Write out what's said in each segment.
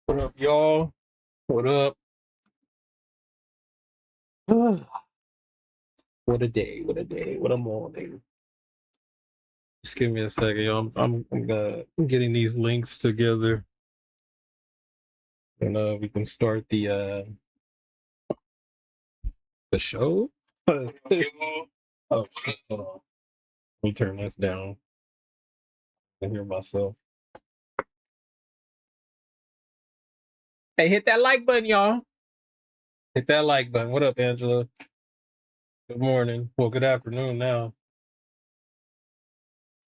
What up, y'all? What up? What a day! What a day! What a morning! Just give me a second, y'all. I'm getting these links together, and we can start the show. Oh, shit, hold on. Let me turn this down. I hear myself. Hey, hit that like button, y'all. Hit that like button. What up, Angela? Good morning. Well, good afternoon now.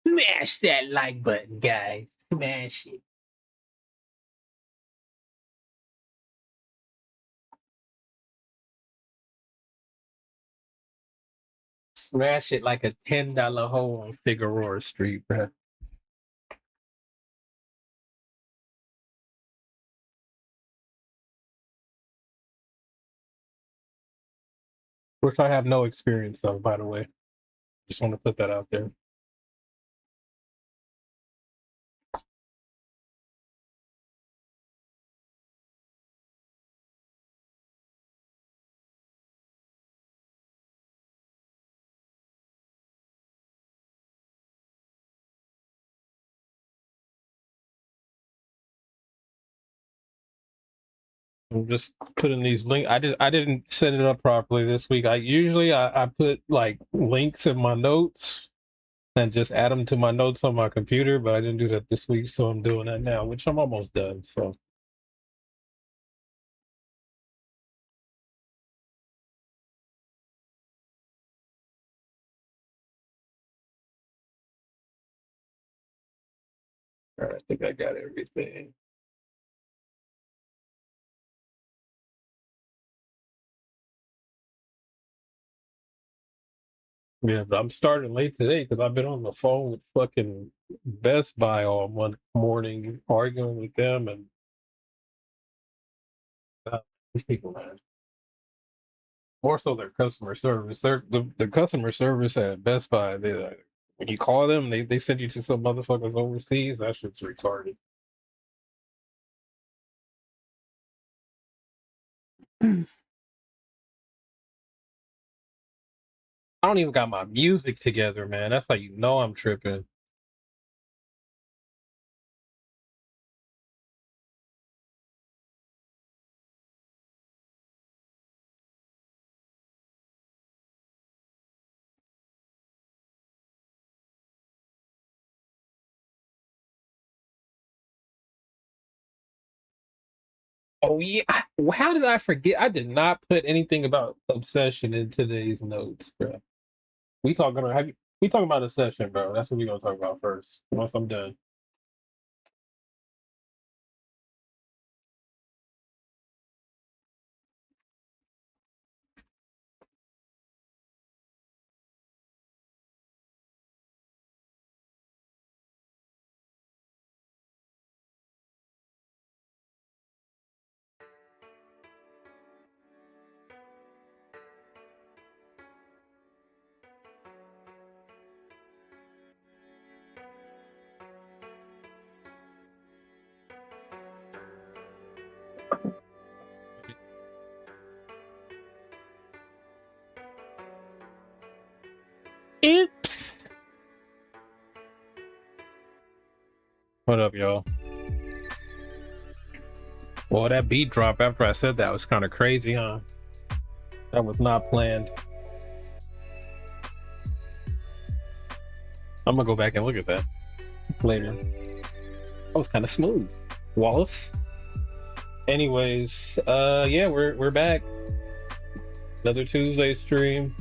Smash that like button, guys. Smash it. Smash it like a $10 hole on Figueroa Street, bruh. Which I have no experience of, by the way. Just want to put that out there. I'm just putting these links. I didn't set it up properly this week. I put like links in my notes and just add them to my notes on my computer, but I didn't do that this week, so I'm doing that now, which I'm almost done. So all right, I think I got everything. Yeah, but I'm starting late today because I've been on the phone with fucking Best Buy all one morning arguing with them and these people, man. More so their customer service. The customer service at Best Buy, when you call them, they send you to some motherfuckers overseas. That shit's retarded. I don't even got my music together, man. That's how you know I'm tripping. Oh yeah, how did I forget? I did not put anything about obsession in today's notes, bro. We talking about obsession, bro. That's what we gonna talk about first. Once I'm done. Oops. What up, y'all? Well, that beat drop after I said that was kind of crazy, huh? That was not planned. I'm gonna go back and look at that later. That was kind of smooth, Wallace. Anyways, yeah, we're back. Another Tuesday stream.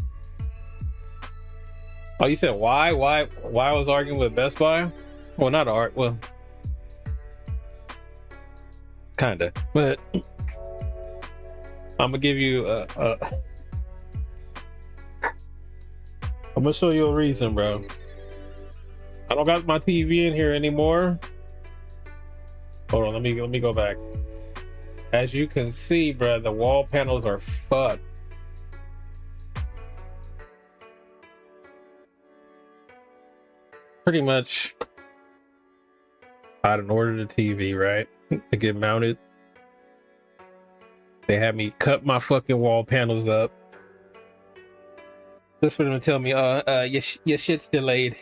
Oh, you said why? Why I was arguing with Best Buy? Well, not art. Well, kinda. But I'm gonna give you I'm gonna show you a reason, bro. I don't got my TV in here anymore. Hold on, let me go back. As you can see, bro, the wall panels are fucked. Pretty much, I had ordered a TV, right, to get mounted. They had me cut my fucking wall panels up. Just for them to tell me, your shit's delayed.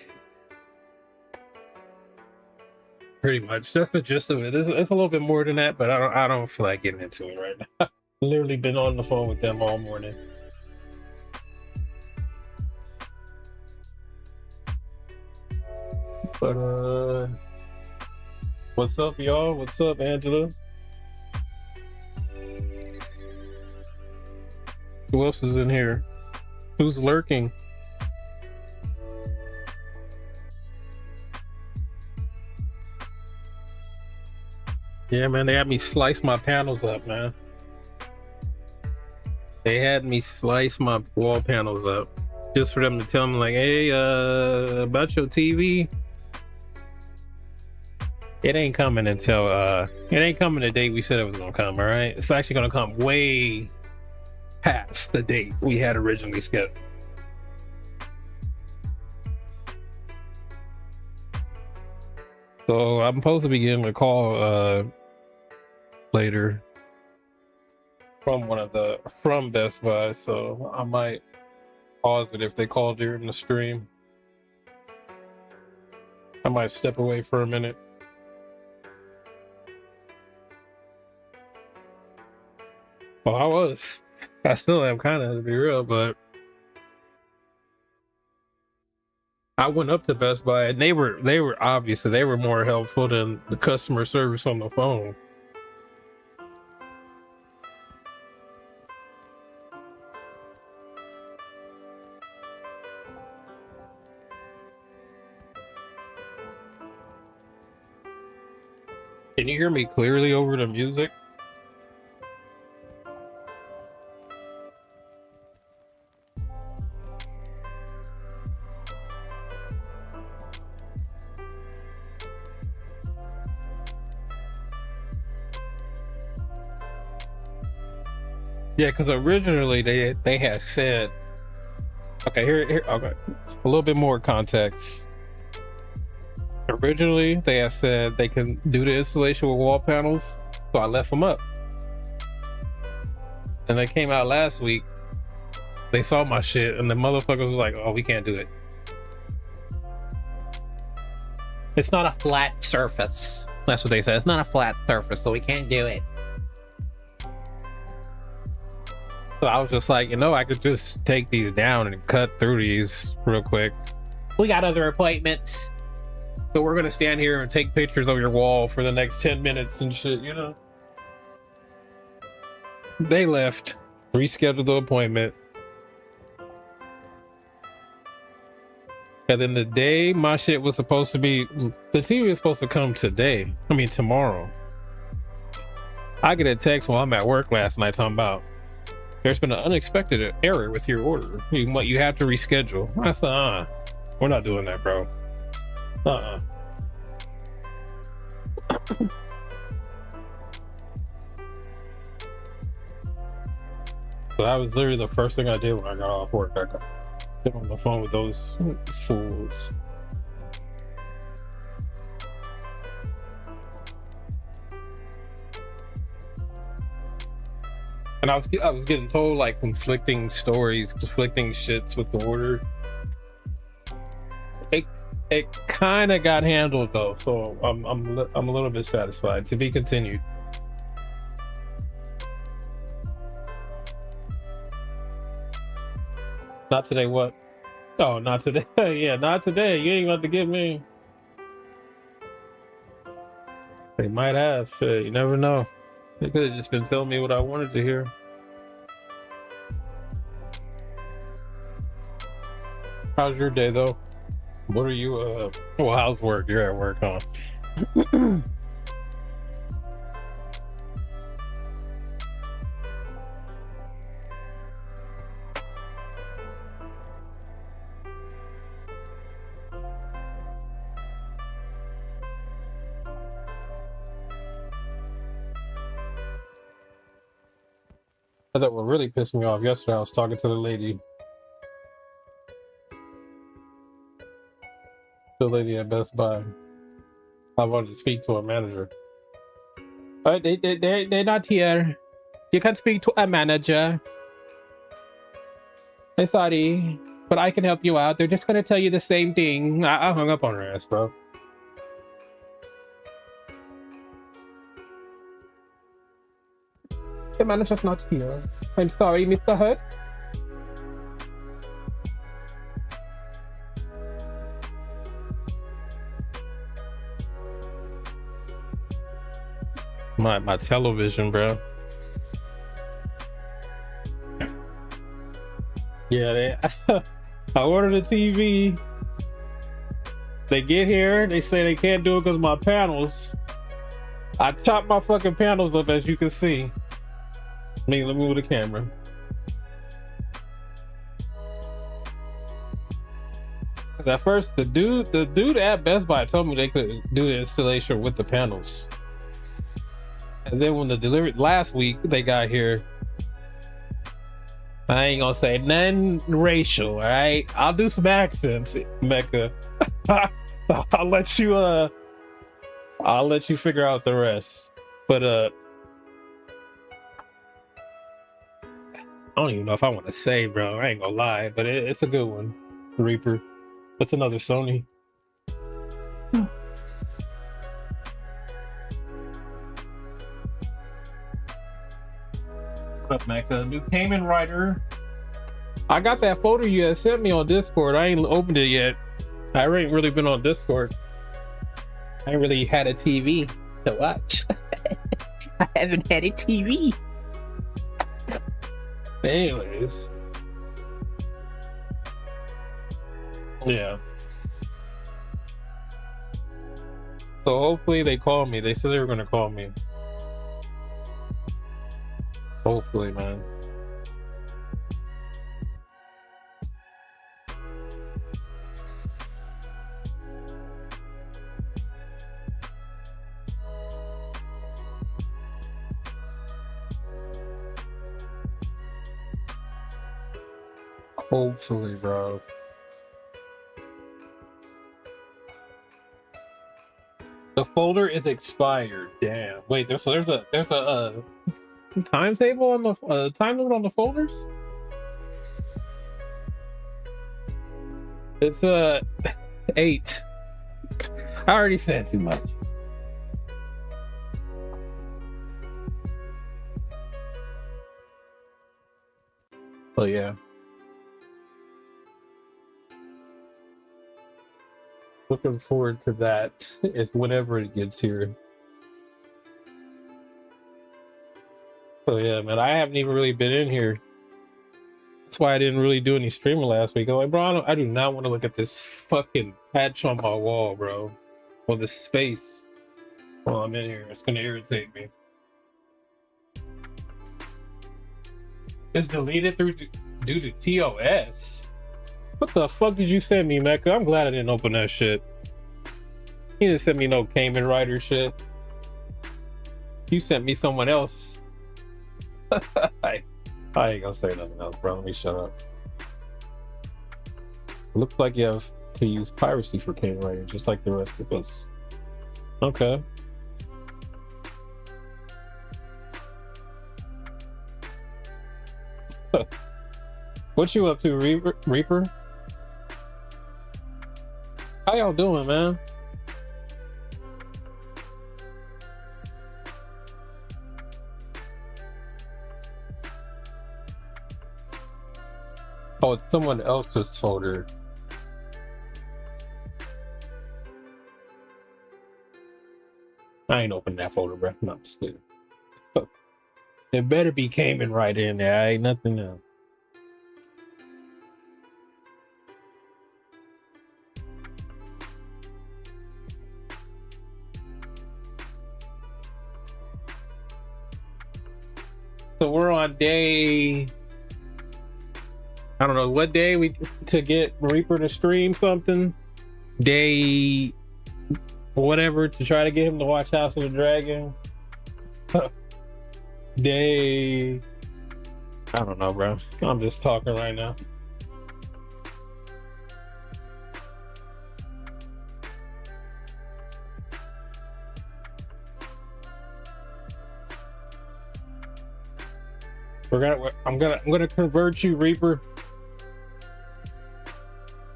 Pretty much. That's the gist of it. It's a little bit more than that, but I don't feel like getting into it right now. Literally been on the phone with them all morning. But what's up, y'all? What's up, Angela? Who else is in here? Who's lurking? Yeah, man, they had me slice my panels up, man. They had me slice my wall panels up just for them to tell me, like, hey, about your TV. It ain't coming until it ain't coming the date we said it was gonna come. All right, it's actually gonna come way past the date we had originally scheduled. So I'm supposed to be getting a call later from Best Buy, so I might pause it if they call during the stream. I might step away for a minute. Well, I still am, kind of, to be real, but I went up to Best Buy and they were obviously they were more helpful than the customer service on the phone. Can you hear me clearly over the music? Yeah, because originally they had said, okay, here, okay, a little bit more context. Originally, they had said they can do the installation with wall panels, so I left them up. And they came out last week. They saw my shit, and the motherfuckers was like, "Oh, we can't do it. It's not a flat surface." That's what they said. It's not a flat surface, so we can't do it. So I was just like, I could just take these down and cut through these real quick. We got other appointments, so we're gonna stand here and take pictures of your wall for the next 10 minutes and shit, They left, rescheduled the appointment. And then the day my shit was supposed to be, the TV was supposed to come tomorrow. I get a text while I'm at work last night talking about, there's been an unexpected error with your order. You have to reschedule. I said, we're not doing that, bro. So that was literally the first thing I did when I got off work. I got on the phone with those fools. And I was getting told like conflicting stories, conflicting shits with the order. It kind of got handled though, so I'm a little bit satisfied. To be continued. Not today. What? Oh, not today. Yeah, not today. You ain't about to get me. They might have. Shit, you never know. They could have just been telling me what I wanted to hear. How's your day though? What are you well, how's work? You're at work, huh? I thought what really pissed me off yesterday, I was talking to the lady at Best Buy. I wanted to speak to a manager. They're not here. You can speak to a manager. I'm sorry, but I can help you out. They're just gonna tell you the same thing. I hung up on her ass, bro. The manager's not here. I'm sorry, Mr. Hood. My television, bro. Yeah, I ordered a TV. They get here, they say they can't do it because of my panels. I chopped my fucking panels up, as you can see. Let me move the camera. At first, the dude at Best Buy told me they could do the installation with the panels. And then when the delivery last week they got here, I ain't gonna say nothing racial, all right? I'll do some accents, Mecca. I'll let you figure out the rest. But I don't even know if I want to say, bro. I ain't gonna lie, but it's a good one. Reaper. That's another Sony. What up, Mecca? New Cayman Rider. I got that photo you had sent me on Discord. I ain't opened it yet. I ain't really been on Discord. I ain't really had a TV to watch. I haven't had a TV. Anyways. Yeah. So hopefully they call me. They said they were gonna call me. Hopefully, man. Hopefully, bro. The folder is expired. Damn. Wait, there's a timetable on the time limit on the folders. It's 8. I already said too much. Oh yeah. Looking forward to that if whenever it gets here. Oh yeah, man. I haven't even really been in here. That's why I didn't really do any streaming last week. I'm like, bro, I do not want to look at this fucking patch on my wall, bro. Or the space while I'm in here. It's gonna irritate me. It's deleted due to TOS. What the fuck did you send me, Mecca? I'm glad I didn't open that shit. You didn't send me no Cayman Rider shit. You sent me someone else. I ain't gonna say nothing else, bro. Let me shut up. It looks like you have to use piracy for Cayman Rider, just like the rest of us. Okay. What you up to, Reaper? How y'all doing, man? Oh, it's someone else's folder. I ain't opening that folder, bro. No, I'm just kidding. It better be Cayman right in there. I ain't nothing else. So we're on day, I don't know what day to get Reaper to stream something. Day whatever, to try to get him to watch House of the Dragon. Day, I don't know, bro. I'm just talking right now. I'm gonna convert you, Reaper.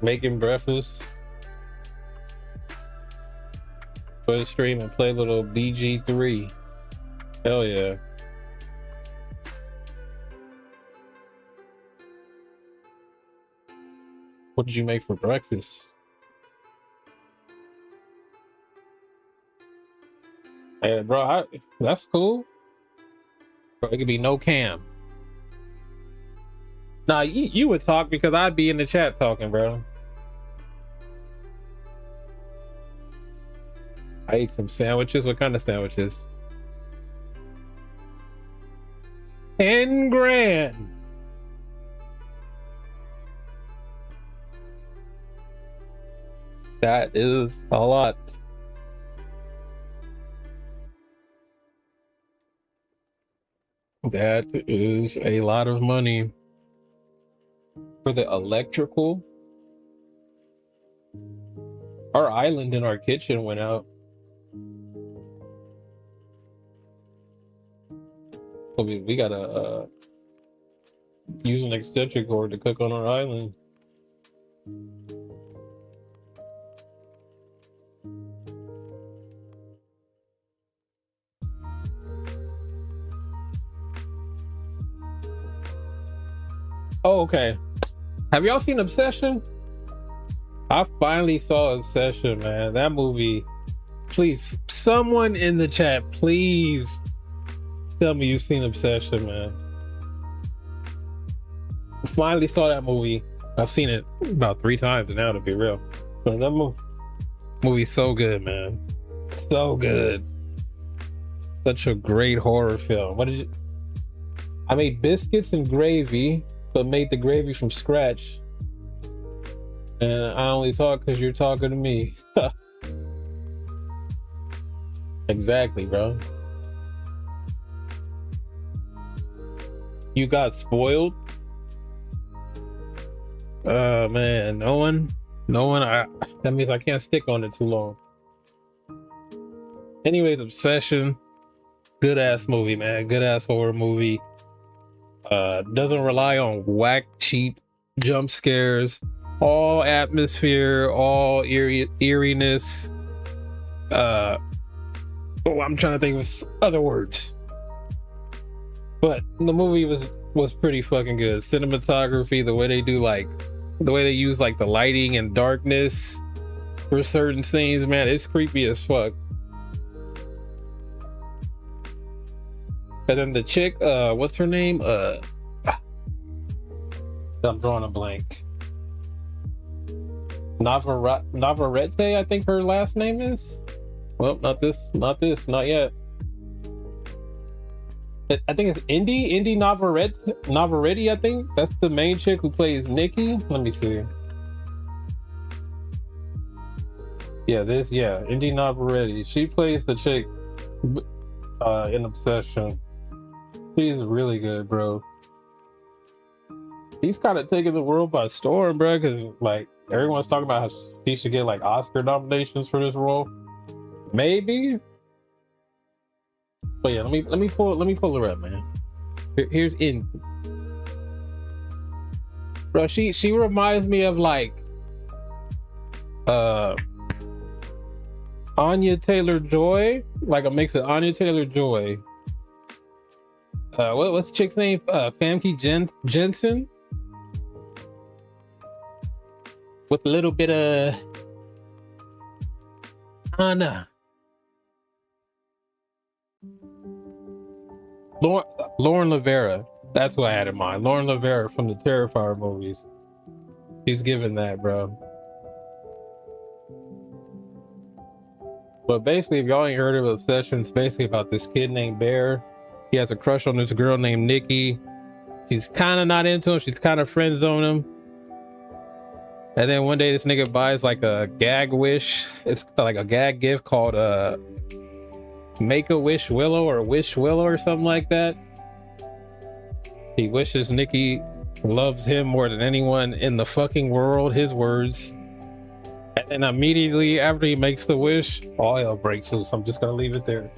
Making breakfast for the stream and play a little BG3. Hell yeah. What did you make for breakfast? Hey, bro, that's cool. Bro, it could be no cam. Nah, you would talk because I'd be in the chat talking, bro. I ate some sandwiches. What kind of sandwiches? 10 grand. That is a lot. That is a lot of money for the electrical. Our island in our kitchen went out. So we gotta use an extension cord to cook on our island. Oh, okay. Have y'all seen Obsession? I finally saw Obsession, man. That movie. Please, someone in the chat, please tell me you've seen Obsession, man. I finally saw that movie. I've seen it about 3 times now, to be real. But that movie's so good, man. So good. Such a great horror film. What did you? I made biscuits and gravy, but made the gravy from scratch. And I only talk because you're talking to me. Exactly, bro. You got spoiled? Man, no one. That means I can't stick on it too long. Anyways, Obsession. Good ass movie, man. Good ass horror movie. Doesn't rely on whack, cheap jump scares. All atmosphere, all eeriness. I'm trying to think of other words. But the movie was pretty fucking good. Cinematography, the way they use like the lighting and darkness for certain scenes, man, it's creepy as fuck. And then the chick, what's her name? I'm drawing a blank. Navarrete, I think her last name is. Well, not not yet. I think it's Indy Navarrete, I think. That's the main chick who plays Nikki. Let me see. Yeah, Indy Navarrete. She plays the chick in Obsession. She's really good, bro. He's kind of taking the world by storm, bro, because like everyone's talking about how she should get like Oscar nominations for this role. Maybe. But yeah, let me pull her up, man. Here's Indy. Bro, she reminds me of like Anya Taylor-Joy, like a mix of Anya Taylor-Joy. What's the chick's name? Famke Jensen, with a little bit of Anna. Lauren Lavera. That's what I had in mind. Lauren Lavera from the Terrifier movies. She's giving that, bro. But basically, if y'all ain't heard of Obsession, it's basically about this kid named Bear. He has a crush on this girl named Nikki. She's kind of not into him. She's kind of friend zone him. And then one day this nigga buys like a gag wish. It's like a gag gift called Make-A-Wish Willow or Wish Willow or something like that. He wishes Nikki loves him more than anyone in the fucking world, his words. And then immediately after he makes the wish, all hell breaks loose. I'm just gonna leave it there.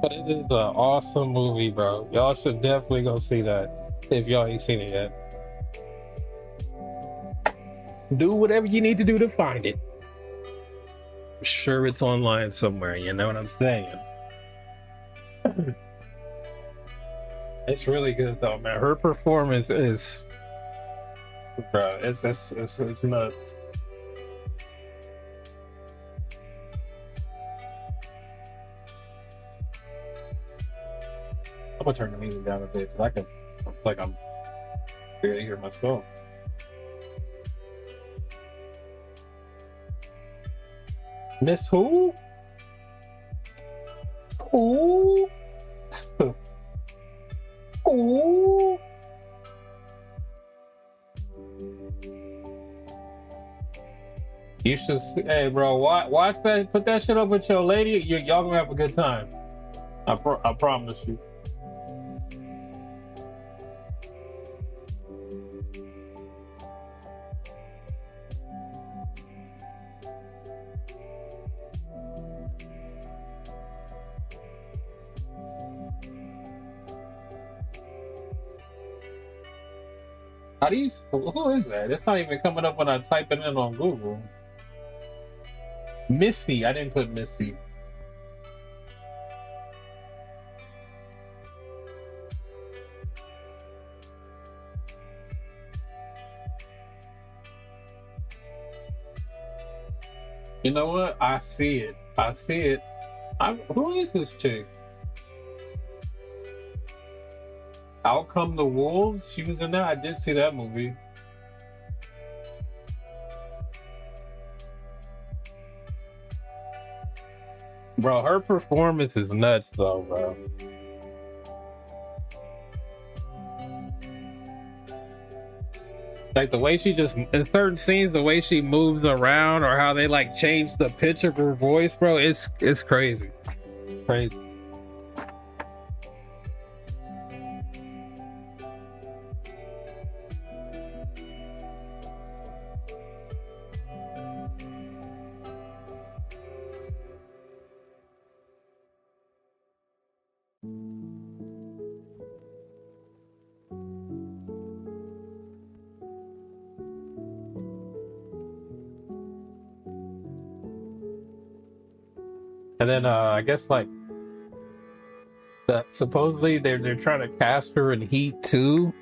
But it is an awesome movie, bro. Y'all should definitely go see that if y'all ain't seen it yet. Do whatever you need to do to find it. I'm sure it's online somewhere, you know what I'm saying? It's really good though, man. Her performance is, bro, it's nuts. I'm gonna turn the music down a bit because I feel like I'm barely hear myself. Miss who? Who? Who? You should see, hey bro, watch that, put that shit up with your lady. Y'all gonna have a good time. I promise you. How do you, who is that? It's not even coming up when I type it in on Google. Missy, I didn't put Missy. You know what? I see it. I see it. Who is this chick? Out Come the Wolves? She was in that? I did see that movie. Bro, her performance is nuts though, bro. Like the way she just, in certain scenes, the way she moves around or how they like change the pitch of her voice, bro, it's crazy. Crazy. And then I guess like supposedly they're trying to cast her in Heat 2.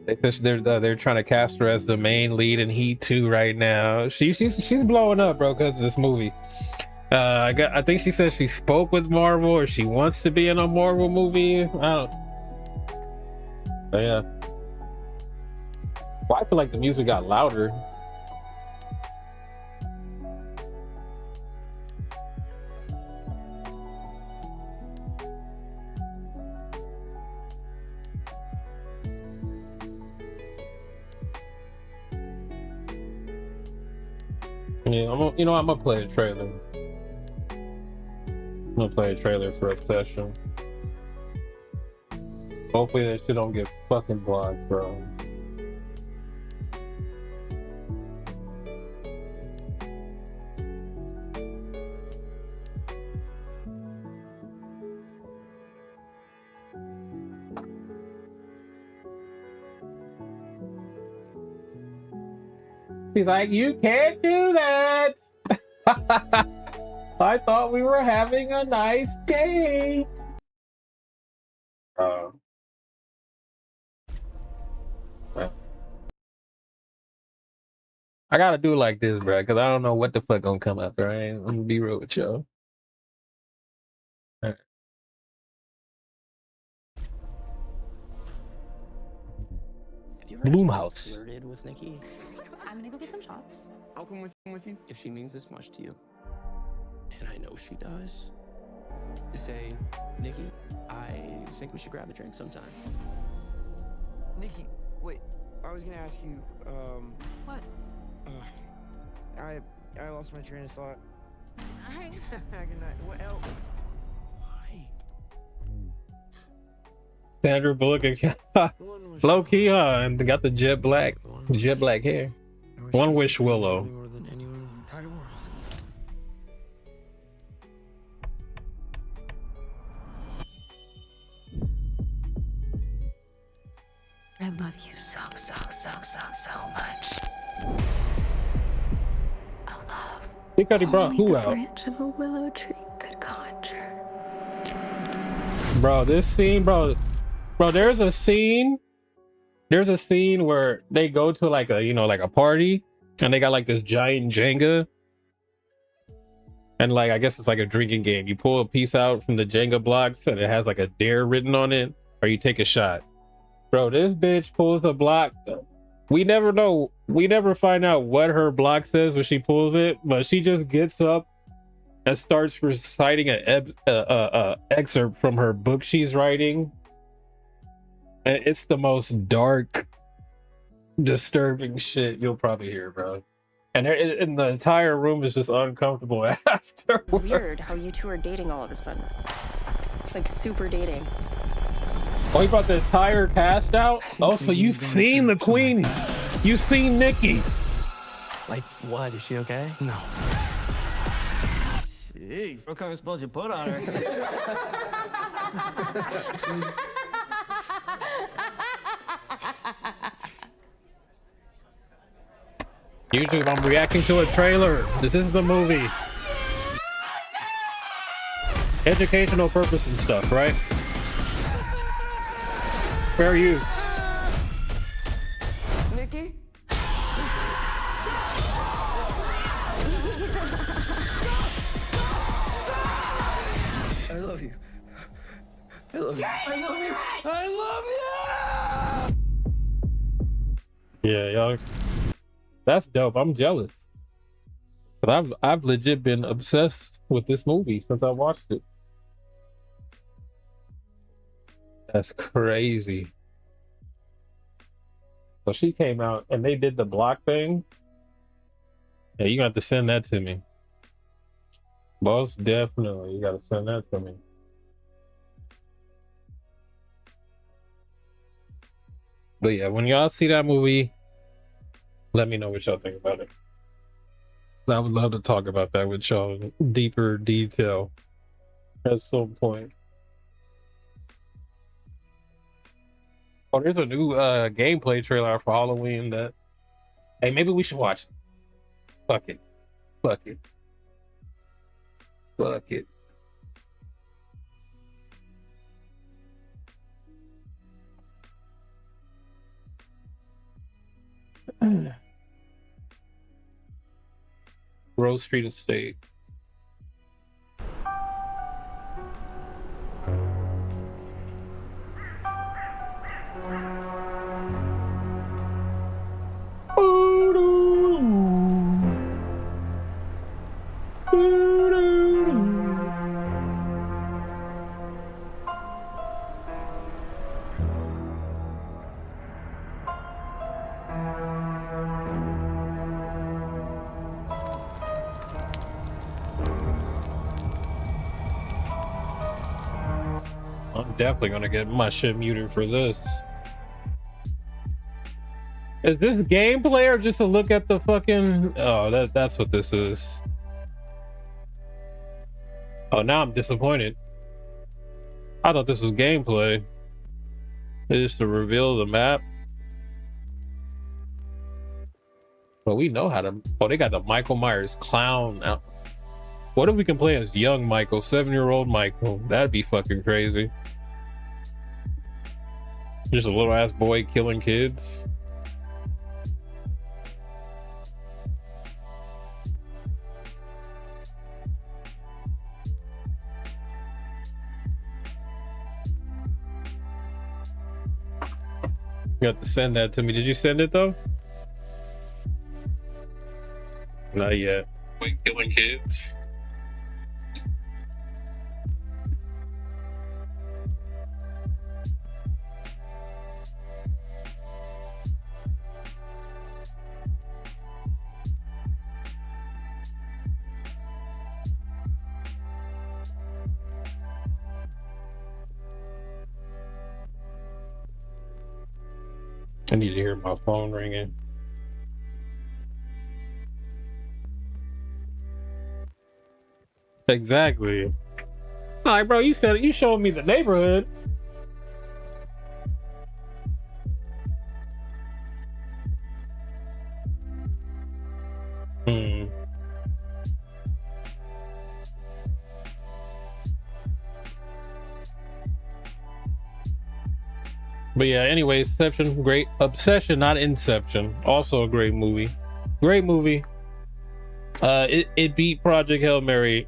They're trying to cast her as the main lead in Heat 2 right now. She's blowing up, bro, because of this movie. I think she said she spoke with Marvel or she wants to be in a Marvel movie. I don't. But yeah. Well, I feel like the music got louder. Yeah, I'm gonna play a trailer. I'm gonna play a trailer for Obsession. Hopefully that shit don't get fucking blocked, bro. He's like, you can't do that. I thought we were having a nice date. I gotta do it like this, bro, because I don't know what the fuck gonna come up, right? I'm gonna be real with y'all. Right. Have you ever Bloomhouse flirted with Nikki? I'm gonna go get some shots. I'll come with you if she means this much to you. And I know she does. To say, Nikki, I think we should grab a drink sometime. Nikki, wait. I was gonna ask you, What? I lost my train of thought. I... Good night. What else? Why? Sandra Bullock and low key, and got the jet black hair. One Wish Willow. More than anyone in the entire world. love you so much. A love Think he brought only who the out? branch of a willow tree could conjure. Bro, this scene, bro, there's a scene where they go to like a, you know, like a party, and they got like this giant Jenga, and like I guess it's like a drinking game. You pull a piece out from the Jenga blocks and it has like a dare written on it, or you take a shot. Bro, this bitch pulls a block. We never know, we never find out what her block says when she pulls it, but she just gets up and starts reciting an excerpt from her book she's writing. And it's the most dark, disturbing shit you'll probably hear, bro. And the entire room is just uncomfortable after. Weird how you two are dating all of a sudden. Like super dating. Oh, he brought the entire cast out? Oh, so you've seen the queen. You've seen Nikki. Like, what? Is she okay? No. Jeez, what kind of spells you put on her? YouTube, I'm reacting to a trailer. This is the movie. Educational purpose and stuff, right? Fair use. Nikki? I love you. I love you. I love you. I love you! Yeah, y'all. That's dope. I'm jealous. But I've legit been obsessed with this movie since I watched it. That's crazy. So she came out and they did the block thing. Yeah, you got to send that to me. Boss, definitely. You got to send that to me. But yeah, when y'all see that movie, let me know what y'all think about it. I would love to talk about that with y'all in deeper detail at some point. Oh, there's a new gameplay trailer for Halloween that, hey, maybe we should watch it. Fuck it. Fuck it. Fuck it. Rose Street Estate. I'm definitely gonna get my shit muted for this. Is this gameplay or just a look at the fucking... Oh, that's what this is. Oh, now I'm disappointed. I thought this was gameplay. It's just to reveal the map. But we know how to... Oh, they got the Michael Myers clown out. What if we can play as young Michael, 7-year-old Michael? That'd be fucking crazy. Just a little ass boy killing kids. You have to send that to me. Did you send it though? Not yet. Wait, killing kids. I need to hear my phone ringing. Exactly. All right, bro, you said you showed me the neighborhood. But yeah, anyways, Inception, great. Obsession, not Inception, also a great movie. Great movie. It beat Project Hail Mary.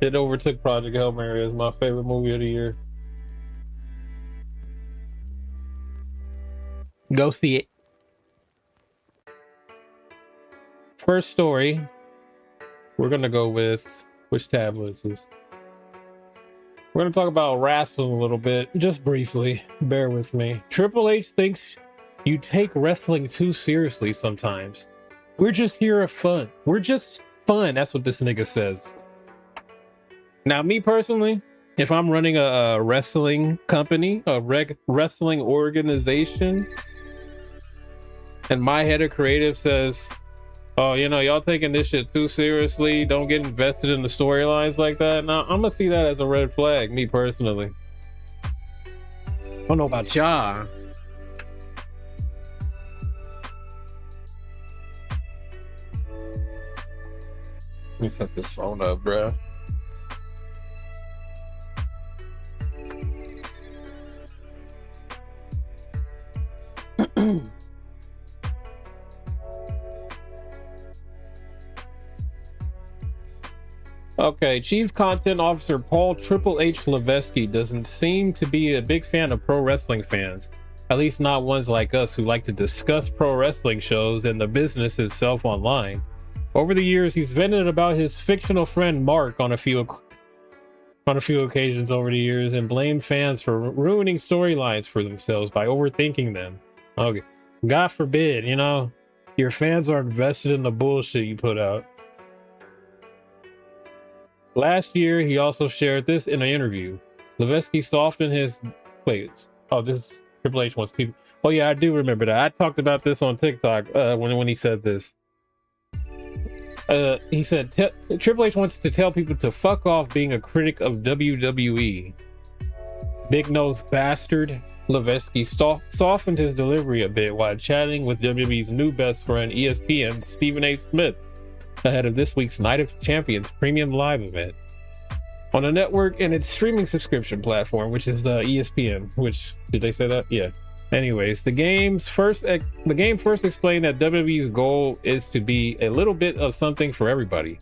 It overtook Project Hail Mary as my favorite movie of the year. Go see it. First story, we're gonna go with which tab was this? We're gonna talk about wrestling a little bit, just briefly. Bear with me. Triple H thinks you take wrestling too seriously sometimes. We're just here for fun. We're just fun. That's what this nigga says. Now, me personally, if I'm running a wrestling company, a wrestling organization, and my head of creative says, oh, you know, y'all taking this shit too seriously, don't get invested in the storylines like that. Now, I'm gonna see that as a red flag, me personally. I don't know about y'all. Let me set this phone up, bruh. Okay, Chief Content Officer Paul Triple H Levesque doesn't seem to be a big fan of pro wrestling fans, at least not ones like us who like to discuss pro wrestling shows and the business itself online. Over the years, he's vented about his fictional friend Mark on a few occasions over the years and blamed fans for ruining storylines for themselves by overthinking them. Okay, God forbid, you know, your fans are invested in the bullshit you put out. Last year, he also shared this in an interview. Levesque softened his... Wait, oh, this is Triple H wants people... Oh yeah, I do remember that. I talked about this on TikTok when he said this. He said, Triple H wants to tell people to fuck off being a critic of WWE. Big nose bastard. Levesque softened his delivery a bit while chatting with WWE's new best friend, ESPN, Stephen A. Smith, ahead of this week's Night of Champions premium live event on the network and its streaming subscription platform, which is ESPN. Which, did they say that? Yeah. Anyways, the game first explained that WWE's goal is to be a little bit of something for everybody.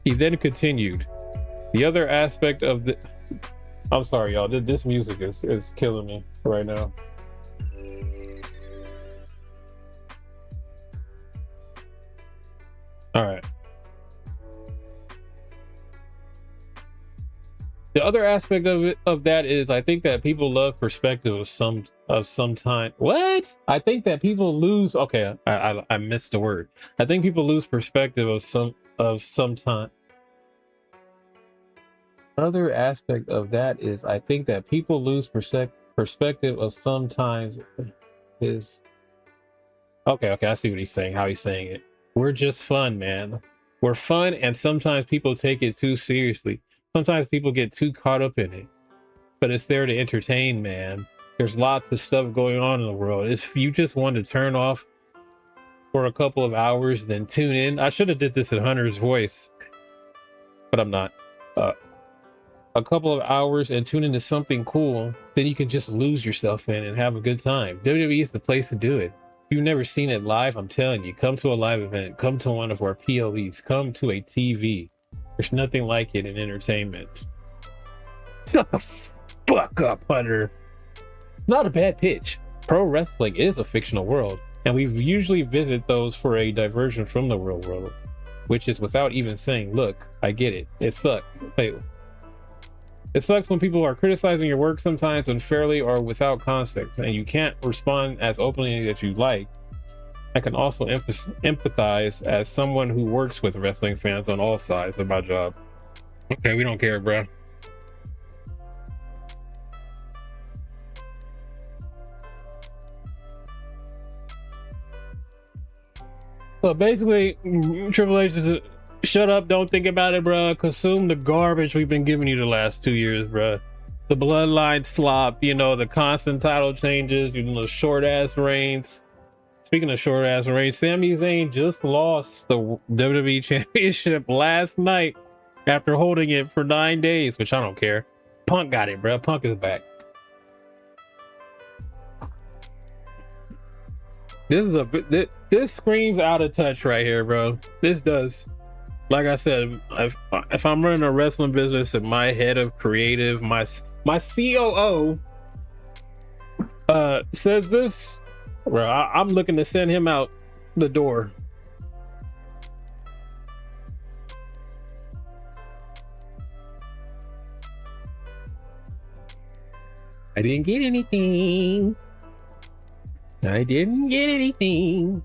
He then continued, the other aspect of the... I'm sorry, y'all. This music is killing me right now. All right. The other aspect of that is I think that people love perspective of some time. What? I think that people lose. Okay, I missed the word. I think people lose perspective of some time. Other aspect of that is I think that people lose perspective of sometimes is. Okay, I see what he's saying. How he's saying it. We're just fun, man. We're fun, and sometimes people take it too seriously. Sometimes people get too caught up in it, but it's there to entertain, man. There's lots of stuff going on in the world. If you just want to turn off for a couple of hours, then tune in. I should have did this in Hunter's voice, but I'm not. A couple of hours and tune into something cool, then you can just lose yourself in and have a good time. WWE is the place to do it. If you've never seen it live, I'm telling you, come to a live event, come to one of our PLEs, come to a TV. There's nothing like it in entertainment. Shut the fuck up, Hunter. Not a bad pitch. Pro wrestling is a fictional world, and we usually visit those for a diversion from the real world, which is without even saying, look, I get it. It sucks. Wait. It sucks when people are criticizing your work sometimes unfairly or without context, and you can't respond as openly as you'd like. I can also empathize as someone who works with wrestling fans on all sides of my job. Okay, we don't care, bro. So basically, Triple H is shut up, don't think about it, bro. Consume the garbage we've been giving you the last 2 years, bro. The bloodline slop, you know, the constant title changes, you know, the short ass reigns. Speaking of short ass reigns, Sami Zayn just lost the WWE Championship last night after holding it for 9 days, which I don't care. Punk got it, bro. Punk is back. This is this screams out of touch right here, bro. This does. Like I said, if I'm running a wrestling business and my head of creative, my COO says this, bro, I'm looking to send him out the door. I didn't get anything. I didn't get anything.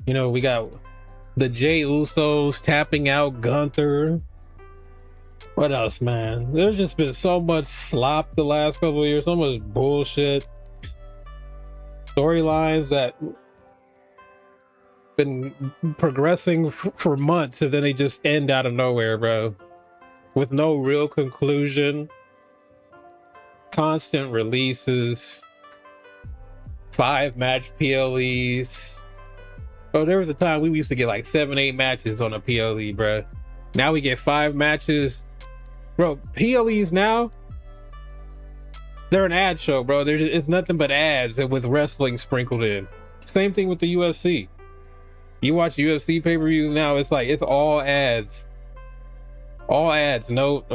You know, we got the Jey Usos tapping out Gunther. What else, man? There's just been so much slop the last couple of years, so much bullshit. Storylines that been progressing for months and then they just end out of nowhere, bro. With no real conclusion. Constant releases. 5-match PLEs. Oh, there was a time we used to get like 7-8 matches on a PLE, bro. Now we get 5 matches. Bro, PLEs now, they're an ad show, bro. It's nothing but ads with wrestling sprinkled in. Same thing with the UFC. You watch UFC pay-per-views now, it's like, it's all ads. All ads, no,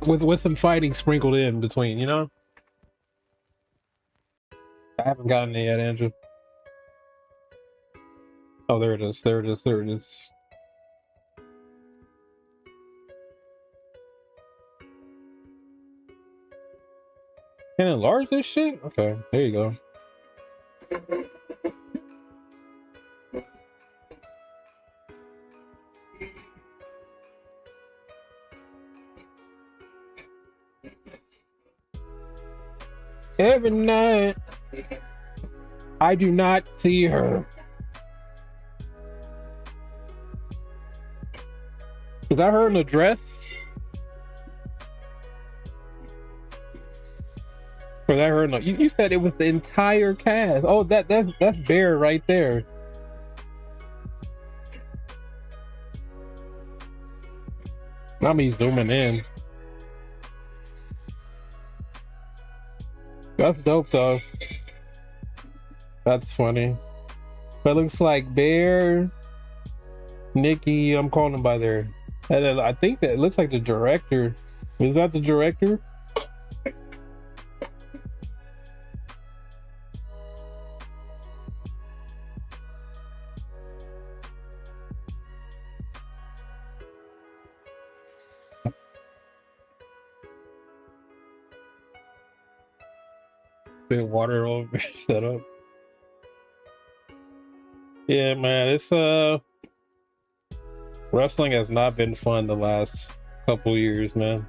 with some fighting sprinkled in between, you know? I haven't gotten it yet, Andrew. Oh, there it is, there it is, there it is. Can I enlarge this shit? Okay, there you go. Every night, I do not see her. Is that her in the dress? Or that her in the... You said it was the entire cast. Oh, that's Bear right there. Now me zooming in. That's dope though. That's funny. But it looks like Bear, Nikki, I'm calling him by there. And then I think that it looks like the director. Is that the director? Bit of water over set up. Yeah, man, it's wrestling has not been fun the last couple years, man.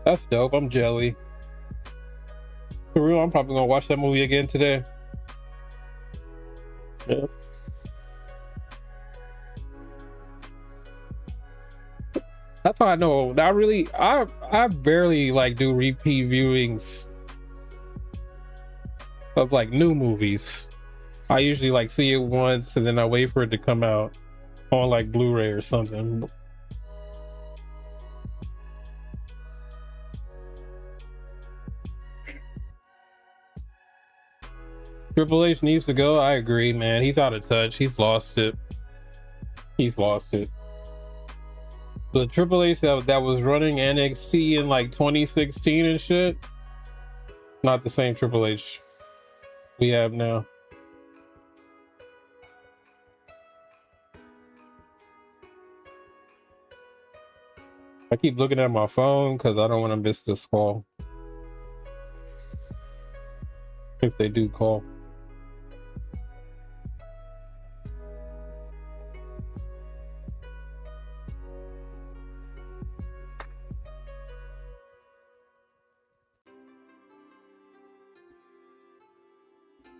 That's dope. I'm jelly. For real, I'm probably gonna watch that movie again today. Yeah. That's how I know. I barely like do repeat viewings of like new movies. I usually like see it once and then I wait for it to come out on like Blu-ray or something. Triple H needs to go. I agree, man. He's out of touch. He's lost it. He's lost it. The Triple H that was running NXT in like 2016 and shit, not the same Triple H we have now. I keep looking at my phone because I don't want to miss this call. If they do call.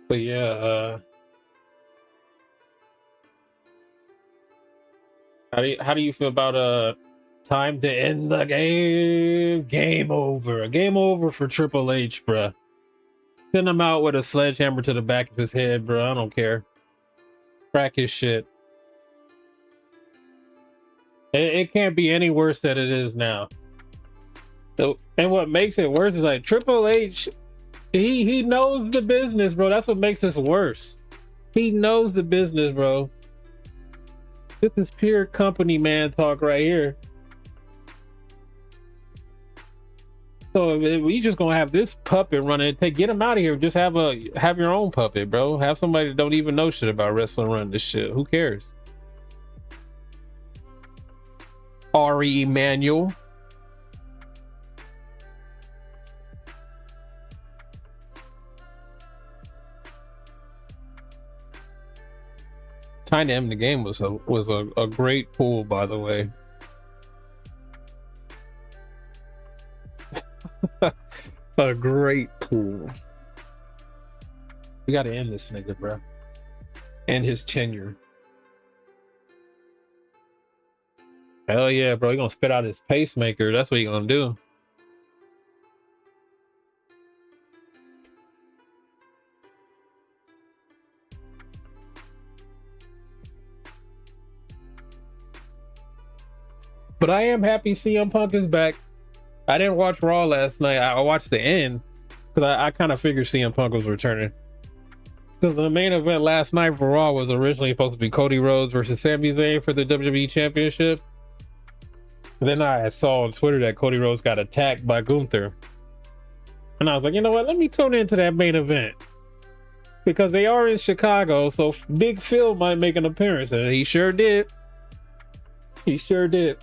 But yeah, how do you feel about time to end the game? Game over. Game over for Triple H, bruh. Send him out with a sledgehammer to the back of his head, bruh. I don't care. Crack his shit. It can't be any worse than it is now. So, and what makes it worse is like Triple H, he knows the business, bro. That's what makes this worse. He knows the business, bro. This is pure company man talk right here. So if we just gonna have this puppet running, get him out of here. Just have your own puppet, bro. Have somebody that don't even know shit about wrestling run this shit. Who cares? Ari Emanuel. Trying to end the game was a great pull, by the way. A great pull. We gotta end this nigga, bro. And his tenure. Hell yeah, bro. He gonna spit out his pacemaker. That's what he gonna do. But I am happy CM Punk is back. I didn't watch Raw last night. I watched the end because I kind of figured CM Punk was returning. Because the main event last night for Raw was originally supposed to be Cody Rhodes versus Sami Zayn for the WWE Championship. And then I saw on Twitter that Cody Rhodes got attacked by Gunther. And I was like, you know what? Let me tune into that main event. Because they are in Chicago, so Big Phil might make an appearance. And he sure did. He sure did.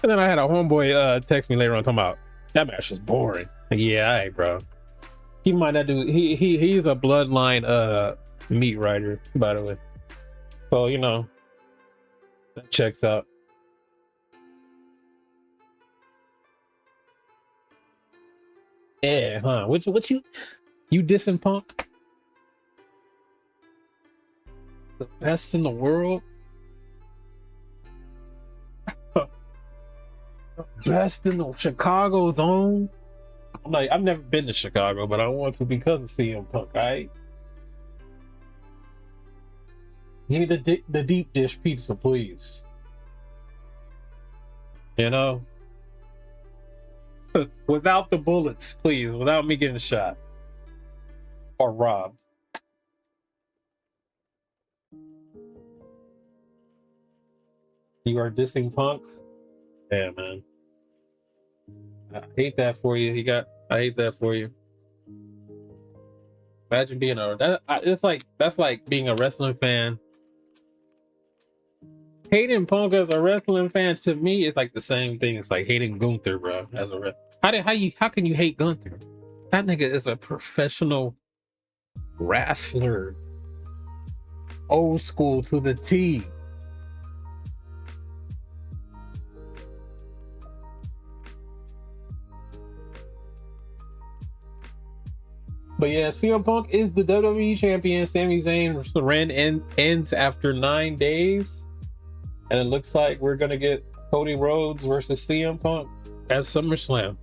And then I had a homeboy text me later on talking about that match was boring. Like, yeah, all right, bro. He might not do. He's a bloodline meat writer, by the way. So you know that checks out. Yeah, huh? What you dissing Punk? The best in the world. Best in the Chicago zone. I'm like, I've never been to Chicago, but I want to because of CM Punk, right? Give me the deep dish pizza, please. You know? Without the bullets, please. Without me getting shot. Or robbed. You are dissing Punk? Yeah, man. I hate that for you. I hate that for you. Imagine being that's like being a wrestling fan. Hating Punk as a wrestling fan to me is like the same thing. It's like hating Gunther, bro. As a how can you hate Gunther? That nigga is a professional wrestler, old school to the T. But yeah, CM Punk is the WWE champion. Sami Zayn reign ends after 9 days. And it looks like we're going to get Cody Rhodes versus CM Punk at SummerSlam.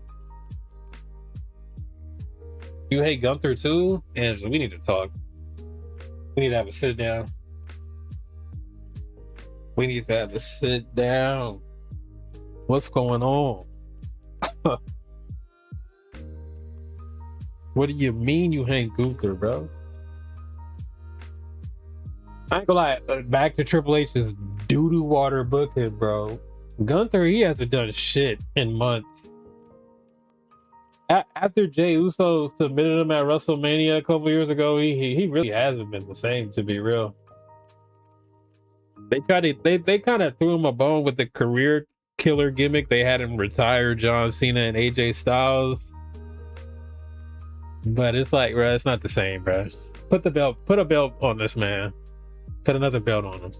You hate Gunther too? Angela, we need to talk. We need to have a sit down. We need to have a sit down. What's going on? What do you mean you hate Gunther, bro? I ain't gonna lie, back to Triple H's doo-doo water booking, bro. Gunther, he hasn't done shit in months. After Jey Uso submitted him at WrestleMania a couple years ago, he really hasn't been the same, to be real. They kind of threw him a bone with the career killer gimmick. They had him retire John Cena and AJ Styles. But it's like, bro, it's not the same, bro. Put a belt on this man. Put another belt on him.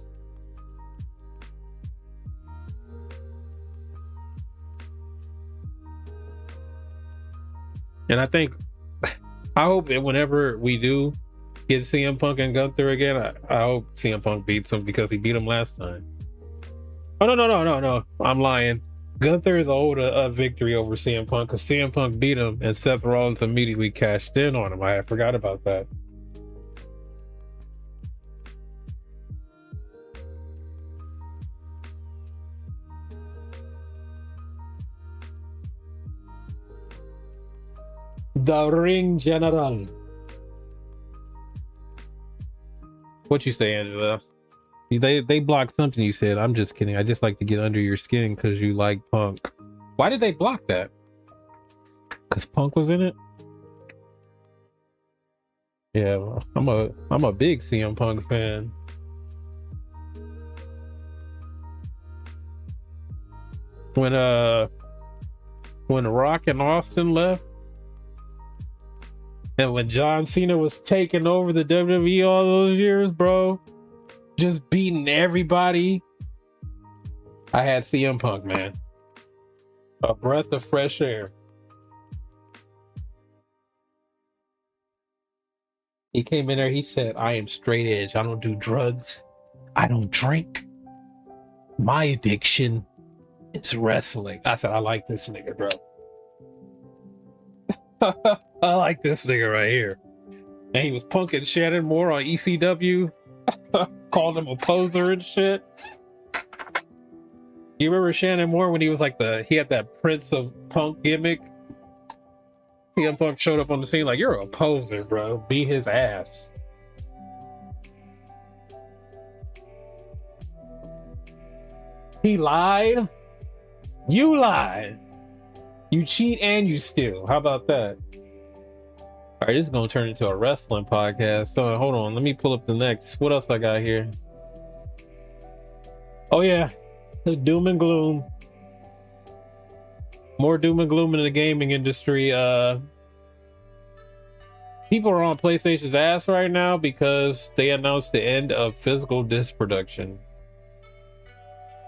And I hope that whenever we do get CM Punk and Gunther again, I hope CM Punk beats him because he beat him last time. Oh, no. I'm lying. Gunther is owed a victory over CM Punk because CM Punk beat him and Seth Rollins immediately cashed in on him. I forgot about that. The Ring General. What you say, Angela? They blocked something you said. I'm just kidding. I just like to get under your skin because you like Punk. Why did they block that? Because Punk was in it? Yeah, well, I'm a big CM Punk fan. When Rock and Austin left, and when John Cena was taking over the WWE all those years, bro, just beating everybody, I had CM Punk, man. A breath of fresh air. He came in there, he said, I am straight edge. I don't do drugs. I don't drink. My addiction is wrestling. I said, I like this nigga, bro. I like this nigga right here. And he was punking Shannon Moore on ECW. Called him a poser and shit. You remember Shannon Moore when he was like he had that Prince of Punk gimmick? CM Punk showed up on the scene like, you're a poser, bro. Beat his ass. He lied. You lied. You cheat and you steal. How about that? All right, this is going to turn into a wrestling podcast. So hold on. Let me pull up the next. What else I got here? Oh, yeah. The doom and gloom. More doom and gloom in the gaming industry. People are on PlayStation's ass right now because they announced the end of physical disc production,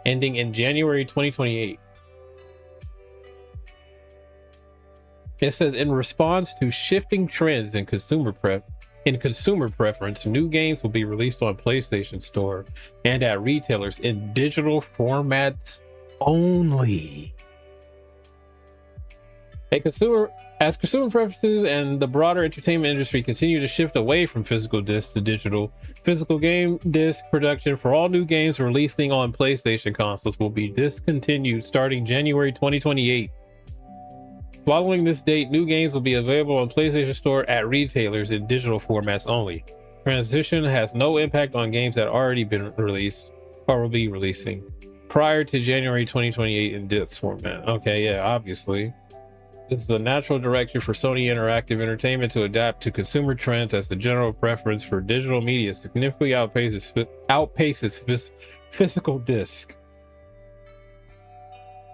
ending in January 2028. It says, in response to shifting trends in consumer preference, new games will be released on PlayStation Store and at retailers in digital formats only. As consumer preferences and the broader entertainment industry continue to shift away from physical discs to digital, physical game disc production for all new games releasing on PlayStation consoles will be discontinued starting January 2028. Following this date, new games will be available on PlayStation Store at retailers in digital formats only. Transition has no impact on games that already been released or will be releasing prior to January 2028 in disc format. Okay, yeah, obviously. This is a natural direction for Sony Interactive Entertainment to adapt to consumer trends as the general preference for digital media significantly outpaces physical disc.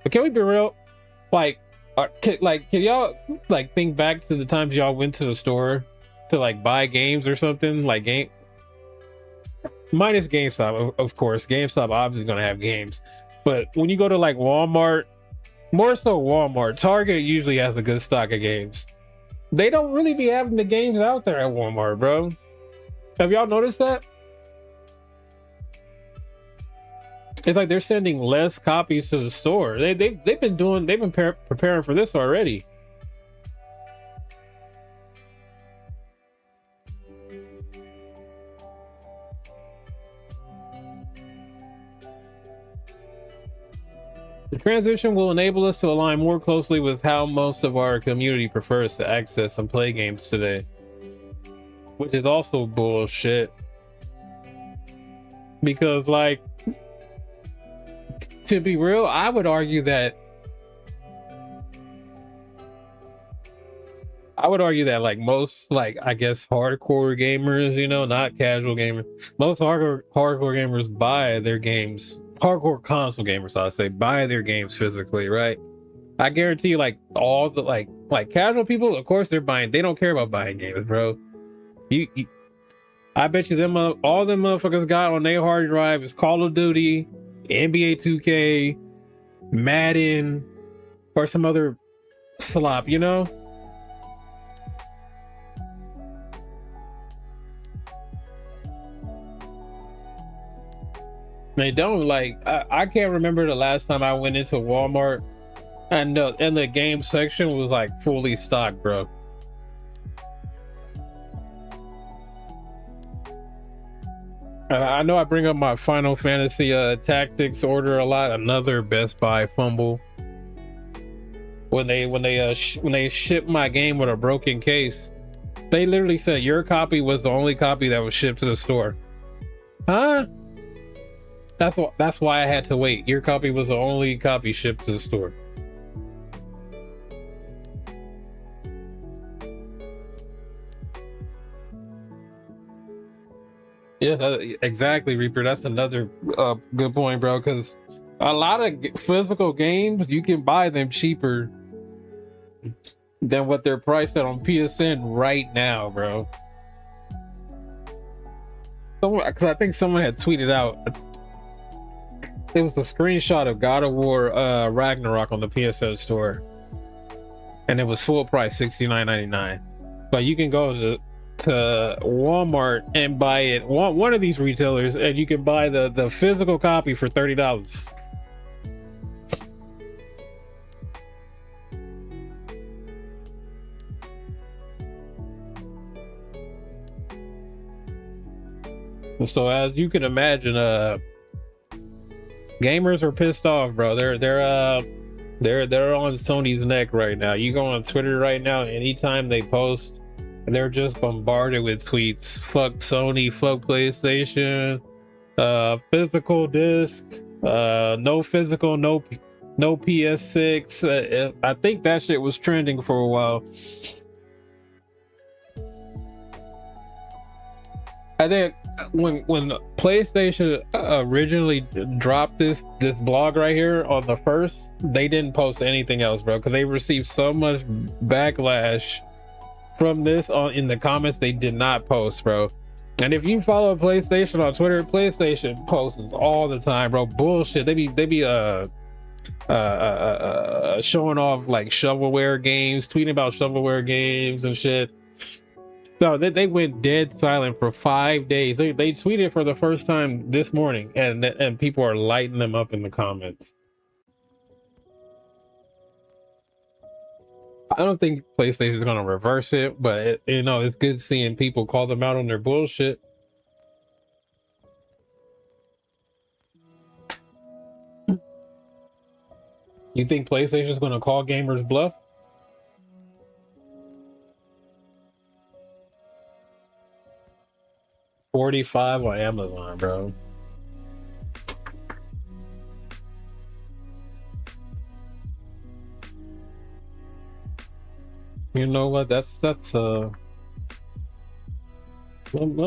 But can we be real? Can y'all think back to the times y'all went to the store to buy games or something? Minus GameStop, of course. GameStop obviously gonna have games, but when you go to Walmart, more so Walmart, Target usually has a good stock of games. They don't really be having the games out there at Walmart, bro. Have y'all noticed that? It's like they're sending less copies to the store. They've been preparing for this already. The transition will enable us to align more closely with how most of our community prefers to access and play games today, which is also bullshit. Because to be real, I would argue that most I guess hardcore gamers, not casual gamers, most hardcore gamers buy their games, hardcore console gamers, I say, buy their games physically, right? I guarantee you, all the casual people, of course they don't care about buying games, bro. I bet you all them motherfuckers got on their hard drive is Call of Duty, NBA 2K, Madden, or some other slop, They don't I can't remember the last time I went into Walmart and the game section was fully stocked, bro. I know I bring up my Final Fantasy Tactics order a lot. Another Best Buy fumble. when they shipped my game with a broken case. They literally said your copy was the only copy that was shipped to the store. Huh? That's why I had to wait. Your copy was the only copy shipped to the store. Yeah, exactly, Reaper. That's another good point, bro. Because a lot of physical games, you can buy them cheaper than what they're priced at on PSN right now, bro. Because I think someone had tweeted out, it was the screenshot of God of War Ragnarok on the PSN store, and it was full price $69.99. But you can go to Walmart and buy it, one of these retailers, and you can buy the physical copy for $30. So as you can imagine, gamers are pissed off, bro. They're on Sony's neck right now. You go on Twitter right now, anytime they post, they're just bombarded with tweets. Fuck Sony, fuck PlayStation, physical disc, no physical, no PS6. I think that shit was trending for a while. I think when PlayStation originally dropped this blog right here on the first, they didn't post anything else, bro, because they received so much backlash from this in the comments. They did not post, bro. And if you follow PlayStation on Twitter, PlayStation posts all the time, bro. Bullshit. They be showing off like shovelware games, tweeting about shovelware games and shit. No, they went dead silent for 5 days. They tweeted for the first time this morning, and people are lighting them up in the comments. I don't think PlayStation is gonna reverse it, but it's good seeing people call them out on their bullshit. You think PlayStation is gonna call gamers bluff? $45 on Amazon, bro. You know what? That's let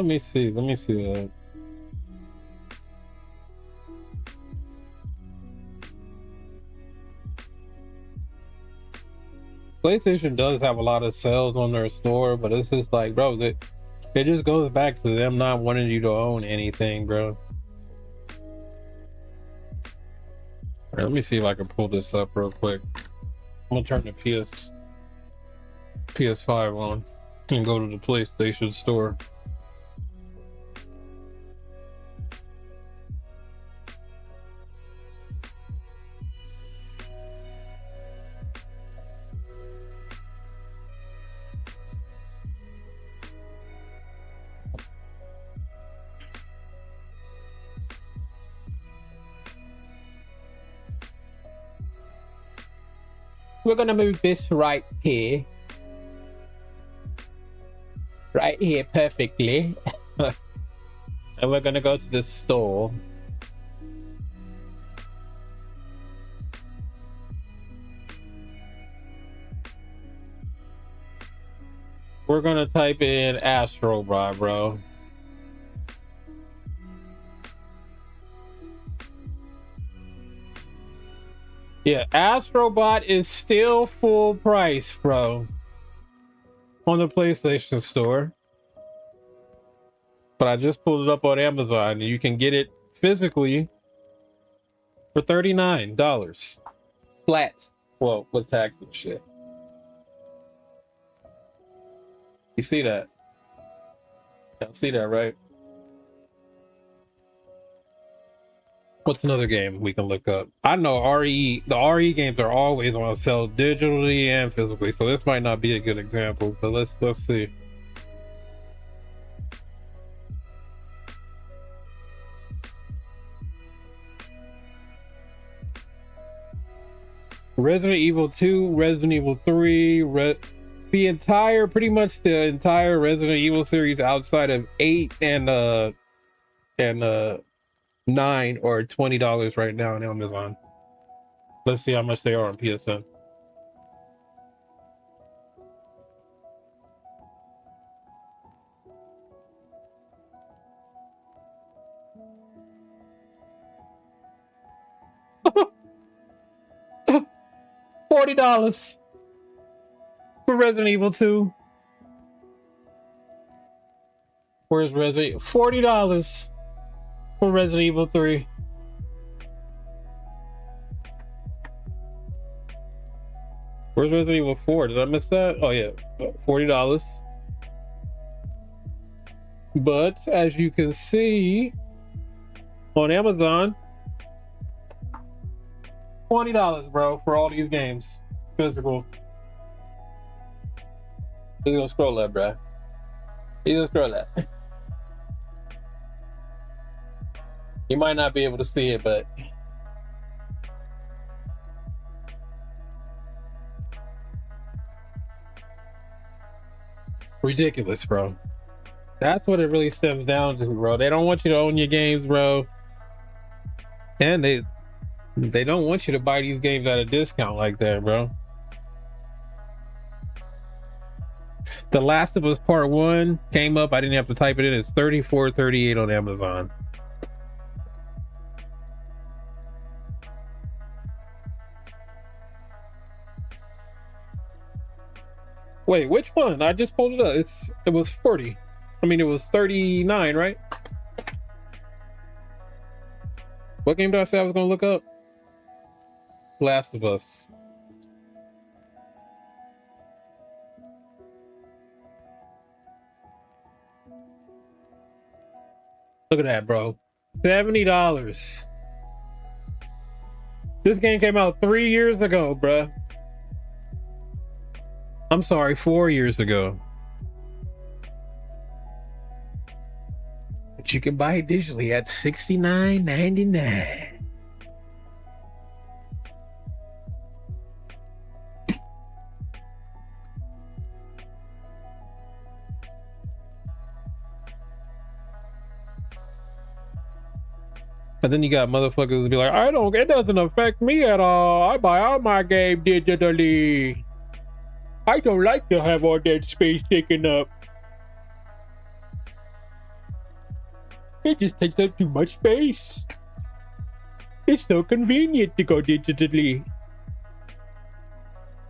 me see that. PlayStation does have a lot of sales on their store, but it's just like, bro, it just goes back to them not wanting you to own anything, bro. All right, let me see if I can pull this up real quick. I'm gonna turn the PS5 on and go to the PlayStation store. We're gonna move this right here perfectly. And we're gonna go to the store. We're gonna type in Astrobot, bro. Yeah, Astrobot is still full price, bro, on the PlayStation Store. But I just pulled it up on Amazon, and you can get it physically for $39 flat. Well, with tax and shit. You see that? Y'all see that, right? What's another game we can look up? I know the RE games are always on sale digitally and physically, so this might not be a good example, but let's see. Resident Evil 2, Resident Evil 3, pretty much the entire Resident Evil series outside of 8 and 9 are $20 right now on Amazon. Let's see how much they are on PSN. $40 for Resident Evil 2. Where's Resident? $40 for Resident Evil 3. Where's Resident Evil 4? Did I miss that? Oh yeah, $40. But as you can see on Amazon, $20, bro, for all these games. Physical. He's gonna scroll that, bro. He's gonna scroll that. You might not be able to see it, but ridiculous, bro. That's what it really stems down to, bro. They don't want you to own your games, bro. And they don't want you to buy these games at a discount like that, bro. The Last of Us Part 1 came up. I didn't have to type it in. It's $34.38 on Amazon. Wait, which one? I just pulled it up. It was 40. I mean, it was 39, right? What game did I say I was gonna look up? Last of Us. Look at that, bro. $70. This game came out 3 years ago, bruh. I'm sorry, 4 years ago. But you can buy it digitally at $69.99. And then you got motherfuckers that be like, it doesn't affect me at all. I buy all my game digitally. I don't like to have all that space taken up. It just takes up too much space. It's so convenient to go digitally.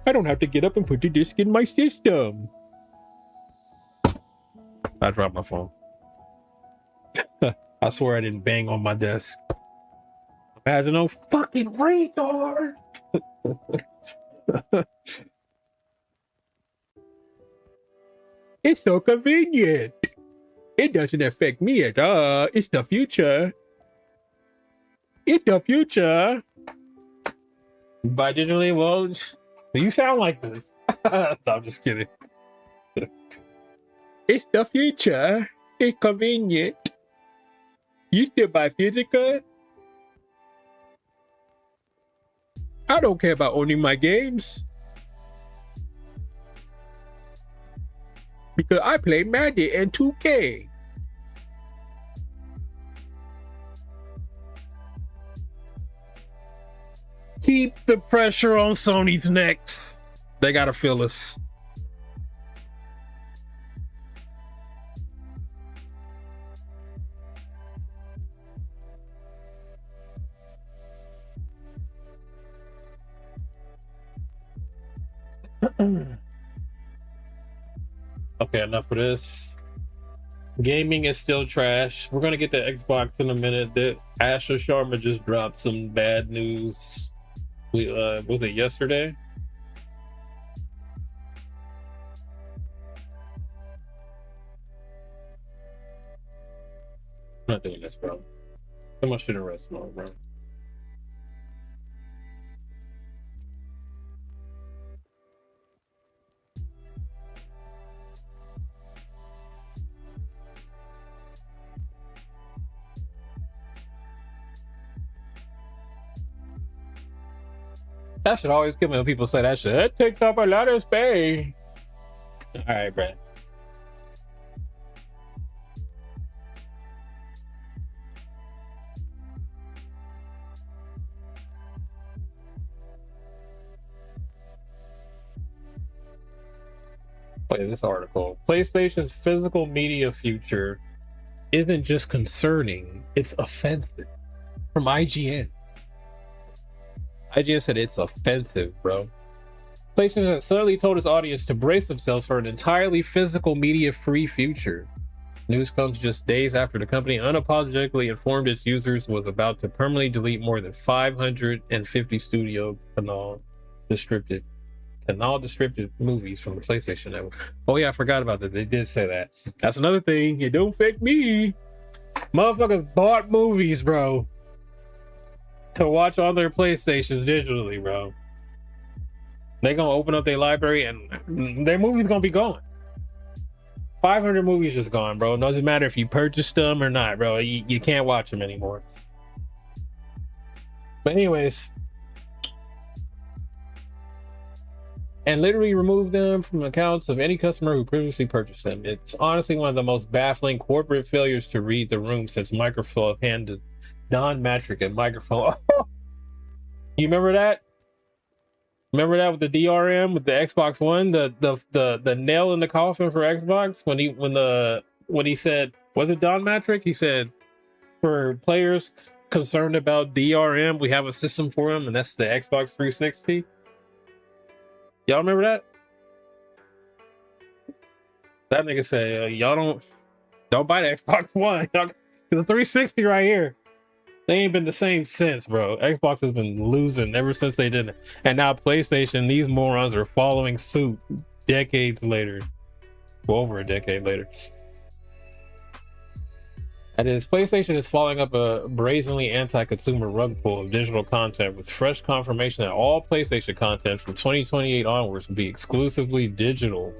I don't have to get up and put the disc in my system. I dropped my phone. I swear I didn't bang on my desk. Imagine no fucking retard. It's so convenient. It doesn't affect me at all. It's the future. It's the future. Buy digitally, well, you sound like this. No, I'm just kidding. It's the future. It's convenient. You still buy physical? I don't care about owning my games. Because I play Madden and 2K. Keep the pressure on Sony's necks. They gotta feel us. Okay, enough of this. Gaming is still trash. We're gonna get to Xbox in a minute. That Asher Sharma just dropped some bad news. Was it yesterday? I'm not doing this, bro. How much should I rest more, bro? That should always kill me when people say that shit. That takes up a lot of space. All right, Brad. Play this article. PlayStation's physical media future isn't just concerning, it's offensive. From IGN. IGN said it's offensive, bro. PlayStation has suddenly told its audience to brace themselves for an entirely physical media-free future. News comes just days after the company unapologetically informed its users was about to permanently delete more than 550 studio canal distributed movies from the PlayStation Network. Oh yeah, I forgot about that. They did say that. That's another thing. It don't affect me. Motherfuckers bought movies, bro, to watch on their PlayStations digitally, bro. They gonna open up their library and their movie's gonna be gone. 500 movies just gone, bro. It doesn't matter if you purchased them or not, bro. You can't watch them anymore. But anyways, and literally remove them from accounts of any customer who previously purchased them. It's honestly one of the most baffling corporate failures to read the room since Microsoft handed Don Matrick and Microsoft. You remember that? Remember that with the DRM with the Xbox One, the nail in the coffin for Xbox when he said, was it Don Matrick? He said, for players concerned about DRM, we have a system for them, and that's the Xbox 360. Y'all remember that? That nigga said, y'all don't buy the Xbox One. The 360 right here. They ain't been the same since, bro. Xbox has been losing ever since they did it. And now PlayStation, these morons are following suit decades later. Well, over a decade later. That is, PlayStation is following up a brazenly anti-consumer rug pull of digital content with fresh confirmation that all PlayStation content from 2028 onwards will be exclusively digital.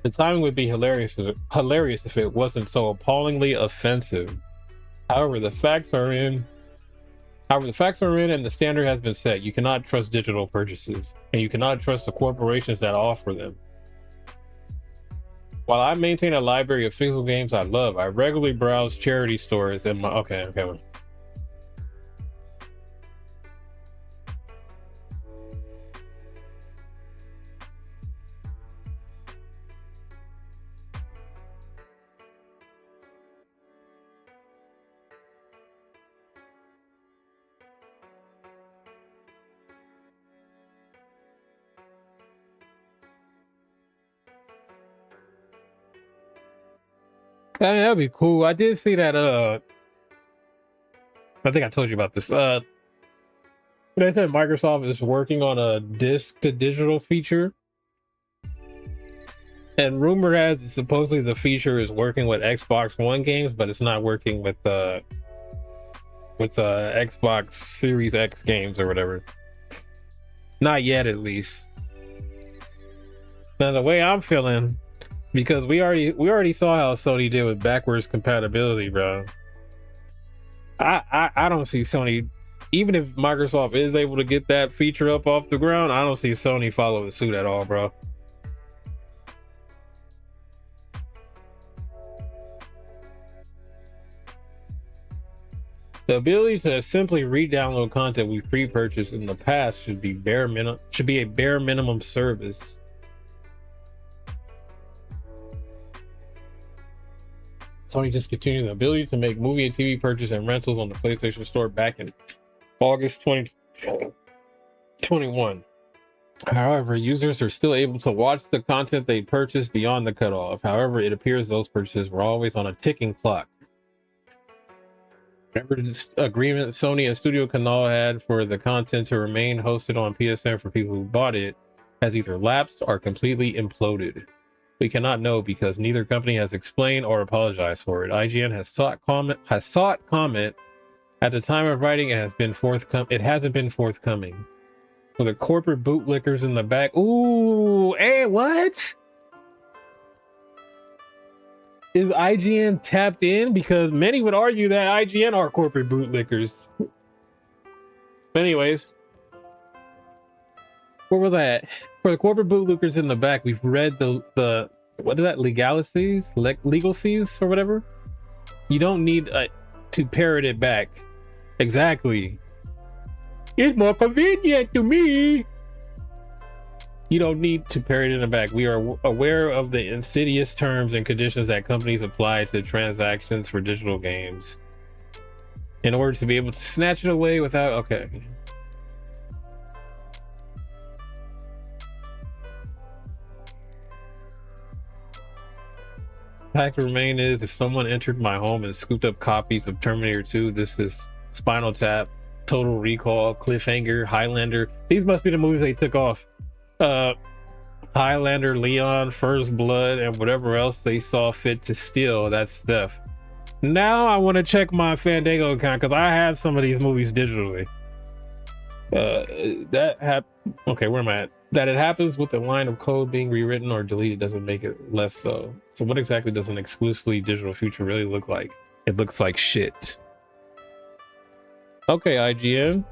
The timing would be hilarious if it wasn't so appallingly offensive. However, the facts are in and the standard has been set. You cannot trust digital purchases, and you cannot trust the corporations that offer them. While I maintain a library of physical games I love, I regularly browse charity stores and okay. I mean, that'd be cool. I did see that. I think I told you about this. They said Microsoft is working on a disc to digital feature, and rumor has it supposedly the feature is working with Xbox One games, but it's not working with Xbox Series X games or whatever. Not yet, at least. Now, the way I'm feeling, because we already saw how Sony did with backwards compatibility, bro. I don't see Sony, even if Microsoft is able to get that feature up off the ground, I don't see Sony following suit at all, bro. The ability to simply re-download content we've pre-purchased in the past should be a bare minimum service. Sony discontinued the ability to make movie and TV purchases and rentals on the PlayStation Store back in August 2021. However, users are still able to watch the content they purchased beyond the cutoff. However, it appears those purchases were always on a ticking clock. Whatever agreement Sony and Studio Canal had for the content to remain hosted on PSN for people who bought it has either lapsed or completely imploded. We cannot know because neither company has explained or apologized for it. IGN has sought comment. At the time of writing, it hasn't been forthcoming. For the corporate bootlickers in the back. Ooh, hey, what? Is IGN tapped in? Because many would argue that IGN are corporate bootlickers. But anyways, Where was that? For the corporate bootlickers in the back, we've read the what is that, legalities, legalcies or whatever. You don't need to parrot it back. Exactly. It's more convenient to me. You don't need to parrot it in the back. We are aware of the insidious terms and conditions that companies apply to transactions for digital games in order to be able to snatch it away without. Okay. Fact remain is, if someone entered my home and scooped up copies of Terminator 2, this is Spinal Tap, Total Recall, Cliffhanger, Highlander. These must be the movies they took off. Highlander, Leon, First Blood, and whatever else they saw fit to steal. That's theft. Now I want to check my Fandango account because I have some of these movies digitally. Okay, where am I at? That it happens with the line of code being rewritten or deleted doesn't make it less so. So what exactly does an exclusively digital future really look like? It looks like shit. Okay, IGN.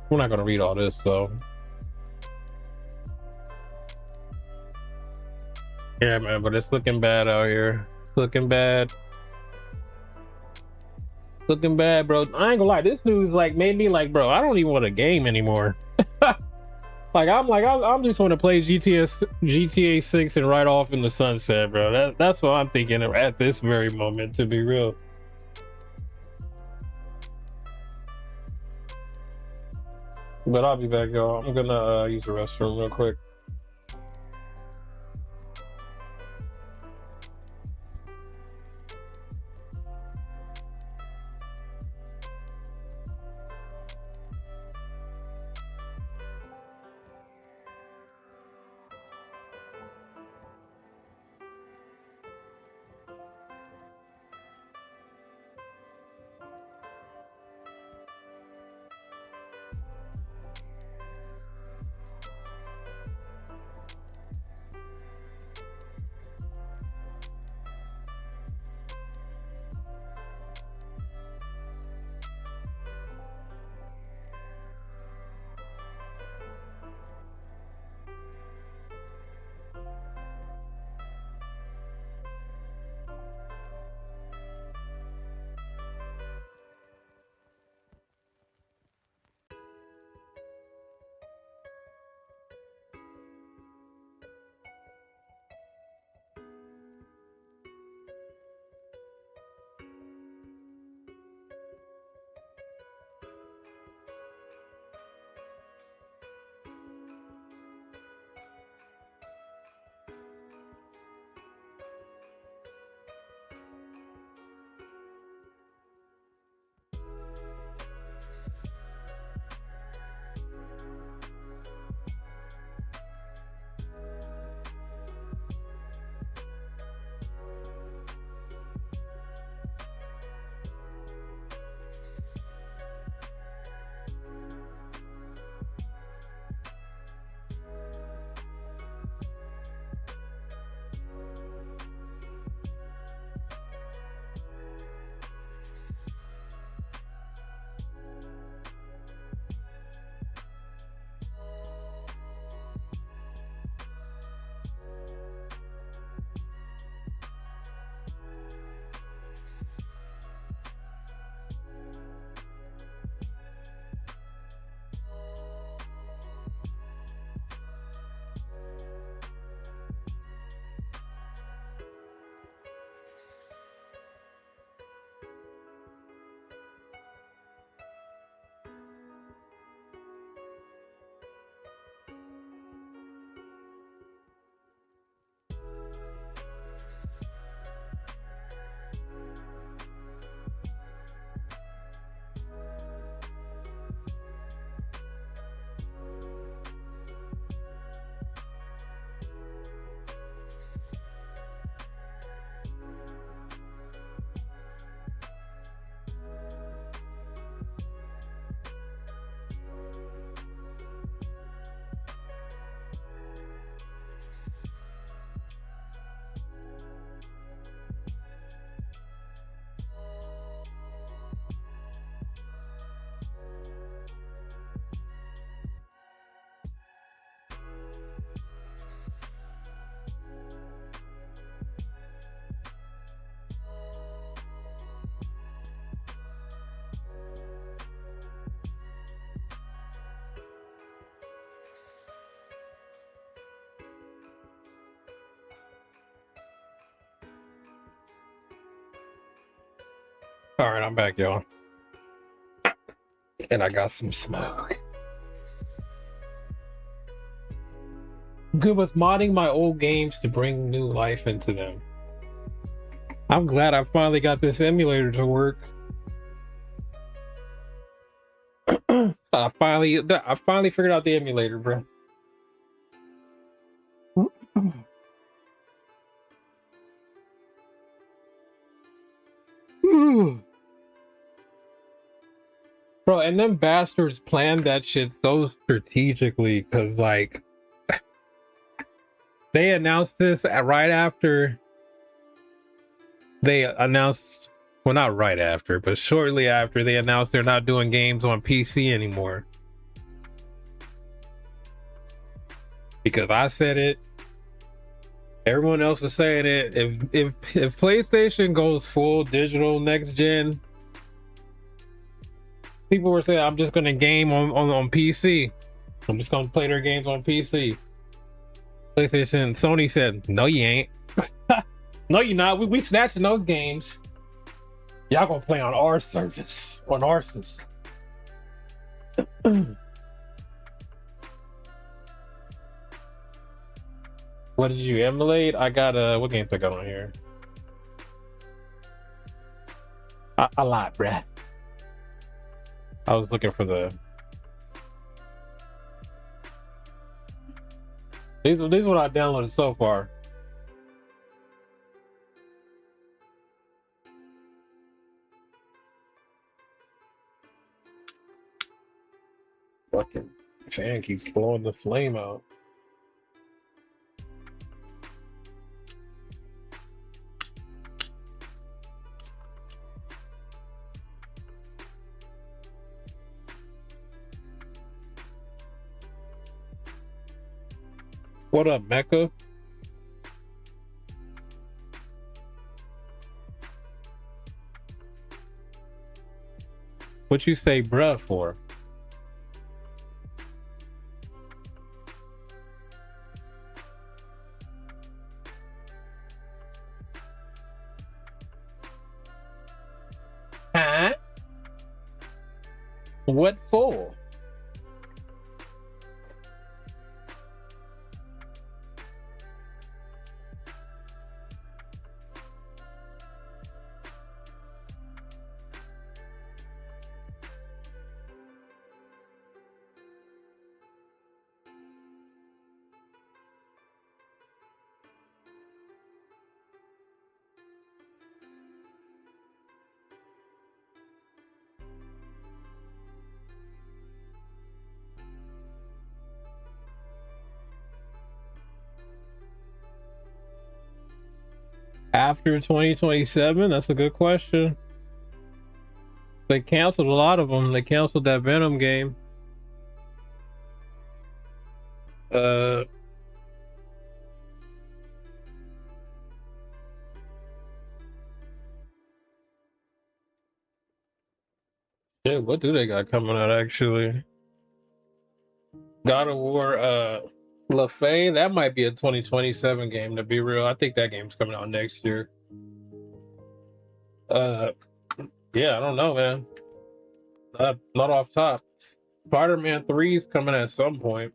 We're not gonna read all this though. Yeah, man, but it's looking bad out here. Looking bad. Looking bad, bro. I ain't gonna lie, this news like made me like, bro, I don't even want a game anymore. I'm just want to play GTA 6 and ride off in the sunset, bro. That's what I'm thinking at this very moment, to be real. But I'll be back, y'all. I'm gonna use the restroom real quick. All right, I'm back, y'all. And I got some smoke. I'm good with modding my old games to bring new life into them. I'm glad I finally got this emulator to work. I finally figured out the emulator, bro. Bro, and them bastards planned that shit so strategically, because like they announced this right after they announced, well, not right after, but shortly after they announced they're not doing games on PC anymore. Because I said it, everyone else is saying it. If PlayStation goes full digital next gen, people were saying, I'm just gonna game on PC. I'm just gonna play their games on PC. PlayStation, Sony said, no, you ain't. No, you're not. We snatching those games. Y'all gonna play on our service, on our system. What did you emulate? I got what games I got on here? A lot, bruh. I was looking for the. These are what I downloaded so far. Fucking fan keeps blowing the flame out. What up, Mecca? What you say bruh for? Huh? What for? After 2027? That's a good question. They canceled a lot of them. They canceled that Venom game. Shit, what do they got coming out actually? God of War, LaFay, that might be a 2027 game to be real. I think that game's coming out next year. Yeah, I don't know, man. Not off top. Spider-Man 3 is coming at some point.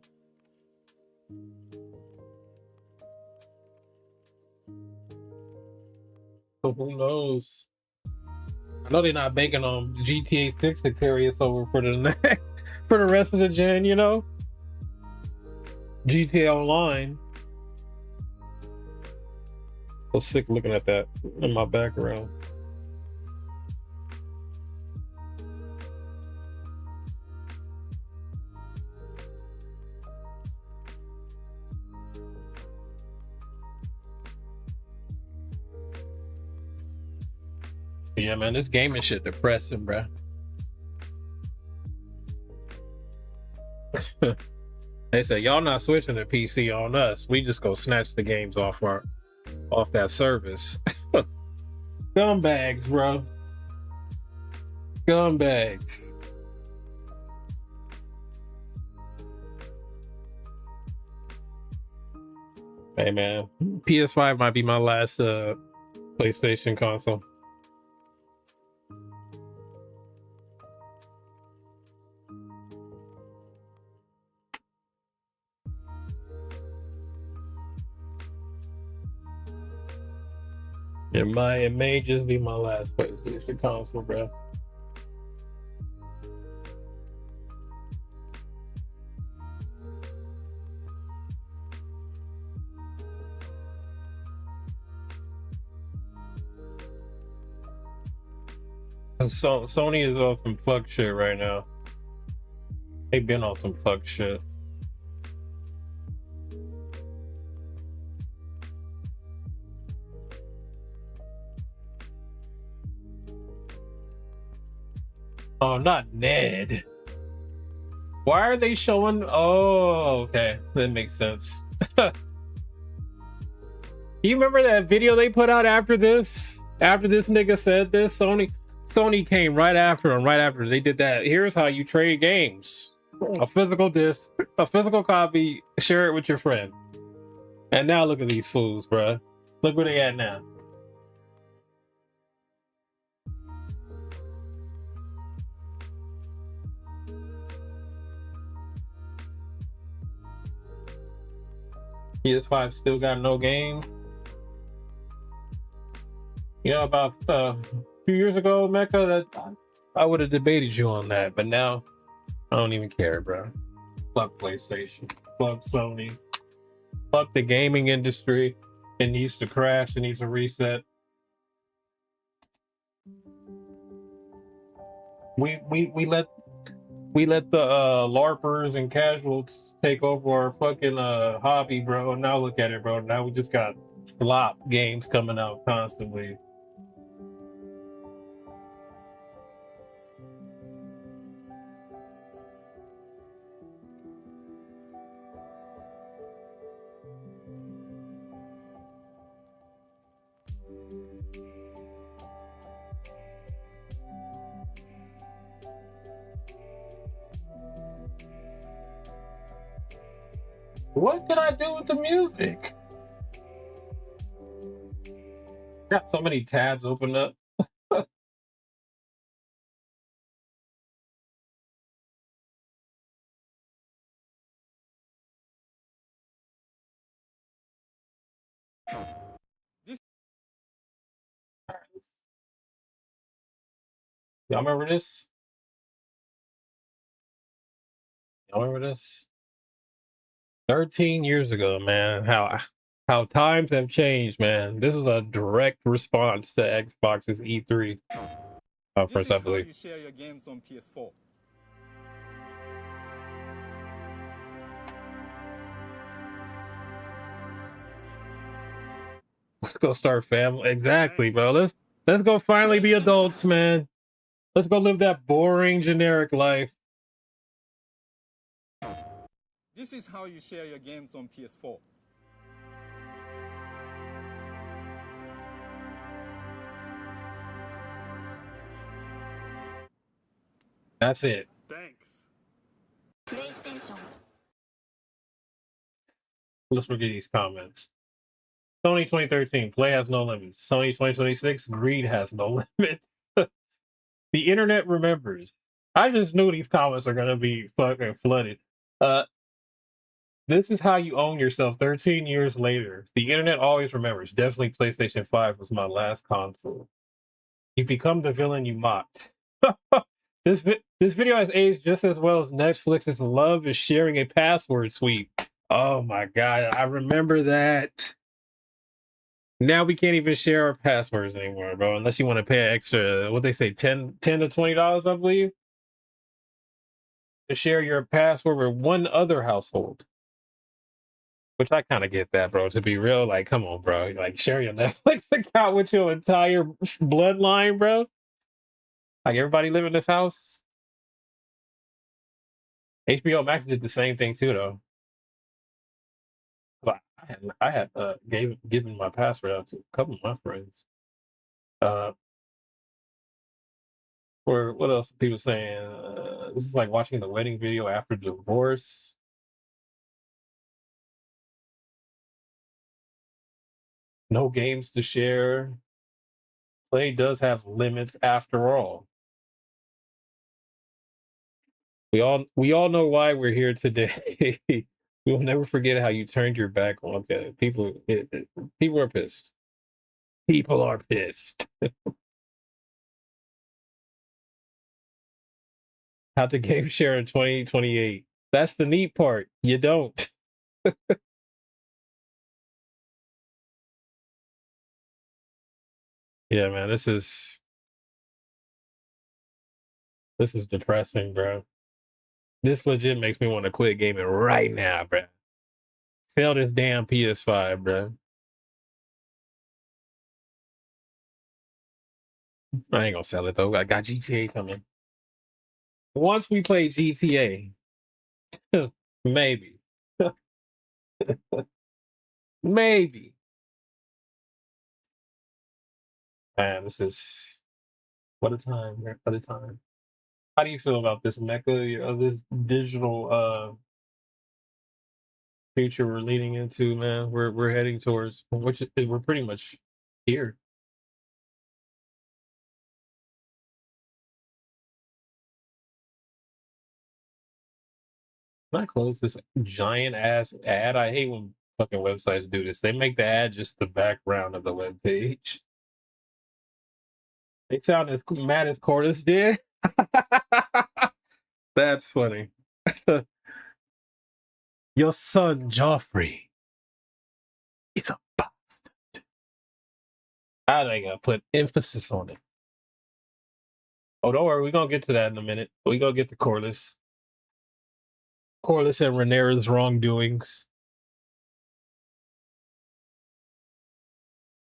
So who knows? I know they're not banking on GTA 6 to carry us over for the for the rest of the gen, you know? GTA Online. I was sick looking at that in my background. Yeah, man, this gaming shit depressing, bruh. They say y'all not switching to PC on us. We just go snatch the games off that service. Scumbags, bro. Scumbags. Hey man, PS5 might be my last PlayStation console. It may just be my last PlayStation console, bro. So Sony is on some fuck shit right now. They've been on some fuck shit. Oh, not Ned. Why are they showing? Oh, okay, that makes sense. You remember that video they put out after this? After this nigga said this, Sony came right after him. Right after they did that. Here's how you trade games: a physical disc, a physical copy. Share it with your friend. And now look at these fools, bruh. Look where they at now. PS5 still got no game. You know, about a few years ago, Mecca, that I would have debated you on that, but now I don't even care, bro. Fuck PlayStation, fuck Sony, fuck the gaming industry. It needs to crash. It needs a reset. We let the larpers and casuals take over our fucking hobby, bro. And now look at it, bro. Now we just got slop games coming out constantly. What did I do with the music? Got so many tabs open up. Y'all remember this? Y'all remember this? 13 years ago, man. How times have changed, man. This is a direct response to Xbox's E3 conference, I believe. You share your games on PS4. Let's go start family. Exactly, bro. Let's go finally be adults, man. Let's go live that boring generic life. This is how you share your games on PS4. That's it. Thanks. PlayStation. Let's look at these comments. Sony 2013, play has no limits. Sony 2026, greed has no limit. The internet remembers. I just knew these comments are gonna be fucking flooded. This is how you own yourself 13 years later. The internet always remembers. Definitely PlayStation 5 was my last console. You become the villain you mocked. This video has aged just as well as Netflix's love is sharing a password sweep. Oh my god, I remember that. Now we can't even share our passwords anymore, bro, unless you want to pay an extra, what they say, 10 to $20, I believe, to share your password with one other household. Which I kind of get that, bro. To be real, like, come on, bro. Like, share your Netflix account with your entire bloodline, bro. Like, everybody live in this house. HBO Max did the same thing too, though. But I had given my password out to a couple of my friends. Or what else? Are people saying this is like watching the wedding video after divorce. No games to share. Play does have limits after all. We all know why we're here today. We'll never forget how you turned your back on people. People are pissed. People are pissed. How to game share in 2028. That's the neat part. You don't. Yeah, man, this is depressing, bro. This legit makes me want to quit gaming right now, bro. Sell this damn PS5, bro. I ain't gonna sell it though. I got GTA coming. Once we play GTA, maybe. Maybe. Man, this is what a time, man. What a time. How do you feel about this mecca of this digital future we're leading into, man? We're heading towards, which is we're pretty much here. Can I close this giant ass ad? I hate when fucking websites do this. They make the ad just the background of the web page. They sound as mad as Cordis did. That's funny. Your son Joffrey is a bastard. I think I put emphasis on it. Oh, don't worry, we're gonna get to that in a minute. We're gonna get to Corliss. Corliss and Rhaenyra's wrongdoings.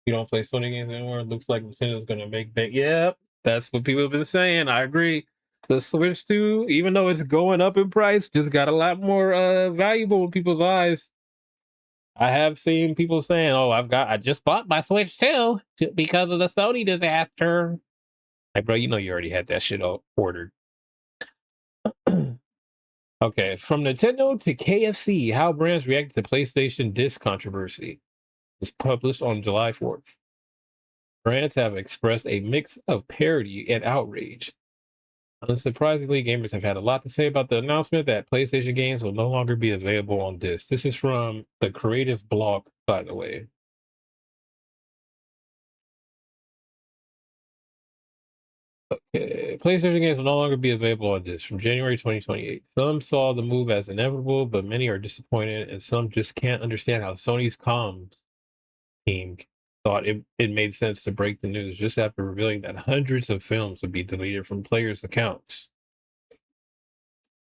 You don't play Sony games anymore. It looks like Nintendo's gonna make bank. Yep, that's what people have been saying. I agree. The Switch 2, even though it's going up in price, just got a lot more valuable in people's eyes. I have seen people saying, "Oh, I just bought my Switch 2 because of the Sony disaster." Like, bro, you know you already had that shit all ordered. Okay, from Nintendo to KFC, how brands reacted to PlayStation disc controversy. Was published on July 4th. Brands have expressed a mix of parody and outrage. Unsurprisingly, gamers have had a lot to say about the announcement that PlayStation games will no longer be available on disc. This is from the Creative Blog, by the way. Okay. PlayStation games will no longer be available on disc from January 2028. Some saw the move as inevitable, but many are disappointed, and some just can't understand how Sony's comms team thought it made sense to break the news just after revealing that hundreds of films would be deleted from players' accounts.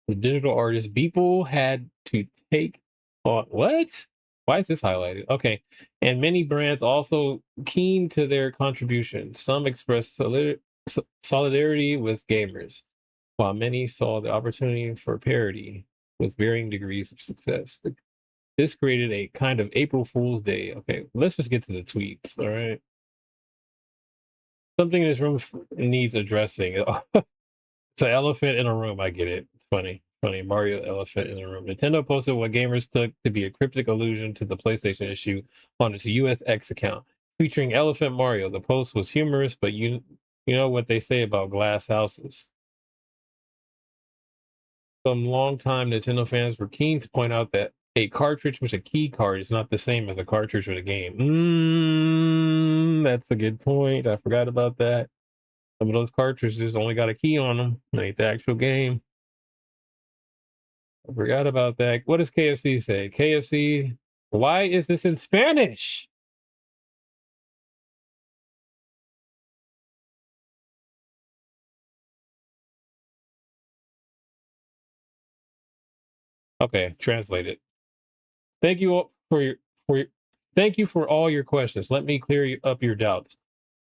The digital artist Beeple had to take on what? Why is this highlighted? Okay. And many brands also keen to their contribution. Some expressed solidarity with gamers, while many saw the opportunity for parody with varying degrees of success. This created a kind of April Fool's Day. Okay, let's just get to the tweets, all right? Something in this room needs addressing. It's an elephant in a room. I get it. It's funny. Funny. Mario elephant in the room. Nintendo posted what gamers took to be a cryptic allusion to the PlayStation issue on its US X account, featuring Elephant Mario. The post was humorous, but you know what they say about glass houses. Some longtime Nintendo fans were keen to point out that a cartridge with a key card is not the same as a cartridge with a game. That's a good point. I forgot about that. Some of those cartridges only got a key on them. It ain't the actual game. I forgot about that. What does KFC say? KFC, why is this in Spanish? Okay, translate it. Thank you thank you for all your questions. Let me clear up your doubts.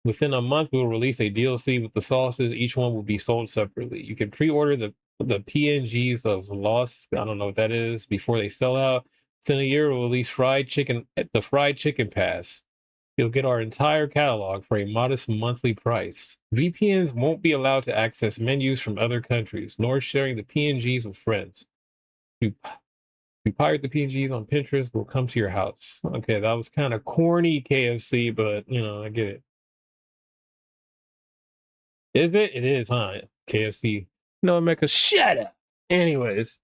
Within a month, we'll release a DLC with the sauces. Each one will be sold separately. You can pre-order the PNGs of Lost. I don't know what that is before they sell out. Within a year, we'll release fried chicken at the Fried Chicken Pass. You'll get our entire catalog for a modest monthly price. VPNs won't be allowed to access menus from other countries, nor sharing the PNGs with friends. You pirate the PNGs on Pinterest, will come to your house. Okay, that was kind of corny, KFC, but you know, I get it. Is it? It is, huh? KFC. No, Mecca, shut up. Anyways,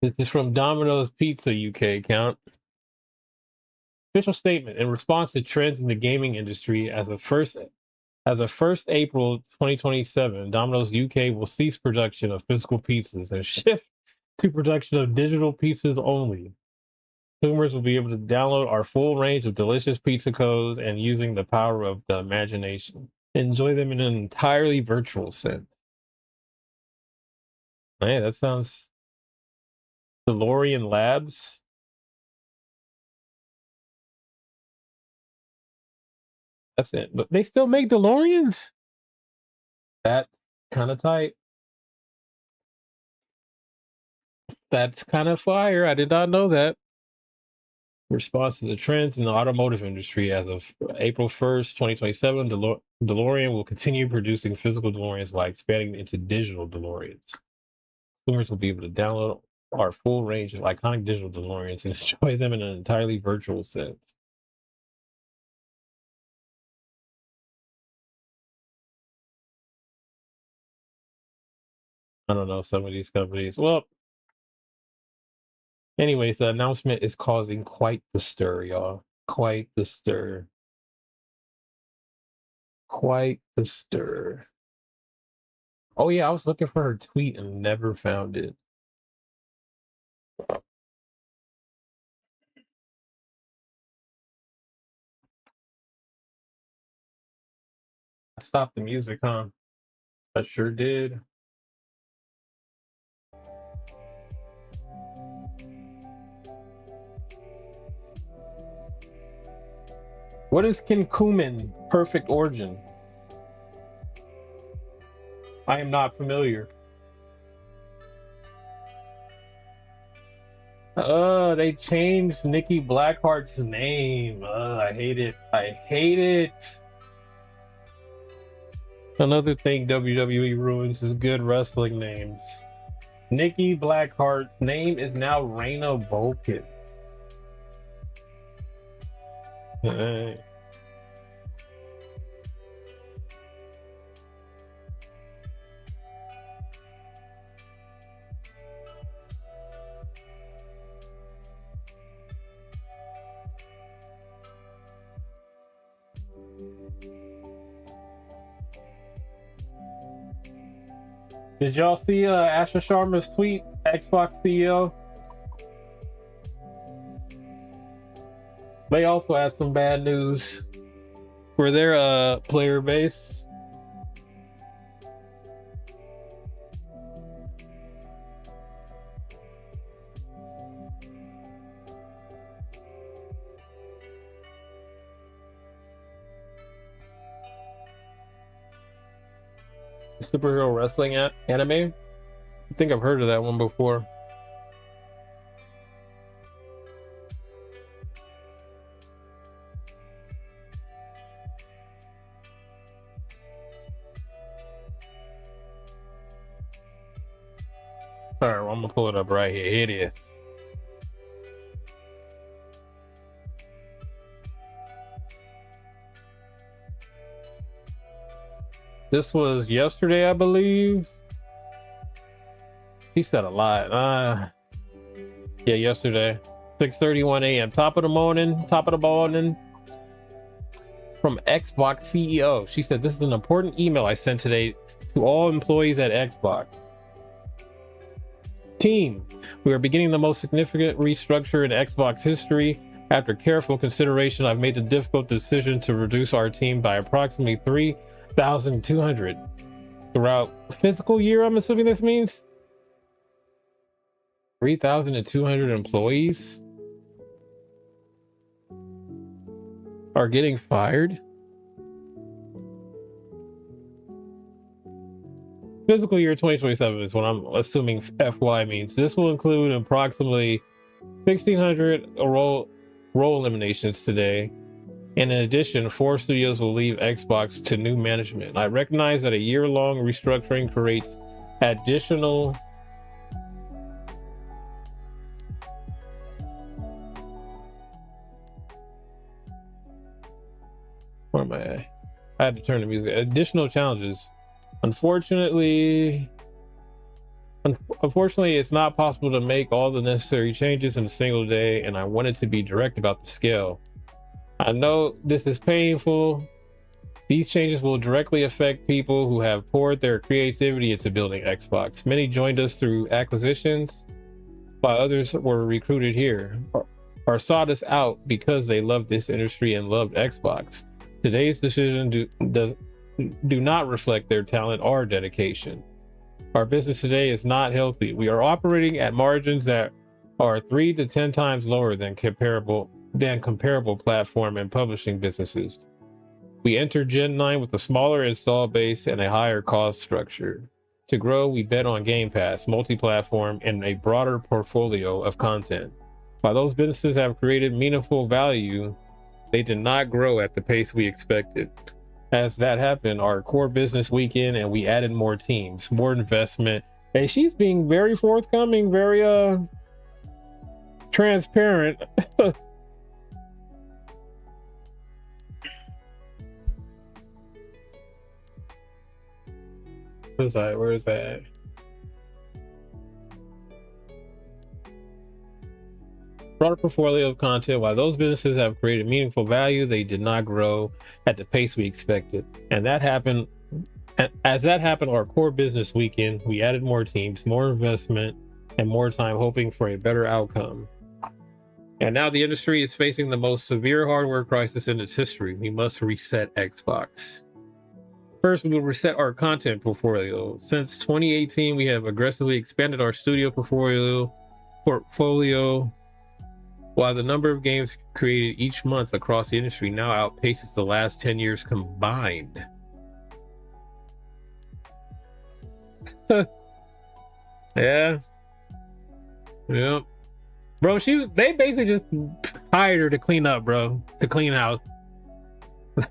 this is from Domino's Pizza UK account. Official statement in response to trends in the gaming industry as of 1st April 2027, Domino's UK will cease production of physical pizzas and shift to production of digital pizzas only. Consumers will be able to download our full range of delicious pizza codes and using the power of the imagination. Enjoy them in an entirely virtual sense. Man, that sounds DeLorean Labs. That's it. But they still make DeLoreans? That's kind of tight. That's kind of fire. I did not know that. Response to the trends in the automotive industry as of April 1st, 2027, DeLorean will continue producing physical DeLoreans while expanding into digital DeLoreans. Consumers will be able to download our full range of iconic digital DeLoreans and enjoy them in an entirely virtual sense. I don't know some of these companies. Well, anyways, the announcement is causing quite the stir, y'all. Quite the stir. Quite the stir. Oh yeah, I was looking for her tweet and never found it. I stopped the music, huh? I sure did. What is Kinkumen Perfect Origin? I am not familiar. They changed Nikki Blackheart's name. I hate it. I hate it. Another thing WWE ruins is good wrestling names. Nikki Blackheart's name is now Reina Vulcan. Did y'all see Asher Sharma's tweet, Xbox CEO? They also had some bad news for their player base. Superhero wrestling anime? I think I've heard of that one before. All right, well, I'm gonna pull it up right here. Here it is. This was yesterday, I believe. He said a lot. Yeah, yesterday. 6:31 a.m. Top of the morning. From Xbox CEO. She said, "This is an important email I sent today to all employees at Xbox. Team, we are beginning the most significant restructure in Xbox history. After careful consideration, I've made the difficult decision to reduce our team by approximately 3,200 throughout fiscal year. I'm assuming this means 3,200 employees are getting fired. Fiscal year 2027 is what I'm assuming FY means. This will include approximately 1,600 role eliminations today. And in addition, 4 studios will leave Xbox to new management. I recognize that a year-long restructuring creates additional where am I? I had to turn the music. Additional challenges. Unfortunately, it's not possible to make all the necessary changes in a single day, and I wanted to be direct about the scale. I know this is painful. These changes will directly affect people who have poured their creativity into building Xbox. Many joined us through acquisitions, while others were recruited here or sought us out because they loved this industry and loved Xbox. Today's decision do not reflect their talent or dedication. Our business today is not healthy. We are operating at margins that are 3 to 10 times lower than comparable platform and publishing businesses. We entered Gen 9 with a smaller install base and a higher cost structure. To grow, we bet on Game Pass, multi-platform, and a broader portfolio of content. While those businesses have created meaningful value, they did not grow at the pace we expected. As that happened, our core business weakened and we added more teams, more investment. Hey, she's being very forthcoming, very transparent. Where is that? Broader portfolio of content. While those businesses have created meaningful value, they did not grow at the pace we expected. And that happened. As that happened, our core business weakened. We added more teams, more investment, and more time hoping for a better outcome. And now the industry is facing the most severe hardware crisis in its history. We must reset Xbox. First, we will reset our content portfolio. Since 2018, we have aggressively expanded our studio portfolio, while the number of games created each month across the industry now outpaces the last 10 years combined. Yeah. Yep. Bro, they basically just hired her to clean up, bro. To clean house.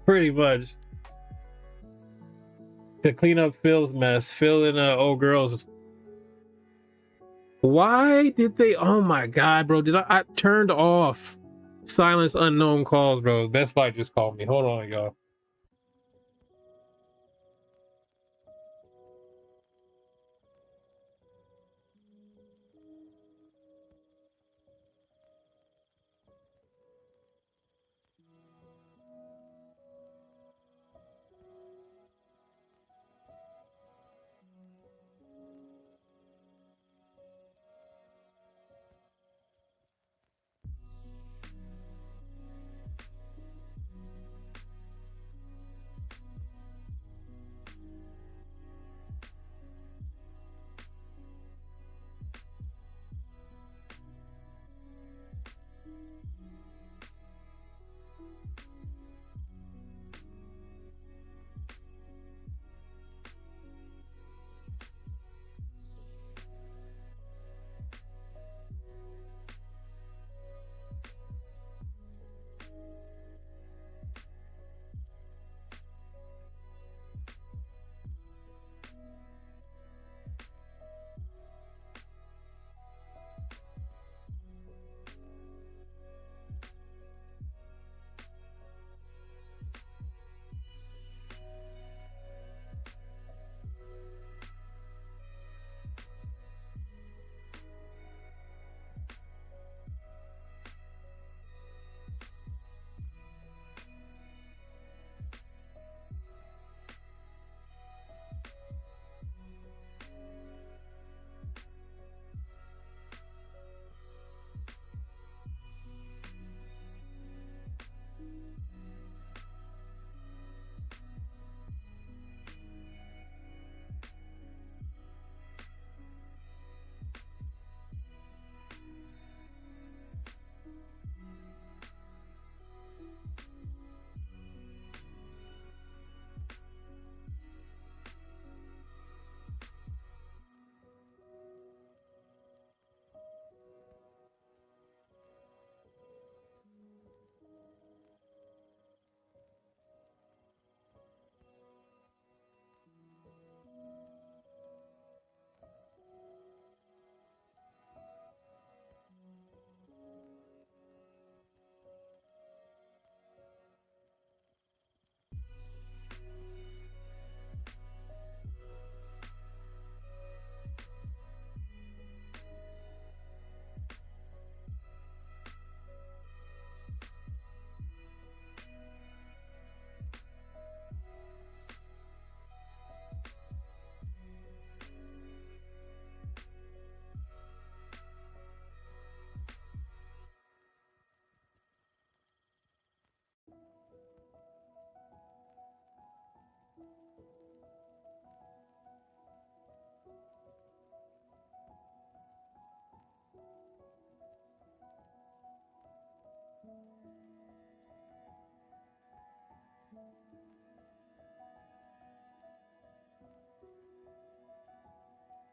Pretty much. To clean up Phil's mess. Phil and old girls. Why did they? Oh my god, bro. I turned off silence unknown calls, bro. Best Buy just called me. Hold on, y'all.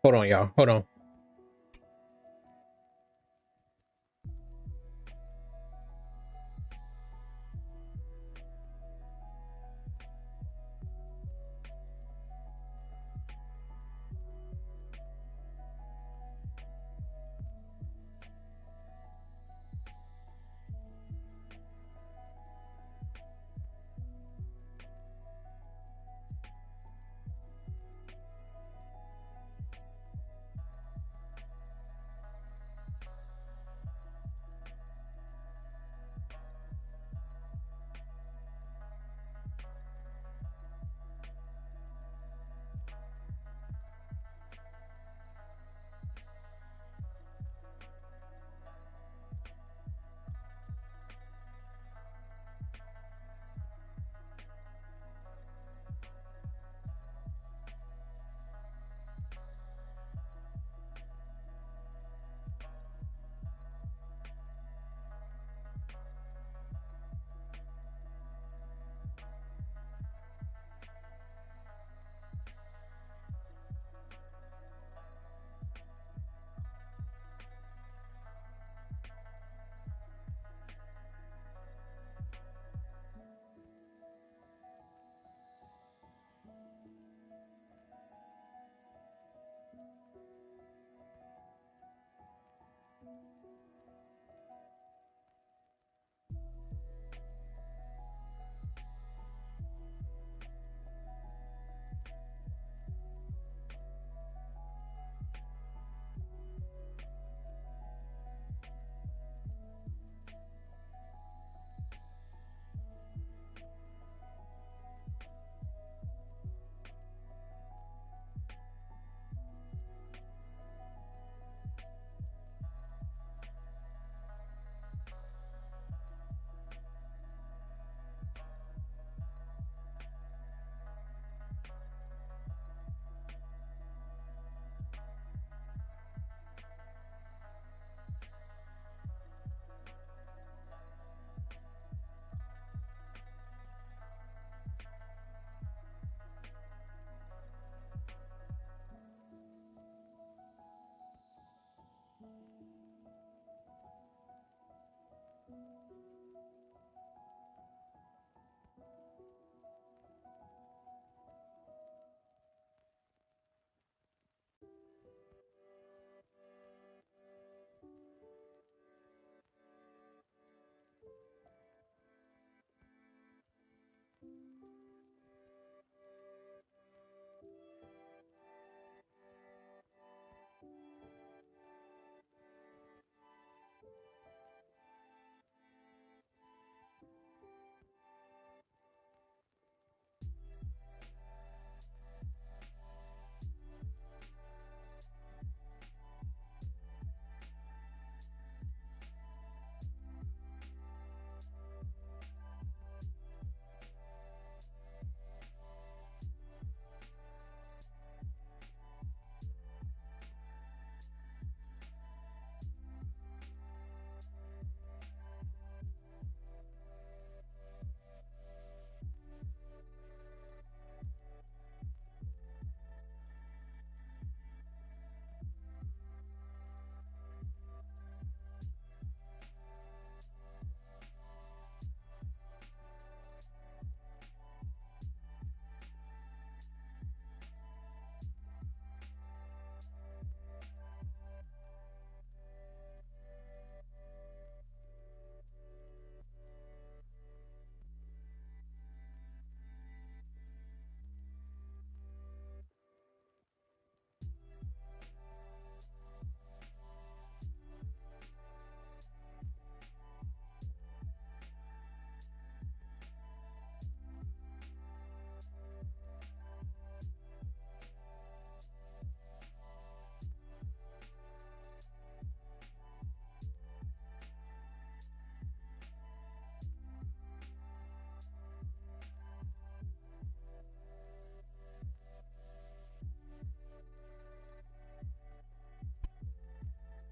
Hold on, y'all. Hold on.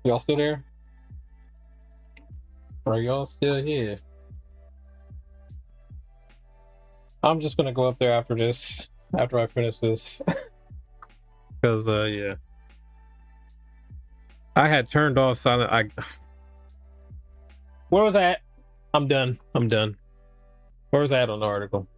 Y'all still there? Are y'all still here? I'm just gonna go up there after this, after I finish this. Cause yeah. I had turned off silent. Where was I at? I'm done. Where was I at on the article?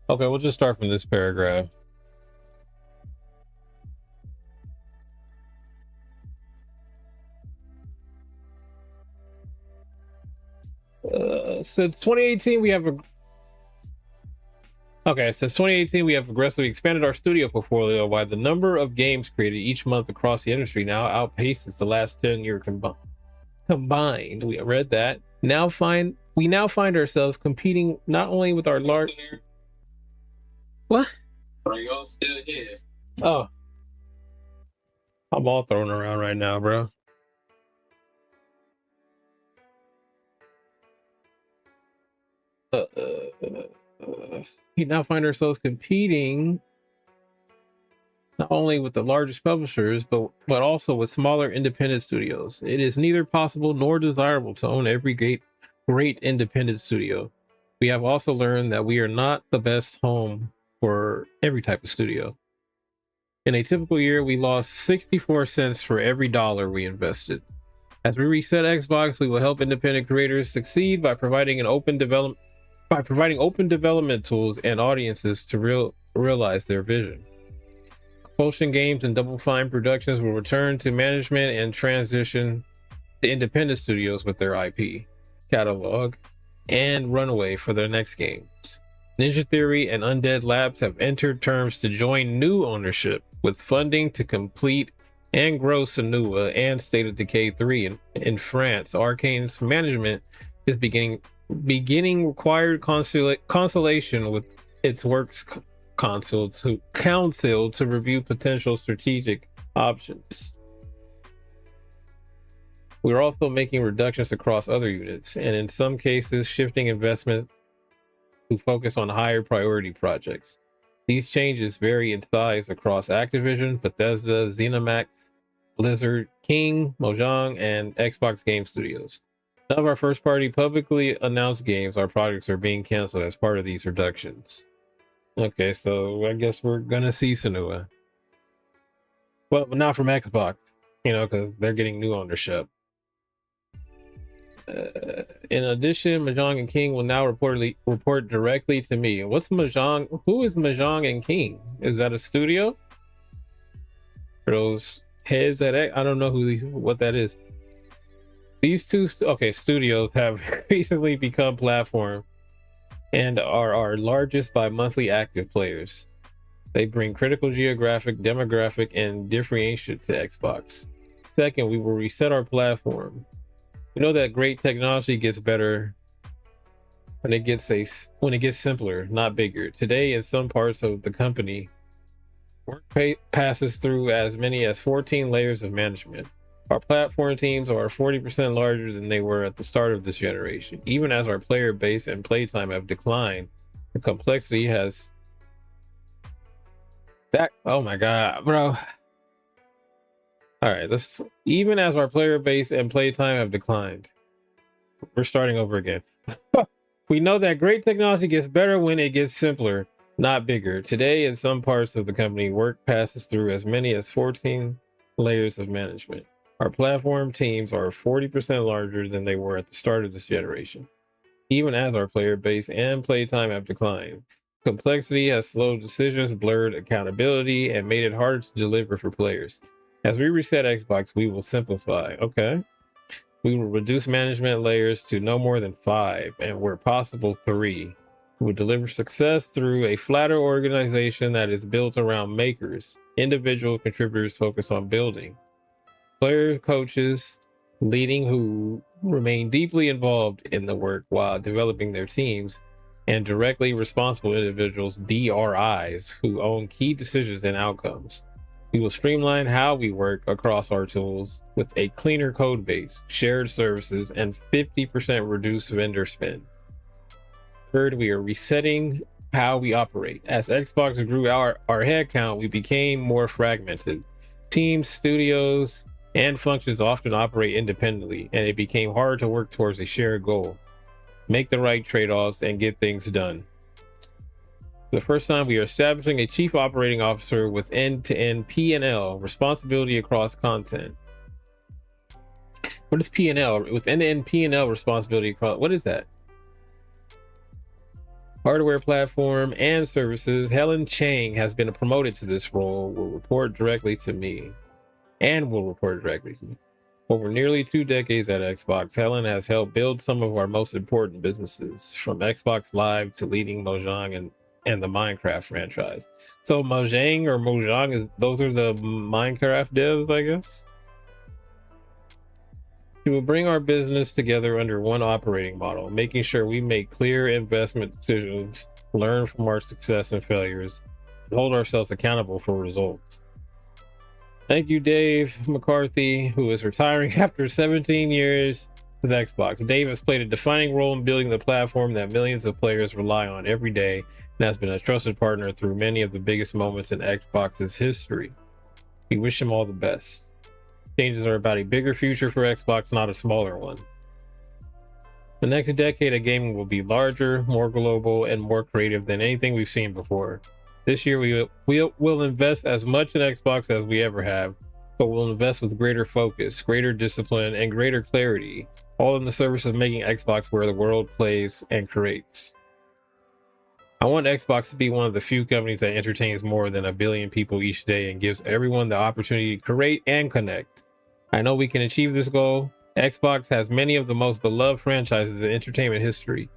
Okay, we'll just start from this paragraph. Since 2018, we have aggressively expanded our studio portfolio, while the number of games created each month across the industry now outpaces the last 10-year combined. We read that. We now find ourselves competing not only with our large. What? Are y'all still here? Oh, I'm all thrown around right now, bro. We now find ourselves competing not only with the largest publishers, but also with smaller independent studios. It is neither possible nor desirable to own every great independent studio. We have also learned that we are not the best home for every type of studio. In a typical year, we lost 64 cents for every dollar we invested. As we reset Xbox, we will help independent creators succeed by providing open development tools and audiences to realize their vision. Compulsion Games and Double Fine Productions will return to management and transition to independent studios with their IP, catalog, and runway for their next games. Ninja Theory and Undead Labs have entered terms to join new ownership with funding to complete and grow Senua and State of Decay 3 in France. Arcane's management is beginning required consultation with its works council to review potential strategic options. We're also making reductions across other units, and in some cases shifting investment to focus on higher priority projects. These changes vary in size across Activision, Bethesda, ZeniMax, Blizzard, King, Mojang, and Xbox Game Studios. None of our first-party publicly announced games or projects are being canceled as part of these reductions. Okay, so I guess we're gonna see Senua. Well, not from Xbox, because they're getting new ownership. In addition, Mahjong and King will now report directly to me. What's Mahjong? Who is Mahjong and King? Is that a studio? For those heads at I don't know what that is. These two studios have recently become platform and are our largest by monthly active players. They bring critical geographic, demographic, and differentiation to Xbox. Second, we will reset our platform. We know that great technology gets better when it gets simpler, not bigger. Today, in some parts of the company, work passes through as many as 14 layers of management. Our platform teams are 40% larger than they were at the start of this generation. Even as our player base and playtime have declined, the complexity has... Oh my god, bro. Alright, even as our player base and playtime have declined. We're starting over again. We know that great technology gets better when it gets simpler, not bigger. Today, in some parts of the company, work passes through as many as 14 layers of management. Our platform teams are 40% larger than they were at the start of this generation. Even as our player base and playtime have declined, complexity has slowed decisions, blurred accountability, and made it harder to deliver for players. As we reset Xbox, we will simplify. Okay. We will reduce management layers to no more than 5, and where possible, 3. We will deliver success through a flatter organization that is built around makers, individual contributors focused on building, players, coaches, leading who remain deeply involved in the work while developing their teams, and directly responsible individuals, DRIs, who own key decisions and outcomes. We will streamline how we work across our tools with a cleaner code base, shared services, and 50% reduced vendor spend. Third, we are resetting how we operate. As Xbox grew our headcount, we became more fragmented. Teams, studios, and functions often operate independently, and it became hard to work towards a shared goal. make the right trade-offs, and get things done. For the first time, we are establishing a chief operating officer with end-to-end P&L responsibility across content. What is P&L? With end-to-end P&L responsibility across, what is that? Hardware platform and services. Helen Chang has been promoted to this role, will report directly to me. Over nearly 2 decades at Xbox, Helen has helped build some of our most important businesses, from Xbox Live to leading Mojang and the Minecraft franchise. So Mojang, those are the Minecraft devs, I guess? She will bring our business together under one operating model, making sure we make clear investment decisions, learn from our success and failures, and hold ourselves accountable for results. Thank you, Dave McCarthy, who is retiring after 17 years with Xbox. Dave has played a defining role in building the platform that millions of players rely on every day and has been a trusted partner through many of the biggest moments in Xbox's history. We wish him all the best. Changes are about a bigger future for Xbox, not a smaller one. The next decade of gaming will be larger, more global, and more creative than anything we've seen before. This year, we'll invest as much in Xbox as we ever have, but we'll invest with greater focus, greater discipline, and greater clarity, all in the service of making Xbox where the world plays and creates. I want Xbox to be one of the few companies that entertains more than 1 billion people each day and gives everyone the opportunity to create and connect. I know we can achieve this goal. Xbox has many of the most beloved franchises in entertainment history,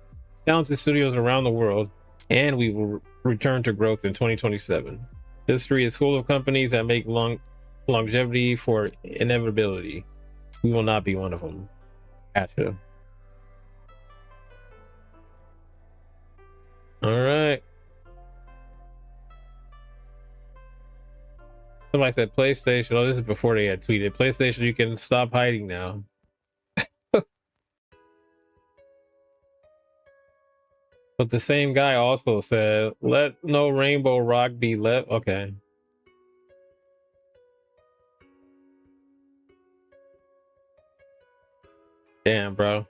talented studios around the world, and we will return to growth in 2027. History is full of companies that make longevity for inevitability. We will not be one of them. Gotcha. All right. Somebody said PlayStation. Oh, this is before they had tweeted. PlayStation, you can stop hiding now. But the same guy also said, let no Rainbow Rock be left. Okay. Damn, bro.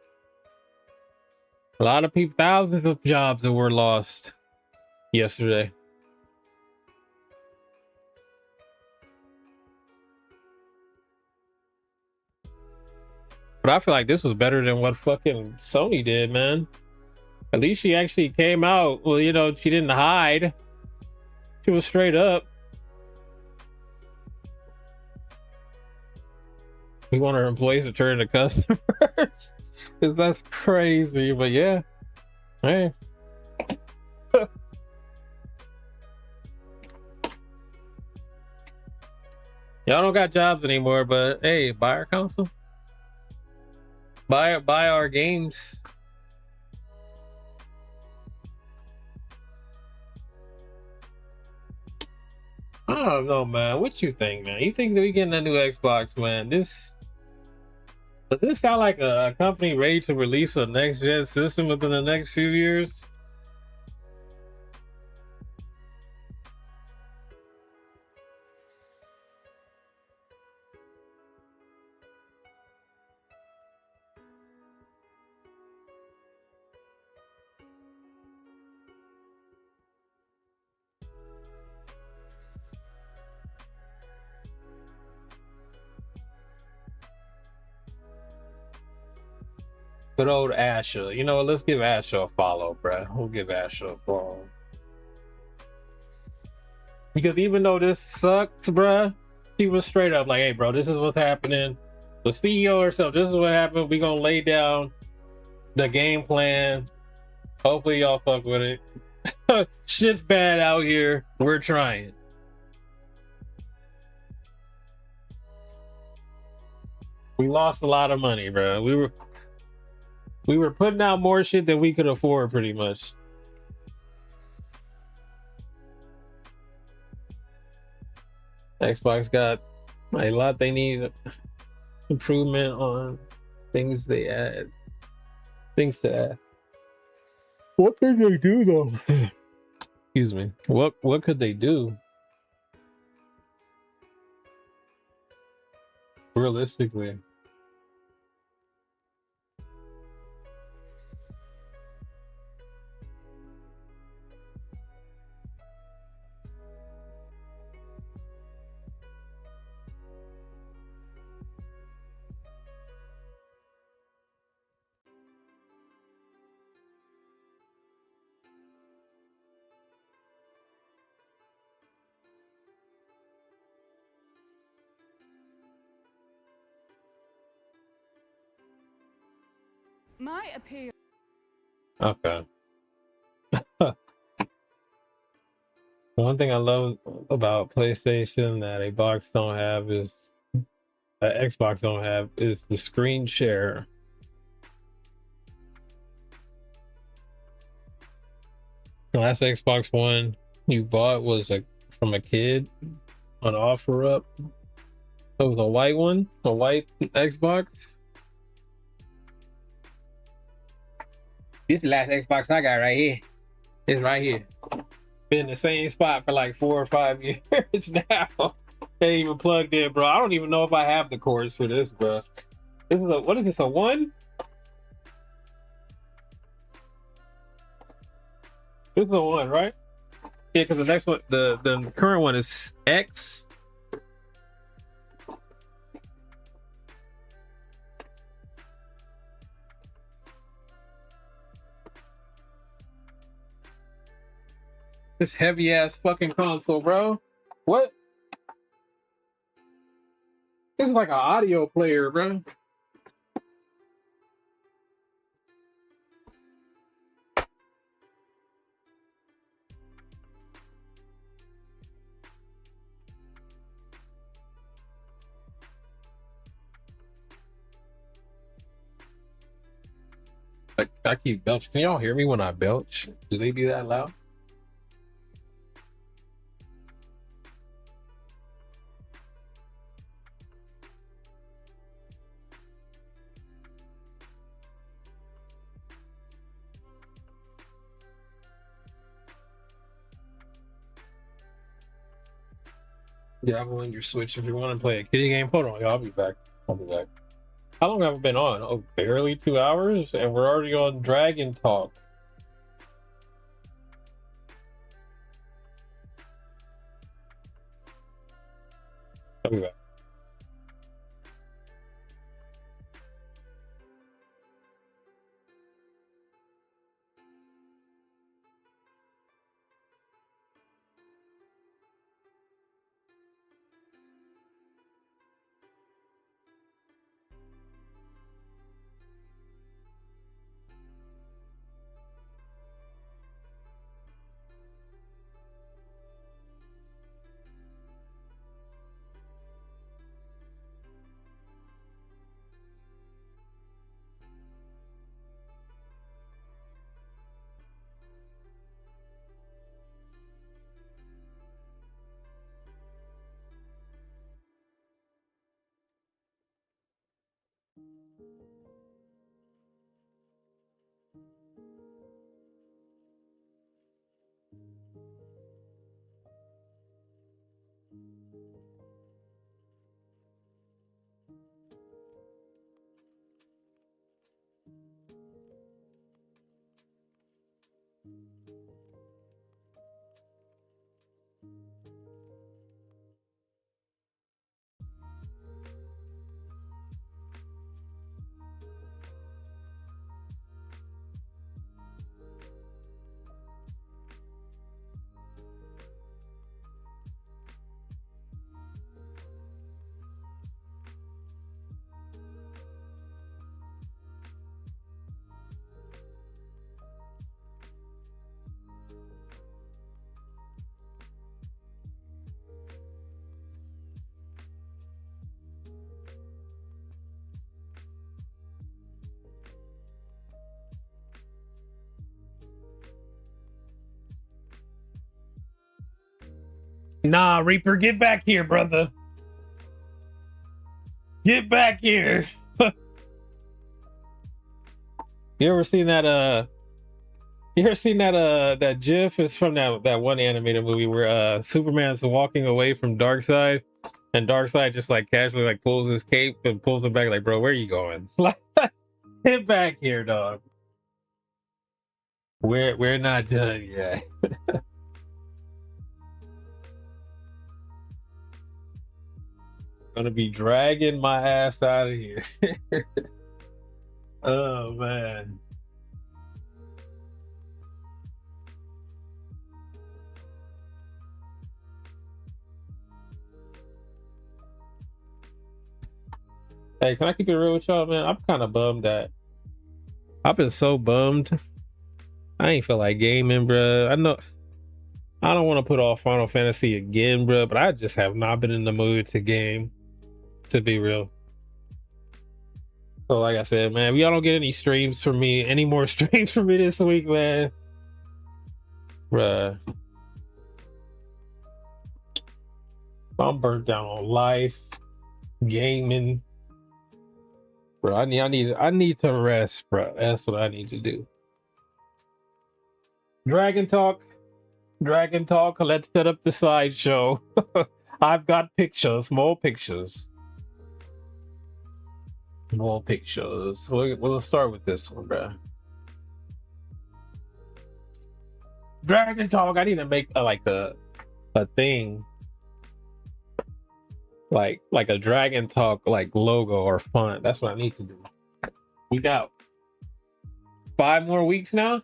A lot of people, thousands of jobs that were lost yesterday. But I feel like this was better than what fucking Sony did, man. At least she actually came out. Well, you know, she didn't hide. She was straight up. We want our employees to turn to customers. Cause that's crazy. But yeah. Hey. Y'all don't got jobs anymore, but hey, buy our console. Buy our games. I don't know, man. What you think, man? You think that we getting a new Xbox, man? Does this sound like a company ready to release a next gen system within the next few years? Good old Asha. You know what? Let's give Asha a follow, bruh. We'll give Asha a follow. Because even though this sucks, bruh, she was straight up like, hey, bro, this is what's happening. The CEO herself, this is what happened. We gonna lay down the game plan. Hopefully y'all fuck with it. Shit's bad out here. We're trying. We lost a lot of money, bro. We were putting out more shit than we could afford, pretty much. Xbox got a lot they need improvement on, things they add, things to add. What could they do though? Excuse me. What could they do? Realistically. My appeal. Okay. One thing I love about PlayStation that a box don't have is Xbox don't have is the screen share. The last Xbox One you bought was from a kid on offer up. It was a white one, a white Xbox. This is the last Xbox I got right here. It's right here. Been in the same spot for like 4 or 5 years now. Ain't even plugged in, bro. I don't even know if I have the cords for this, bro. This is what is this, a 1? This is a 1, right? Yeah, because the next one, the current one is X. This heavy ass fucking console, bro. What? This is like an audio player, bro. Like, I keep belching. Can y'all hear me when I belch? Do they be that loud? Yeah, I'm on your Switch if you want to play a kitty game. Hold on, y'all. I'll be back. I'll be back. How long have I been on? Oh, barely 2 hours, and we're already on Dragon Talk. I'll be back. Nah, Reaper, get back here, brother. Get back here. You ever seen that that GIF? Is from that one animated movie where Superman's walking away from Darkseid and Darkseid just like casually like pulls his cape and pulls him back like, bro, where you going? Like, get back here, dog. We're not done yet. Gonna be dragging my ass out of here. Oh man. Hey, can I keep it real with y'all, man? I'm kind of bummed that I've been so bummed. I ain't feel like gaming, bruh. I know I don't want to put off Final Fantasy again, bruh, but I just have not been in the mood to game, to be real. So like I said, man, if y'all don't get any more streams from me this week, man, bruh, I'm burnt down on life, gaming, bro. I need to rest, bro. That's what I need to do. Dragon Talk. Let's set up the slideshow. I've got pictures, more pictures. We'll start with this one, bro. Dragon Talk. I need to make a thing, like a Dragon Talk like logo or font. That's what I need to do. We got 5 more weeks now.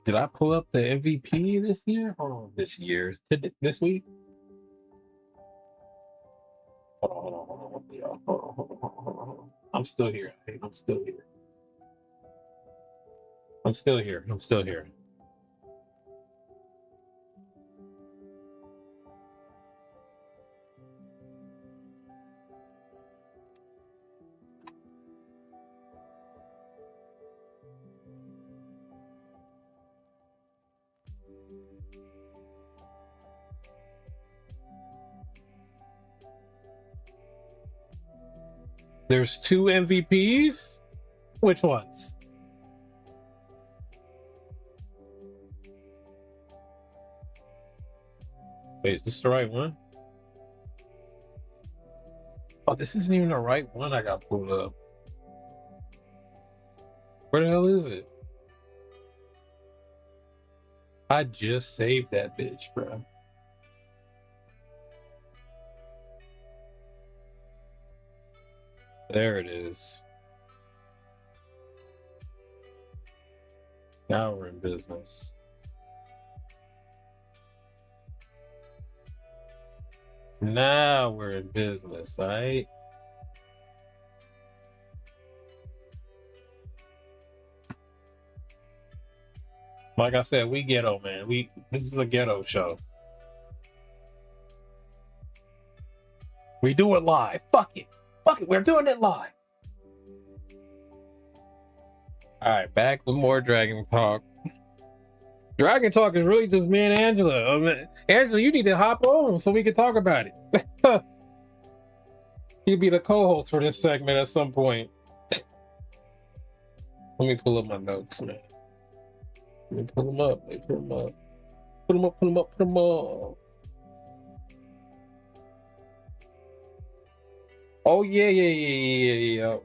Did I pull up the MVP this year? Oh, this week? Hold on. I'm still here. There's 2 MVPs? Which ones? Wait, is this the right one? Oh, this isn't even the right one I got pulled up. Where the hell is it? I just saved that bitch, bro. There it is. Now we're in business. All right? Like I said, we ghetto, man. This is a ghetto show. We do it live. Fuck it, we're doing it live. All right, back with more Dragon Talk. Dragon Talk is really just me and Angela. Angela, you need to hop on so we can talk about it. You'll be the co-host for this segment at some point. Let me pull up my notes, man. Let me pull them up. Put them up. Oh, yeah.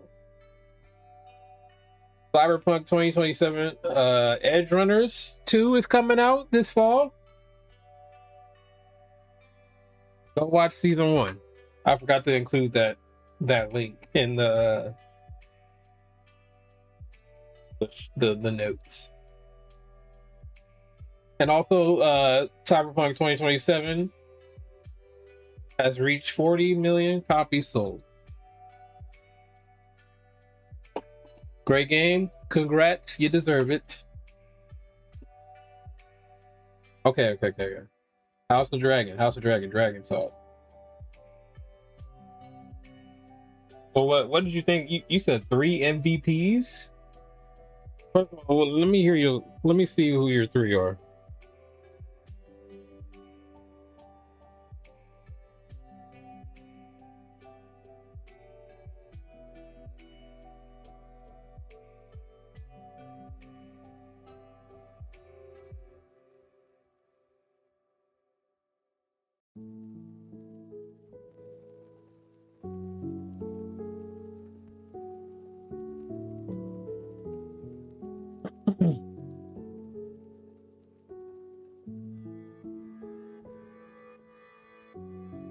Cyberpunk 2027 Edge Runners 2 is coming out this fall. Go watch season 1. I forgot to include that link in the notes. And also Cyberpunk 2027 has reached 40 million copies sold. Great game. Congrats. You deserve it. Okay. House of Dragon, Dragon Talk. Well, what did you think? You said 3 MVPs? First of all, let me see who your 3 are.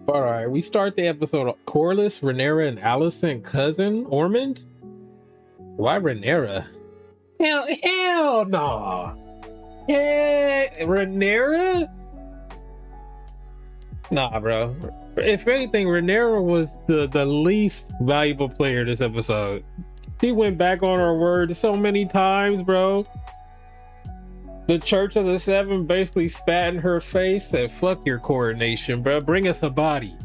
All right, we start the episode of Corliss, Rhaenyra, and Alicent cousin Ormond. Why Rhaenyra? Hell no. Hey, Rhaenyra? Nah, bro. If anything, Rhaenyra was the least valuable player this episode. She went back on her word so many times, bro. The Church of the Seven basically spat in her face, said, fuck your coronation, bro. Bring us a body.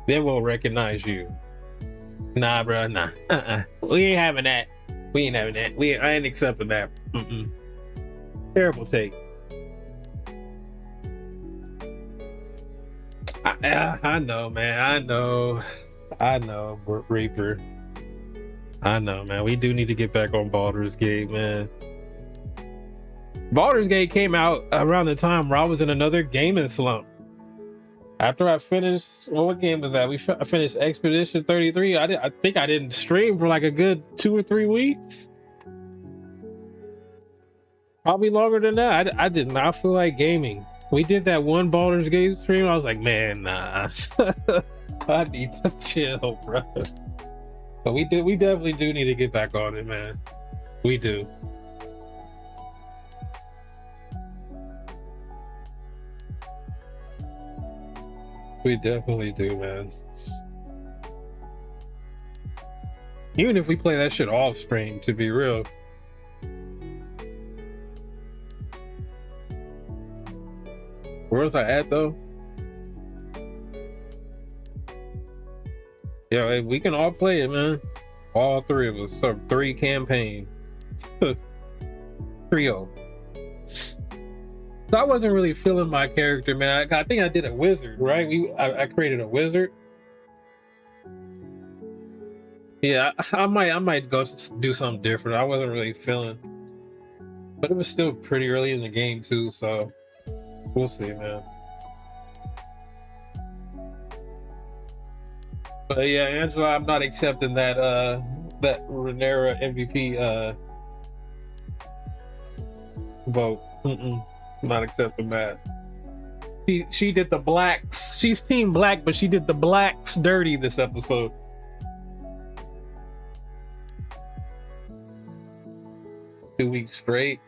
Then we'll recognize you. Nah, bro, nah. We ain't having that. We ain't having that. I ain't accepting that. Terrible take. I know, man. I know, Reaper. I know, man. We do need to get back on Baldur's Gate, man. Baldur's Gate came out around the time where I was in another gaming slump. After I finished, well, what game was that? I finished Expedition 33. I think I didn't stream for like a good 2 or 3 weeks. Probably longer than that. I did not feel like gaming. We did that one Baldur's Gate stream. I was like, man, nah. I need to chill, bro. But we definitely do need to get back on it, man. We do. We definitely do, man. Even if we play that shit off stream, to be real. Where was I at though? Yeah, we can all play it, man. All three of us. So 3 campaign. Trio. So I wasn't really feeling my character, man. I think I did a wizard, right? I created a wizard. Yeah, I might go do something different. I wasn't really feeling, but it was still pretty early in the game too, so we'll see, man. But yeah, Angela, I'm not accepting that that Rhaenyra MVP vote. Not accepting that. She did the blacks. She's team black, but she did the blacks dirty this episode. Two weeks straight.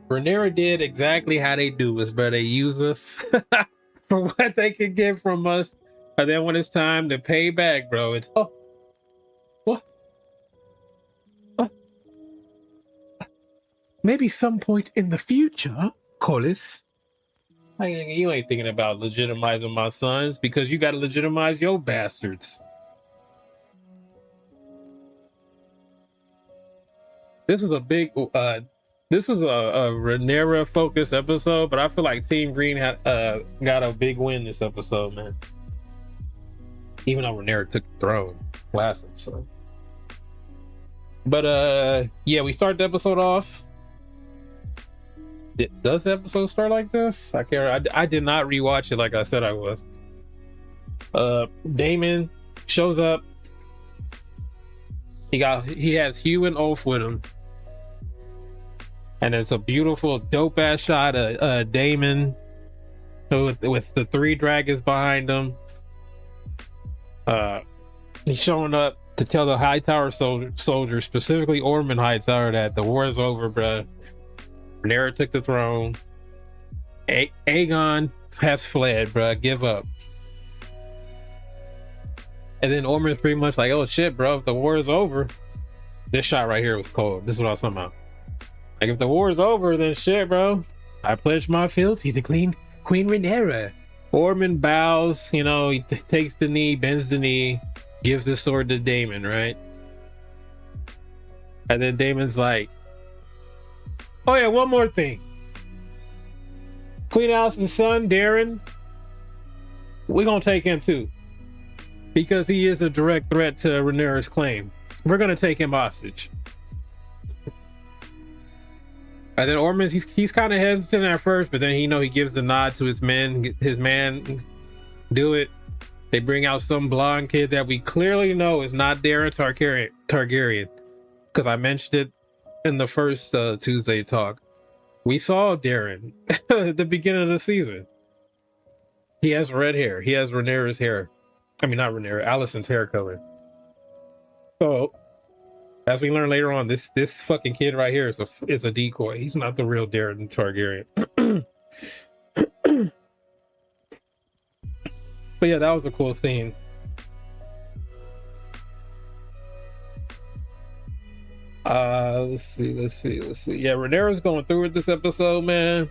Rhaenyra did exactly how they do us, bro. They use us for what they can get from us, and then when it's time to pay back, bro, it's what? Maybe some point in the future, Collis. You ain't thinking about legitimizing my sons because you got to legitimize your bastards. This is a big, this is a Rhaenyra focused episode, but I feel like Team Green had got a big win this episode, man. Even though Rhaenyra took the throne last episode. But yeah, we start the episode off. Does the episode start like this? I can't. I did not rewatch it like I said I was. Daemon shows up. He has Hugh and Ulf with him, and it's a beautiful, dope ass shot of Daemon with the 3 dragons behind him. He's showing up to tell the Hightower soldiers, specifically Ormond Hightower, that the war is over, bruh. Rhaenyra took the throne. Aegon has fled, bruh. Give up. And then Ormond's pretty much like, oh shit, bro, if the war is over. This shot right here was cold. This is what I was talking about. Like, if the war is over, then shit, bro. I pledge my fealty to Queen Rhaenyra. Ormond bows, you know, he takes the knee, bends the knee, gives the sword to Daemon, right? And then Daemon's like, oh yeah, one more thing. Queen Alicent's son, Darren, we're gonna take him too. Because he is a direct threat to Rhaenyra's claim. We're gonna take him hostage. And then Ormond, he's kind of hesitant at first, but then he gives the nod to his men. His man do it. They bring out some blonde kid that we clearly know is not Darren Targaryen. Because I mentioned it in the first Tuesday talk. We saw Darren at the beginning of the season. He has red hair. He has Rhaenyra's hair. I mean, not Rhaenyra, Alicent's hair color. So, As we learn later on, this fucking kid right here is a decoy. He's not the real Darren Targaryen. But yeah, that was a cool scene. Let's see. Yeah, Rhaenyra's going through it this episode, man.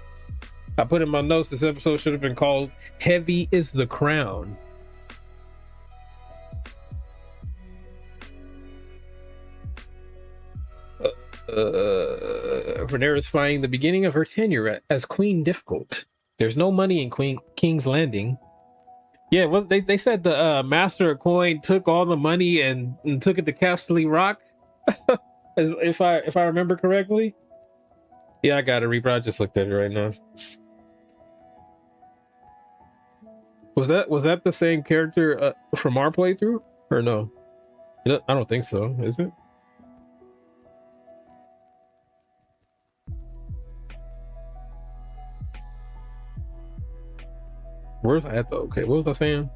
I put in my notes, this episode should have been called Heavy is the Crown. Rhaenyra's finding the beginning of her tenure as Queen difficult. There's no money in King's Landing. Yeah, well, they said the Master of Coin took all the money and took it to Castle Rock. if I remember correctly. Yeah, I got it, Reaper. I just looked at it right now. Was that the same character from our playthrough or no? I don't think so. Is it? Where's I at though? Okay, what was I saying?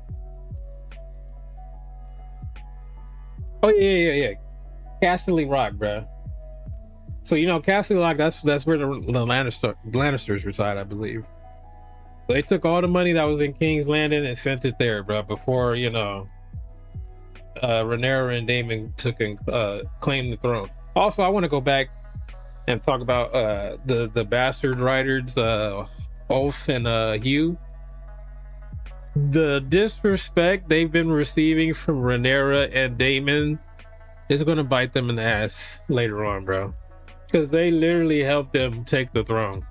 Oh yeah. Castle Rock, bruh. So you know, Castle Rock. That's where the Lannisters reside, I believe. So they took all the money that was in King's Landing and sent it there, bruh. Before Rhaenyra and Daemon took and claimed the throne. Also, I want to go back and talk about the bastard riders, Ulf and Hugh. The disrespect they've been receiving from Rhaenyra and Daemon is going to bite them in the ass later on, bro. Because they literally helped them take the throne.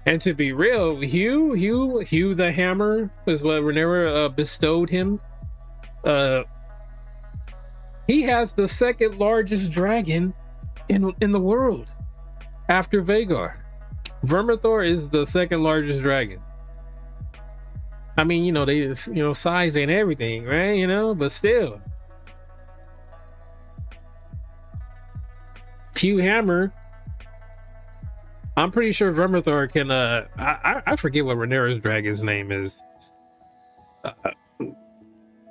And to be real, Hugh the Hammer is what Rhaenyra bestowed him. He has the second largest dragon in the world after Vhagar. Vermithor is the second largest dragon. I mean, they size ain't everything, right? But still. Hugh Hammer, I'm pretty sure Vermithor can I forget what Rhaenyra's dragon's name is.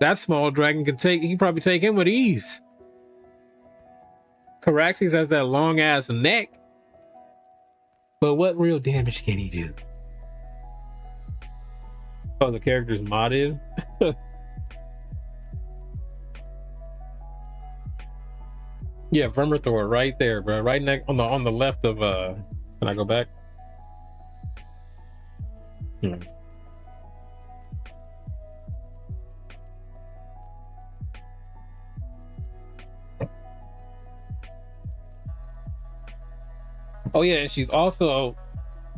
That small dragon he can probably take him with ease. Caraxes has that long ass neck. But what real damage can he do? Oh, the character's modded. Yeah, Vermithor right there, bro. Right next on the left of can I go back? Oh yeah, and she's also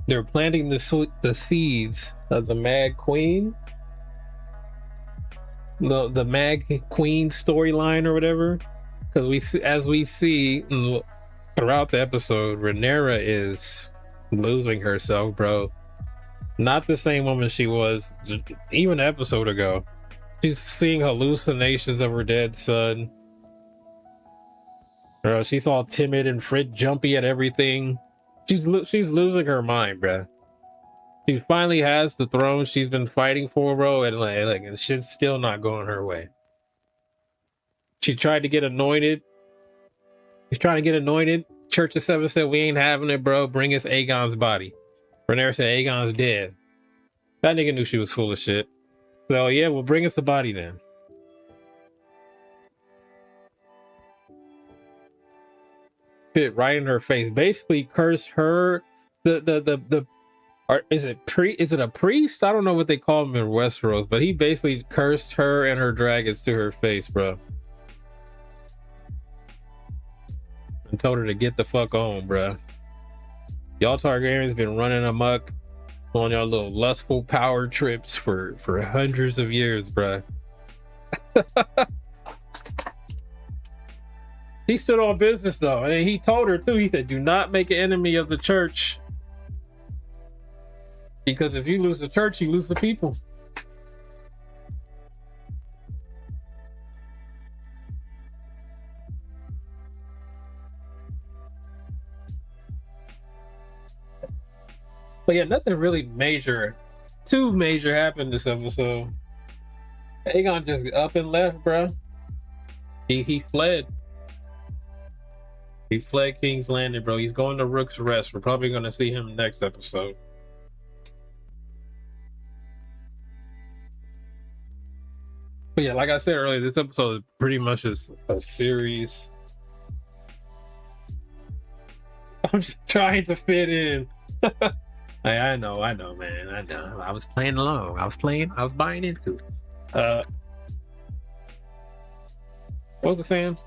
they're planting the seeds of the Mad Queen. The Mad Queen storyline or whatever. Because as we see throughout the episode, Rhaenyra is losing herself, bro. Not the same woman she was even an episode ago. She's seeing hallucinations of her dead son. Bro, she's all timid and jumpy at everything. She's losing her mind, bro. She finally has the throne she's been fighting for, bro, and shit's still not going her way. She tried to get anointed. She's trying to get anointed. Church of Seven said, we ain't having it, bro. Bring us Aegon's body. Rhaenyra said, Aegon's dead. That nigga knew she was full of shit. So, yeah, well, bring us the body then. Fit right in her face. Basically cursed her. Is it a priest? I don't know what they call him in Westeros, but he basically cursed her and her dragons to her face, bro. And told her to get the fuck on, bruh. Y'all Targaryens been running amok on y'all little lustful power trips for hundreds of years, bruh. He stood on business though, and he told her too. He said, do not make an enemy of the church, because if you lose the church, you lose the people. But yeah, nothing really too major happened this episode. Aegon just up and left, bro. He fled. He fled King's Landing, bro. He's going to Rook's Rest. We're probably going to see him next episode. But yeah, like I said earlier, this episode is pretty much just a series. I'm just trying to fit in. I know, man. I know. I was playing along. I was buying into it. What was I saying?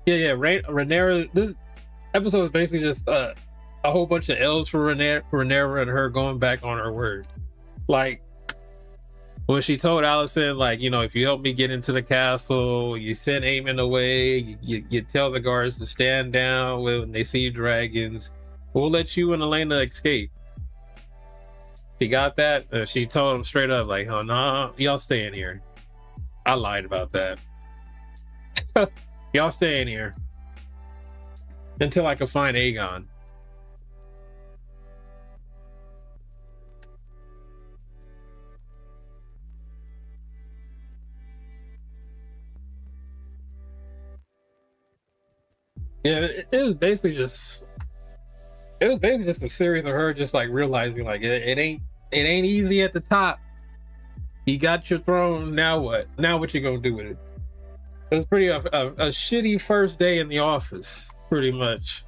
Yeah. Rhaenyra. This episode is basically just a whole bunch of L's for Rhaenyra and her going back on her word. Like when she told Alicent, like, you know, if you help me get into the castle, you send Aemon away, you tell the guards to stand down when they see dragons. We'll let you and Elena escape. She got that. She told him straight up, like, oh, no, y'all staying here. I lied about that. Y'all staying here until I can find Aegon. Yeah, it was basically just a series of her just like realizing like it ain't easy at the top. You got your throne, now what? Now what you gonna do with it? It was pretty a shitty first day in the office, pretty much.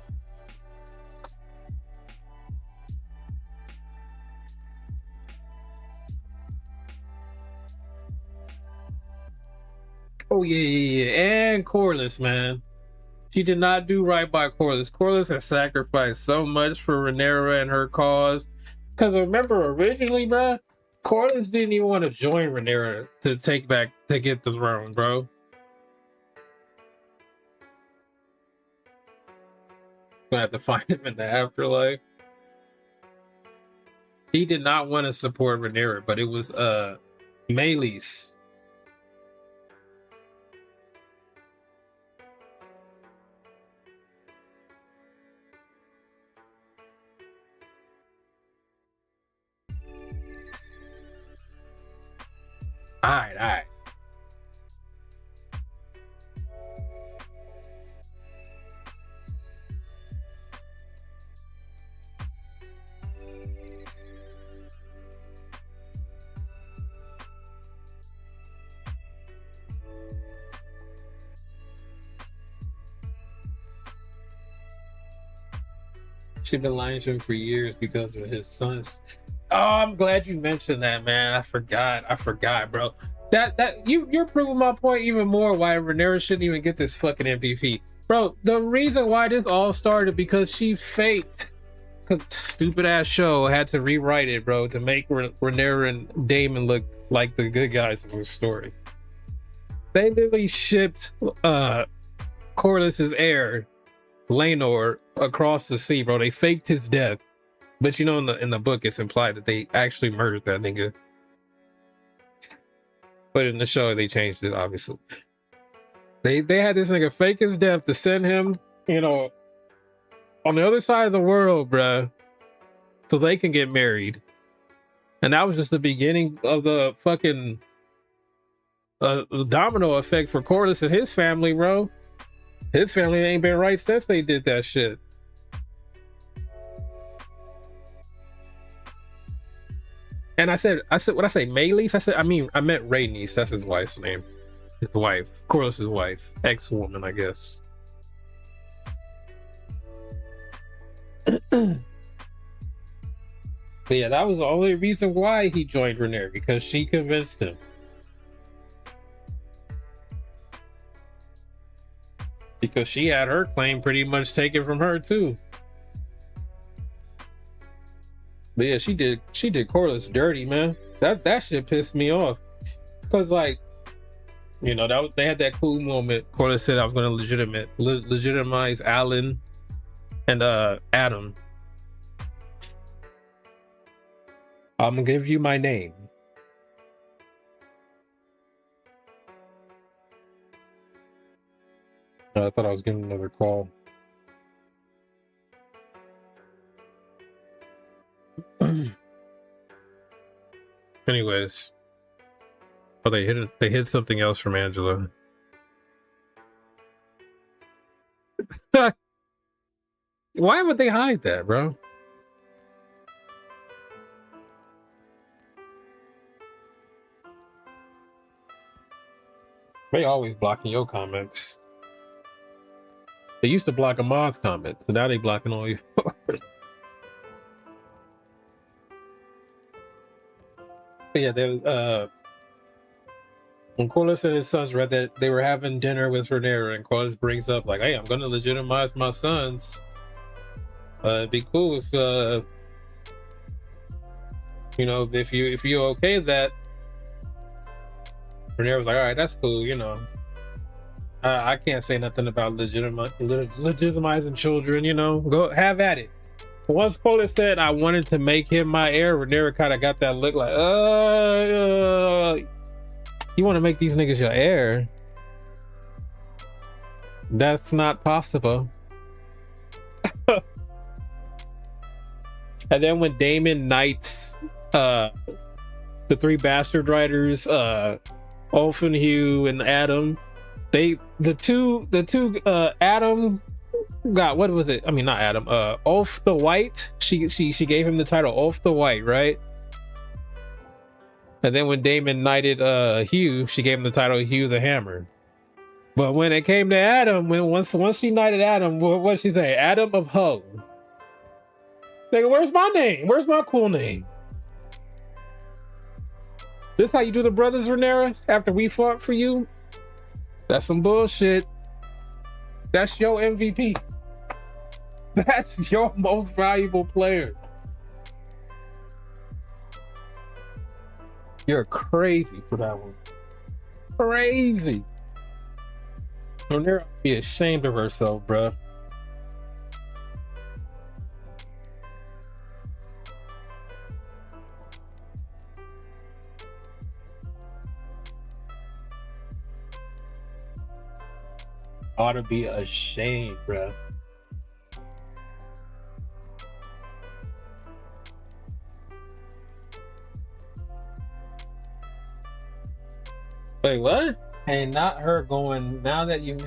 Oh yeah. And Corlys, man. She did not do right by Corlys. Corlys has sacrificed so much for Rhaenyra and her cause. Because remember, originally, bro, Corlys didn't even want to join Rhaenyra to get the throne, bro. Gonna have to find him in the afterlife. He did not want to support Rhaenyra, but it was Meleys. All right. She's been lying to him for years because of his sons. Oh, I'm glad you mentioned that, man. I forgot, bro. That you're proving my point even more why Rhaenyra shouldn't even get this fucking MVP. Bro, the reason why this all started because she faked. Cause stupid ass show had to rewrite it, bro, to make Rhaenyra and Daemon look like the good guys in the story. They literally shipped Corlys's heir, Laenor, across the sea, bro. They faked his death. But you know, in the book, it's implied that they actually murdered that nigga. But in the show, they changed it, obviously. They had this nigga fake his death to send him, you know, on the other side of the world, bruh, so they can get married. And that was just the beginning of the fucking domino effect for Corlys and his family, bro. His family ain't been right since they did that shit. And I said, what I say, Meleys? I meant Rhaenys. That's his wife's name. His wife, Corlys' wife, ex-woman, I guess. But yeah, that was the only reason why he joined Rhaenyra, because she convinced him. Because she had her claim pretty much taken from her too. But yeah, she did Corlys dirty, man. That shit pissed me off. Cause like, you know, they had that cool moment. Corlys said I was gonna legitimize Alan and Adam. I'm gonna give you my name. I thought I was getting another call. Anyways, oh, they hid something else from Angela. Why would they hide that, bro? They always blocking your comments. They used to block Ahmad's comments, so now they blocking all yours. Yeah, there was when Corliss and his sons read that they were having dinner with Rhaenyra, and Corliss brings up like, "Hey, I'm gonna legitimize my sons. It'd be cool if you know, if you okay with that." Rhaenyra was like, "All right, that's cool. You know, I can't say nothing about legitimizing children. You know, go have at it." Once Corliss said, "I wanted to make him my heir," Rhaenyra kind of got that look like, you want to make these niggas your heir? That's not possible." And then when Daemon knights the three bastard riders, Ulfenhue and Adam, the two Adam got, what was it? I mean, not Adam, Ulf the White. She gave him the title Ulf the White, right? And then when Daemon knighted Hugh, she gave him the title Hugh the Hammer. But when it came to Adam, once she knighted Adam, what did she say? Adam of Hull. Nigga, where's my name? Where's my cool name? This how you do the brothers, Rhaenyra? After we fought for you? That's some bullshit. That's your MVP. That's your most valuable player. You're crazy for that one. Crazy. Rhaenyra be ashamed of herself, bruh. Ought to be ashamed, bruh. Wait, what? And not her going, now that you...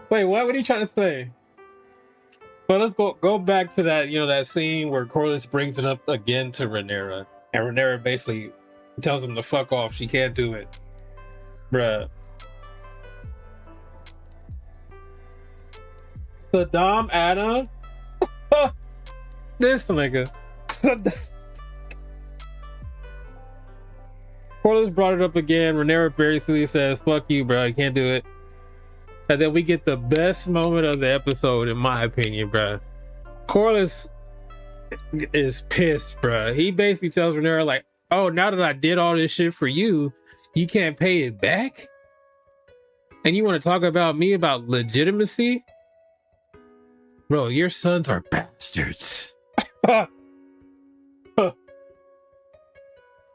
Wait, what are you trying to say? But let's go back to that, you know, that scene where Corliss brings it up again to Rhaenyra. And Rhaenyra basically tells him to fuck off. She can't do it. Bruh. Saddam Adam? This nigga. Corliss brought it up again. Rhaenyra basically says, "Fuck you, bro. I can't do it." And then we get the best moment of the episode, in my opinion, bro. Corliss is pissed, bro. He basically tells Rhaenyra, like, "Oh, now that I did all this shit for you, you can't pay it back? And you want to talk about me about legitimacy? Bro, your sons are bastards."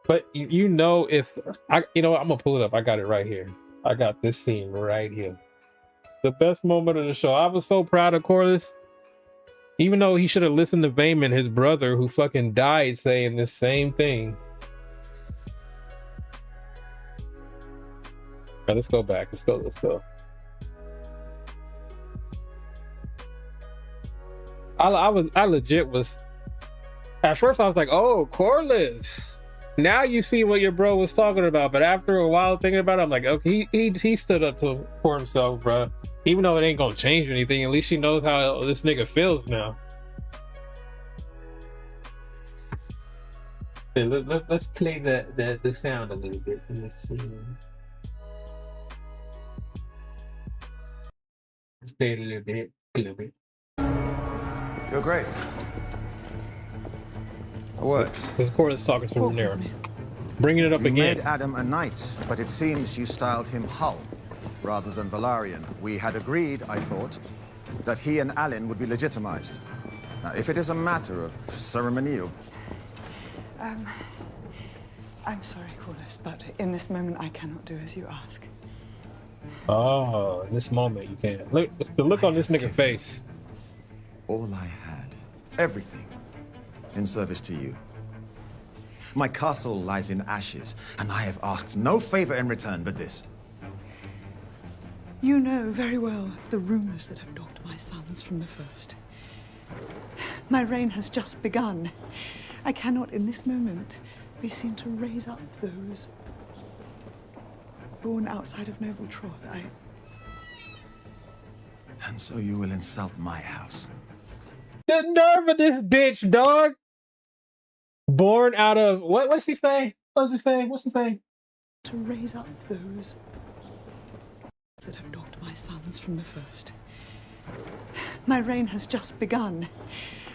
But you know, if I, you know, I'm gonna pull it up. I got it right here. I got this scene right here. The best moment of the show. I was so proud of Corliss. Even though he should have listened to Vaemon, his brother, who fucking died, saying this same thing. All right, let's go back. Let's go. I legit was, at first I was like, "Oh, Corliss." Now you see what your bro was talking about, but after a while thinking about it, I'm like, okay, he stood up for himself, bro. Even though it ain't gonna change anything, at least he knows how this nigga feels now. Okay, let's play the sound a little bit from this scene. Let's play it a little bit. Your Grace. A word. This is Corliss talking to Rhaenyra. Bringing it up You again. made Adam a knight, but it seems you styled him Hull rather than Velaryon. We had agreed, I thought, that he and Alyn would be legitimized. Now, if it is a matter of ceremonial... I'm sorry, Corliss, but in this moment I cannot do as you ask. Oh, in this moment you can't. Look, the look on this nigga's face. All I had, everything, in service to you. My castle lies in ashes, and I have asked no favor in return but this. You know very well the rumors that have dogged my sons from the first. My reign has just begun. I cannot, in this moment, be seen to raise up those born outside of noble troth. And so you will insult my house. The nerve of this bitch, dog. Born out of what's he say? What's he say? What's he say? To raise up those that have dogged my sons from the first. My reign has just begun.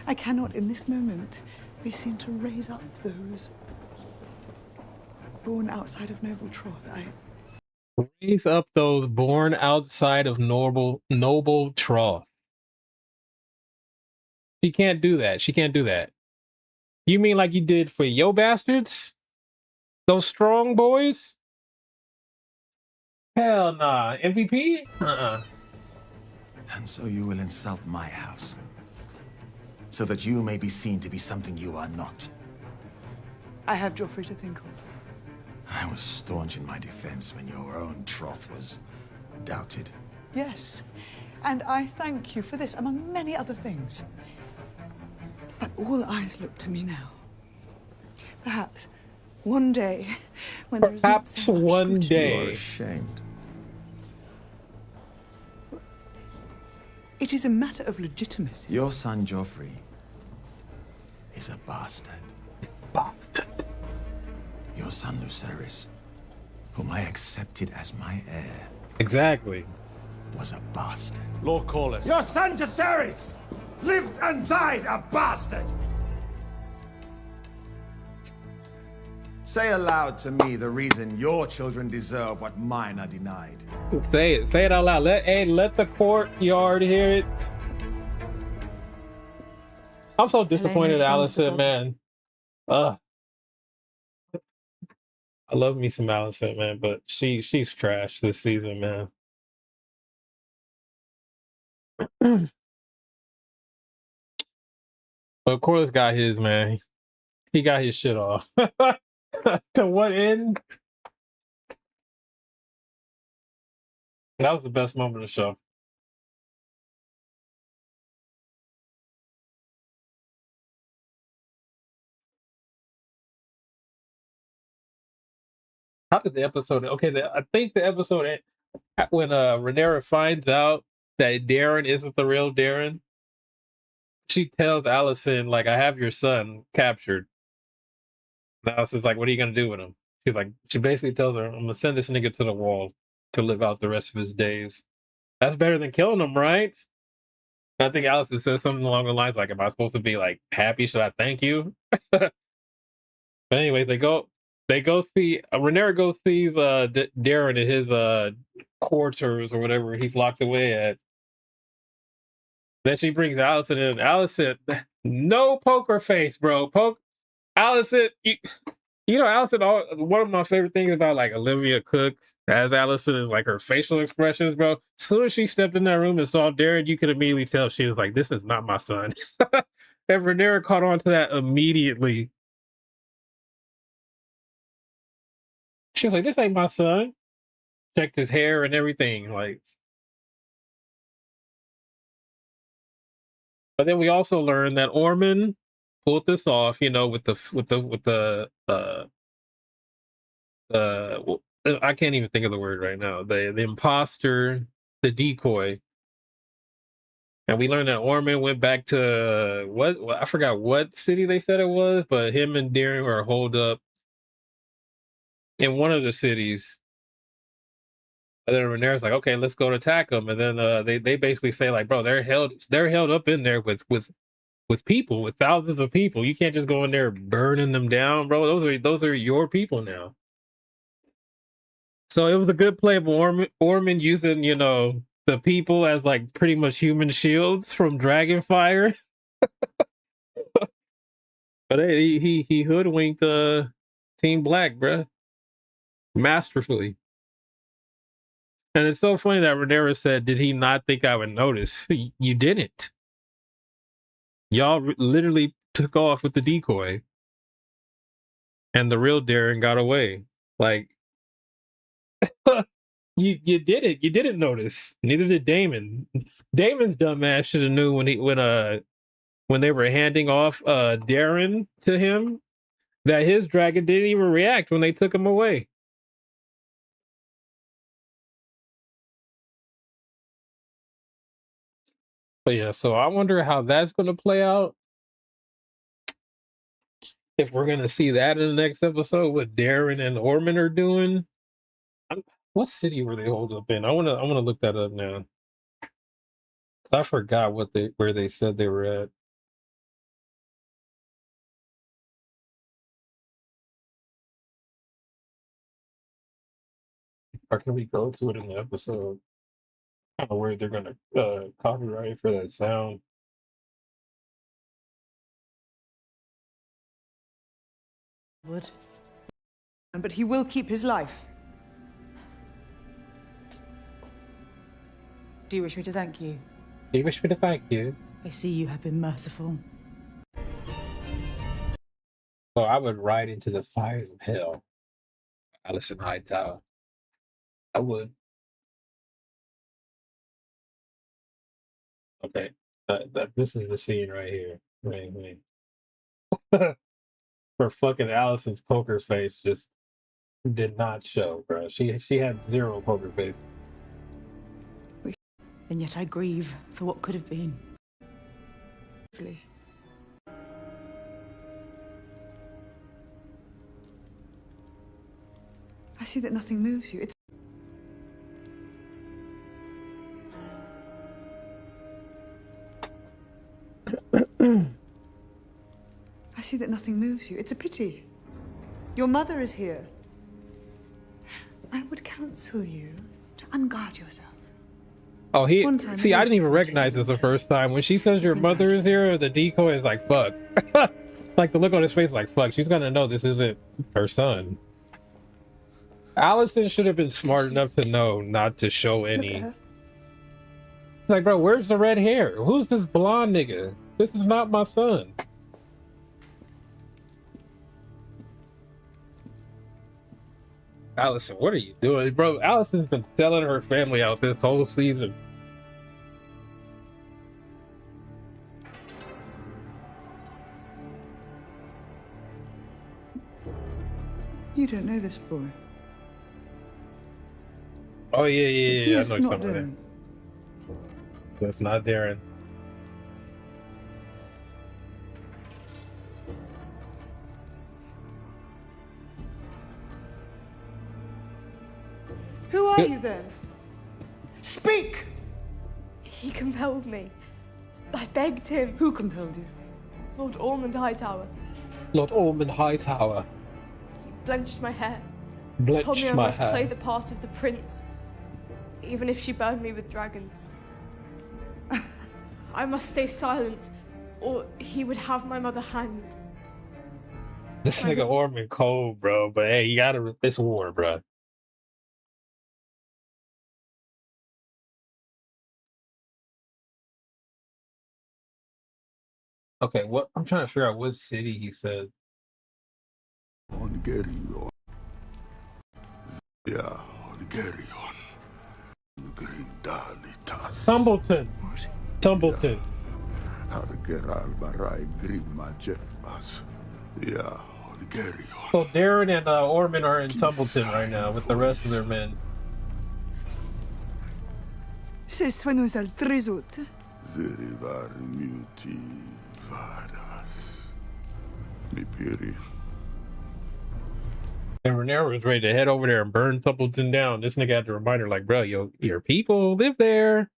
I cannot, in this moment, be seen to raise up those born outside of noble troth. Raise up those born outside of noble troth. She can't do that. She can't do that. You mean like you did for yo bastards? Those strong boys? Hell nah. MVP? And so you will insult my house, so that you may be seen to be something you are not. I have Joffrey to think of. I was staunch in my defense when your own troth was doubted. Yes, and I thank you for this, among many other things. But all eyes look to me now. Perhaps one day, when there is not Perhaps so much one scrutiny- day. You are ashamed. It is a matter of legitimacy. Your son Joffrey is a bastard. Bastard. Your son Lucerys, whom I accepted as my heir, Exactly. was a bastard. Lord Corlys. Your son Jacaerys lived and died a bastard! Say aloud to me the reason your children deserve what mine are denied. Say it. Say it out loud. Let the courtyard hear it. I'm so disappointed, Allison, man. I love me some Allison, man, but she's trash this season, man. But Corliss got his, man. He got his shit off. To what end? That was the best moment of the show. How did the episode? Okay, I think the episode when Rhaenyra finds out that Darren isn't the real Darren, she tells Allison, like, I have your son captured. And Allison's like, what are you gonna do with him? She basically tells her, I'm gonna send this nigga to the wall to live out the rest of his days. That's better than killing him, right? And I think Allison says something along the lines like, am I supposed to be like happy? Should I thank you? But anyways, they go see Rhaenyra goes sees Darren in his quarters or whatever he's locked away at. Then she brings Allison in. Allison, no poker face, bro. Allison, you know, Allison, one of my favorite things about like Olivia Cook as Allison is like her facial expressions, bro. As soon as she stepped in that room and saw Darren, you could immediately tell she was like, this is not my son. And Rhaenyra caught on to that immediately. She was like, this ain't my son. Checked his hair and everything. Like, but then we also learned that Ormond pulled this off, you know, with the I can't even think of the word right now. The imposter, the decoy. And we learned that Ormond went back to what I forgot what city they said it was, but him and Darren were holed up in one of the cities. And then Rhaenyra's like, okay, let's go to attack them. And then they basically say like, bro, they're held up in there with people, with thousands of people. You can't just go in there burning them down, bro. Those are your people now. So it was a good play of Ormond using, you know, the people as like pretty much human shields from Dragonfire. But hey, he hoodwinked Team Black, bruh. Masterfully. And it's so funny that Rhaenyra said, did he not think I would notice? You didn't. Y'all literally took off with the decoy. And the real Darren got away. Like, You did it. You didn't notice. Neither did Damon. Damon's dumbass should have knew when they were handing off Darren to him that his dragon didn't even react when they took him away. But yeah, so I wonder how that's going to play out. If we're going to see that in the next episode, what Darren and Orman are doing. What city were they holed up in? I want to look that up now. 'Cause I forgot where they said they were at. Or can we go to it in the episode? I don't know where they're going to copyright for that sound. Would. But he will keep his life. Do you wish me to thank you? Do you wish me to thank you? I see you have been merciful. So I would ride into the fires of hell. Alison Hightower. I would. Okay. This is the scene right here. Wait. Her fucking Allison's poker face just did not show, bro. She had zero poker face. And yet I grieve for what could have been. I see that nothing moves you. I see that nothing moves you. It's a pity. Your mother is here. I would counsel you to unguard yourself. Oh, I time didn't even recognize this the first time. When she says your mother is here, the decoy is like, fuck. Like the look on his face, like, fuck, she's gonna know this isn't her son. Allison should have been smart enough to know not to show any. Like, bro, where's the red hair? Who's this blonde nigga? This is not my son. Allison, what are you doing? Bro, Allison's been selling her family out this whole season. You don't know this boy. Oh, yeah. I He's know not something. Darren. That's not Darren. Who are you then? Speak! He compelled me. I begged him. Who compelled you? Lord Ormond Hightower. Lord Ormond Hightower. He blenched my hair. Blenched Told me I my must hair. play the part of the prince, even if she burned me with dragons. I must stay silent, or he would have my mother hanged. This nigga Ormond cold, bro. But hey, you gotta. It's war, bro. Okay, what I'm trying to figure out what city he said. Hungarian. Yeah, Hungarian. Grindalitas. Tumbleton. Tumbleton. Hargeral Barai Grimajepas. Yeah, Hungarian. So Darren and Ormond are in Tumbleton right now with the rest of their men. Se suenos al trizut. Zerivar muti vadas. Mipiri. And Rhaenyra was ready to head over there and burn Tumbleton down. This nigga had to remind her, like, bro, your people live there.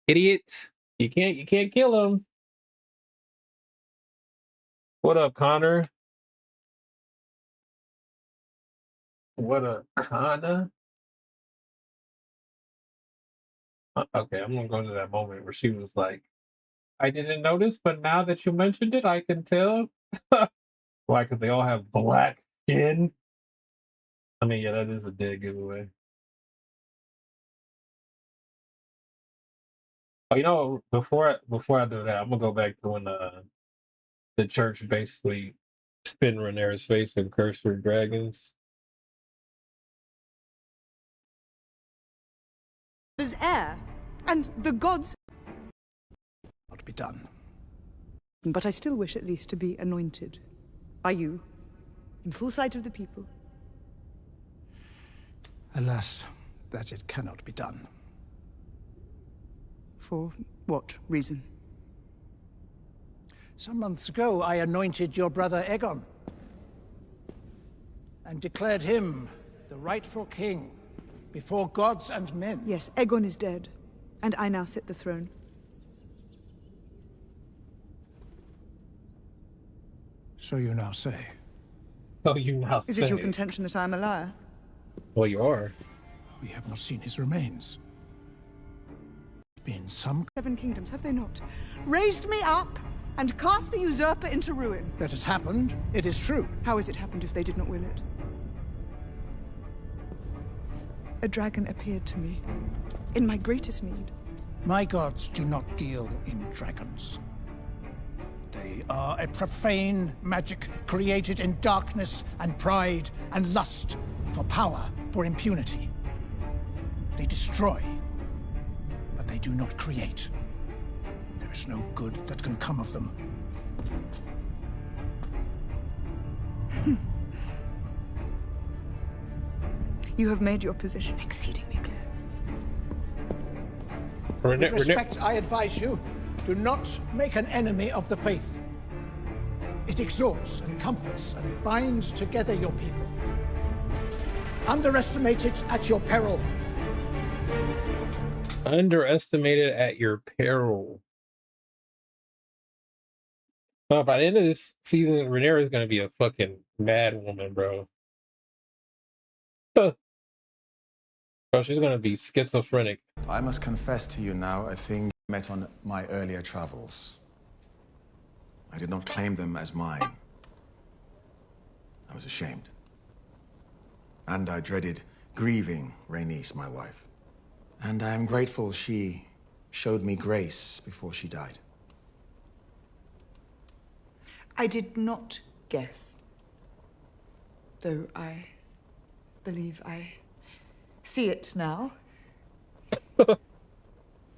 Idiots. You can't kill them. What up, Connor? What up, Connor? Okay, I'm gonna go to that moment where she was like, I didn't notice, but now that you mentioned it, I can tell. Why? Because they all have black skin. I mean, yeah, that is a dead giveaway. Oh, you know, before I do that, I'm gonna go back to when the church basically spin Rhaenyra's face and curse her dragons. and the gods not be done. But I still wish at least to be anointed by you, in full sight of the people. Alas, that it cannot be done. For what reason? Some months ago, I anointed your brother Aegon and declared him the rightful king before gods and men. Yes, Aegon is dead, and I now sit the throne. So you now say. So you now Is say. it your contention that I'm a liar? Well, you are. We have not seen his remains. Been some 7 kingdoms, have they not? Raised me up and cast the usurper into ruin. that has happened, it is true. How has it happened if they did not will it? A dragon appeared to me in my greatest need. My gods do not deal in dragons. They are a profane magic created in darkness and pride and lust for power, for impunity. They destroy, but they do not create. There is no good that can come of them. You have made your position exceedingly clear. With respect, I advise you, do not make an enemy of the faith. It exhorts and comforts and binds together your people. Underestimate it at your peril. Underestimated at your peril. Well, by the end of this season, Rhaenyra is gonna be a fucking mad woman, bro. Bro, she's gonna be schizophrenic. I must confess to you now a thing I met on my earlier travels. I did not claim them as mine. I was ashamed. And I dreaded grieving Rhaenys, my wife. And I am grateful she showed me grace before she died. I did not guess. Though I believe I see it now.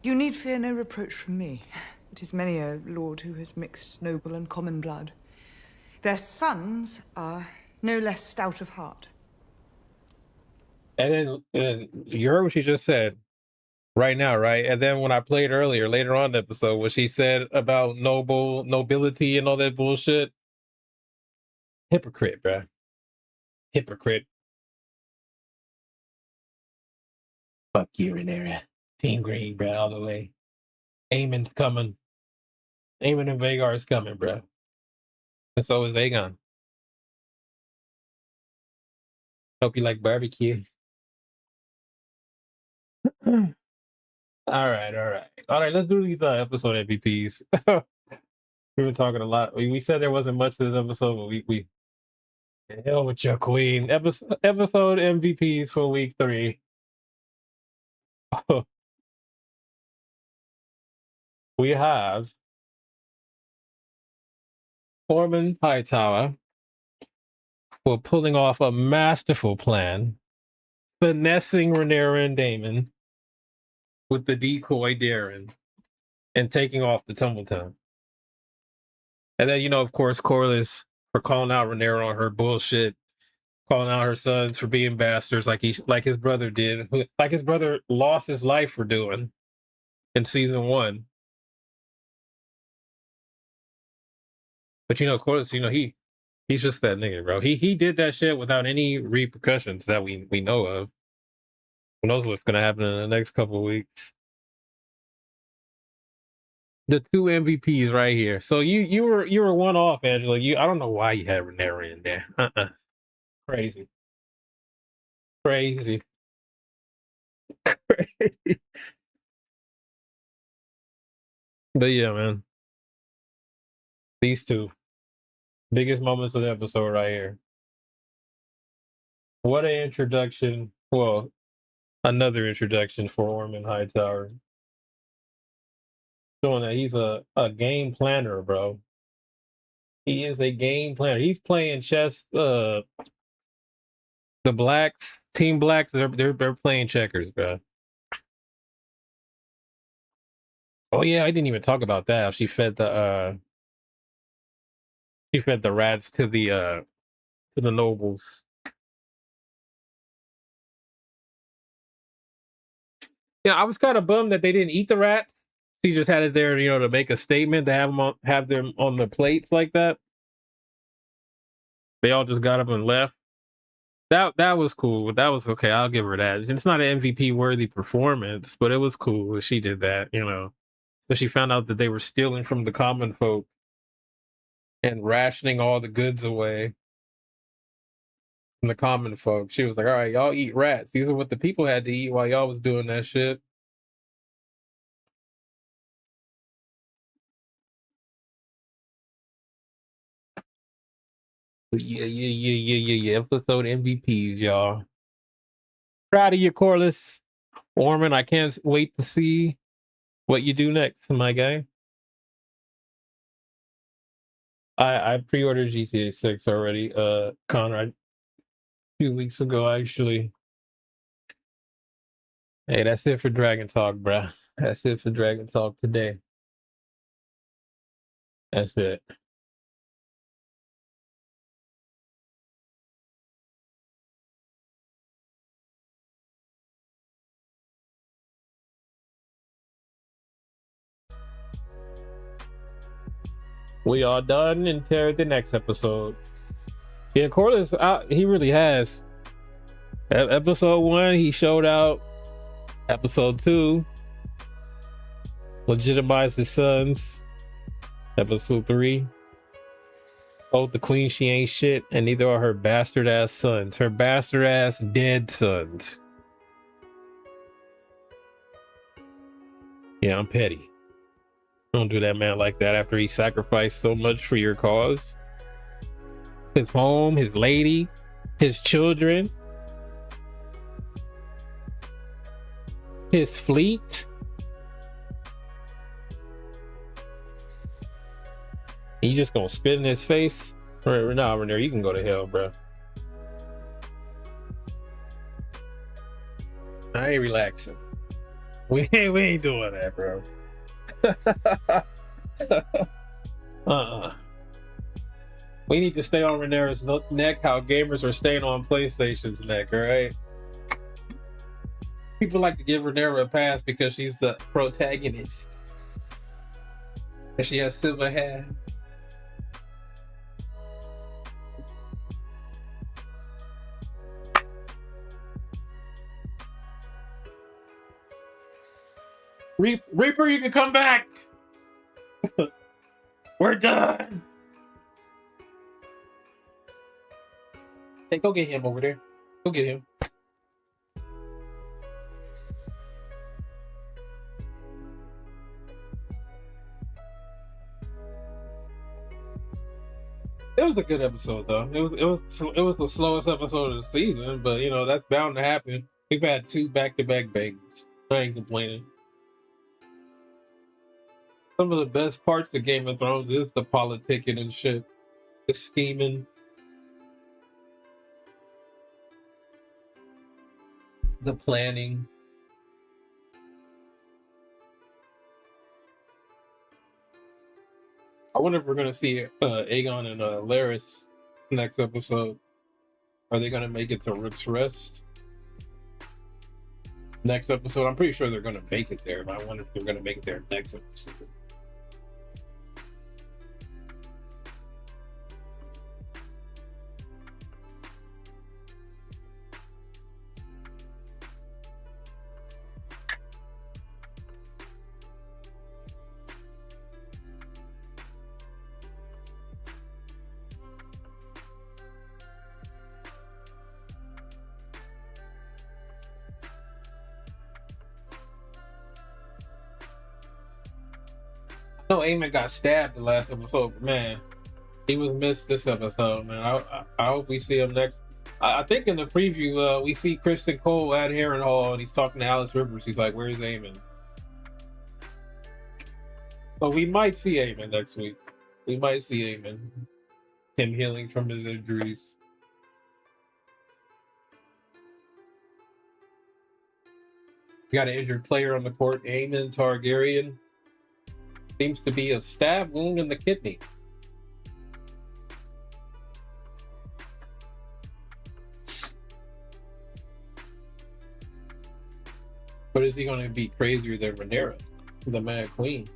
You need fear no reproach from me. It is many a lord who has mixed noble and common blood. Their sons are no less stout of heart. And then you heard what she just said right now, right? And then when I played earlier, later on in the episode, what she said about nobility and all that bullshit. Hypocrite, bruh. Hypocrite. Fuck you, Rhaenyra. Team Green, bruh, all the way. Aemon's coming. Aemon and Vhagar's coming, bruh. And so is Aegon. Hope you like barbecue. All right. Let's do these episode MVPs. We've been talking a lot. We said there wasn't much to this episode, but we the hell with your queen. Episode MVPs for week 3. We have Ormond Hightower for pulling off a masterful plan, finessing Rhaenyra and Daemon with the decoy Darren and taking off the Tumbletown. And then, of course, Corlys for calling out Rhaenyra on her bullshit, calling out her sons for being bastards like his brother did, like his brother lost his life for doing in season 1. But Corlys, he's just that nigga, bro. He did that shit without any repercussions that we know of. Who knows what's gonna happen in the next couple of weeks? The 2 MVPs right here. So you were one off, Angela. I don't know why you had Rhaenyra in there. Crazy. Crazy. But yeah, man. These 2 biggest moments of the episode right here. What an introduction. Well, another introduction for Ormond Hightower. Showing that he's a game planner, bro. He is a game planner. He's playing chess. The Blacks, Team Blacks, they're playing checkers, bro. Oh yeah, I didn't even talk about that. She fed the rats to the nobles. Yeah, I was kind of bummed that they didn't eat the rats. She just had it there, to make a statement, to have them on the plates like that. They all just got up and left. That was cool. That was okay. I'll give her that. It's not an MVP worthy performance, but it was cool that she did that. So she found out that they were stealing from the common folk and rationing all the goods away from the common folk. She was like, "All right, y'all eat rats. These are what the people had to eat while y'all was doing that shit." Yeah. Episode MVPs, y'all. Proud of you, Corliss. Orman, I can't wait to see what you do next, my guy. I pre-ordered GTA 6 already, Conrad, 2 weeks ago, actually. Hey, that's it for Dragon Talk, bruh. That's it for Dragon Talk today. That's it. We are done until the next episode. Yeah, Corliss, he really has. Episode 1, he showed out. Episode 2, legitimized his sons. Episode 3, told the queen she ain't shit, and neither are her bastard ass sons. Her bastard ass dead sons. Yeah, I'm petty. Don't do that man like that after he sacrificed so much for your cause. His home, his lady, his children, his fleet. You just gonna spit in his face? Nah, Renier, you can go to hell, bro. I ain't relaxing. We ain't doing that, bro. We need to stay on Rhaenyra's neck how gamers are staying on PlayStation's neck, all right? People like to give Rhaenyra a pass because she's the protagonist. And she has silver hair. Reaper, you can come back! We're done! Hey, go get him over there. Go get him. It was a good episode, though. It was the slowest episode of the season, but that's bound to happen. We've had 2 back-to-back bangers. I ain't complaining. Some of the best parts of Game of Thrones is the politicking and shit, the scheming, the planning. I wonder if we're gonna see Aegon and Larys next episode. Are they gonna make it to Rook's Rest next episode? I'm pretty sure they're gonna make it there, but I wonder if they're gonna make it there next episode. I know Eamon got stabbed the last episode, but man, he was missed this episode, man. I hope we see him next. I think in the preview, we see Kristen Cole at Harrenhal, and he's talking to Alice Rivers. He's like, "Where's Eamon?" So we might see Eamon next week. We might see Eamon. Him healing from his injuries. We got an injured player on the court, Aemon Targaryen. Seems to be a stab wound in the kidney. But is he going to be crazier than Rhaenyra, the Mad Queen?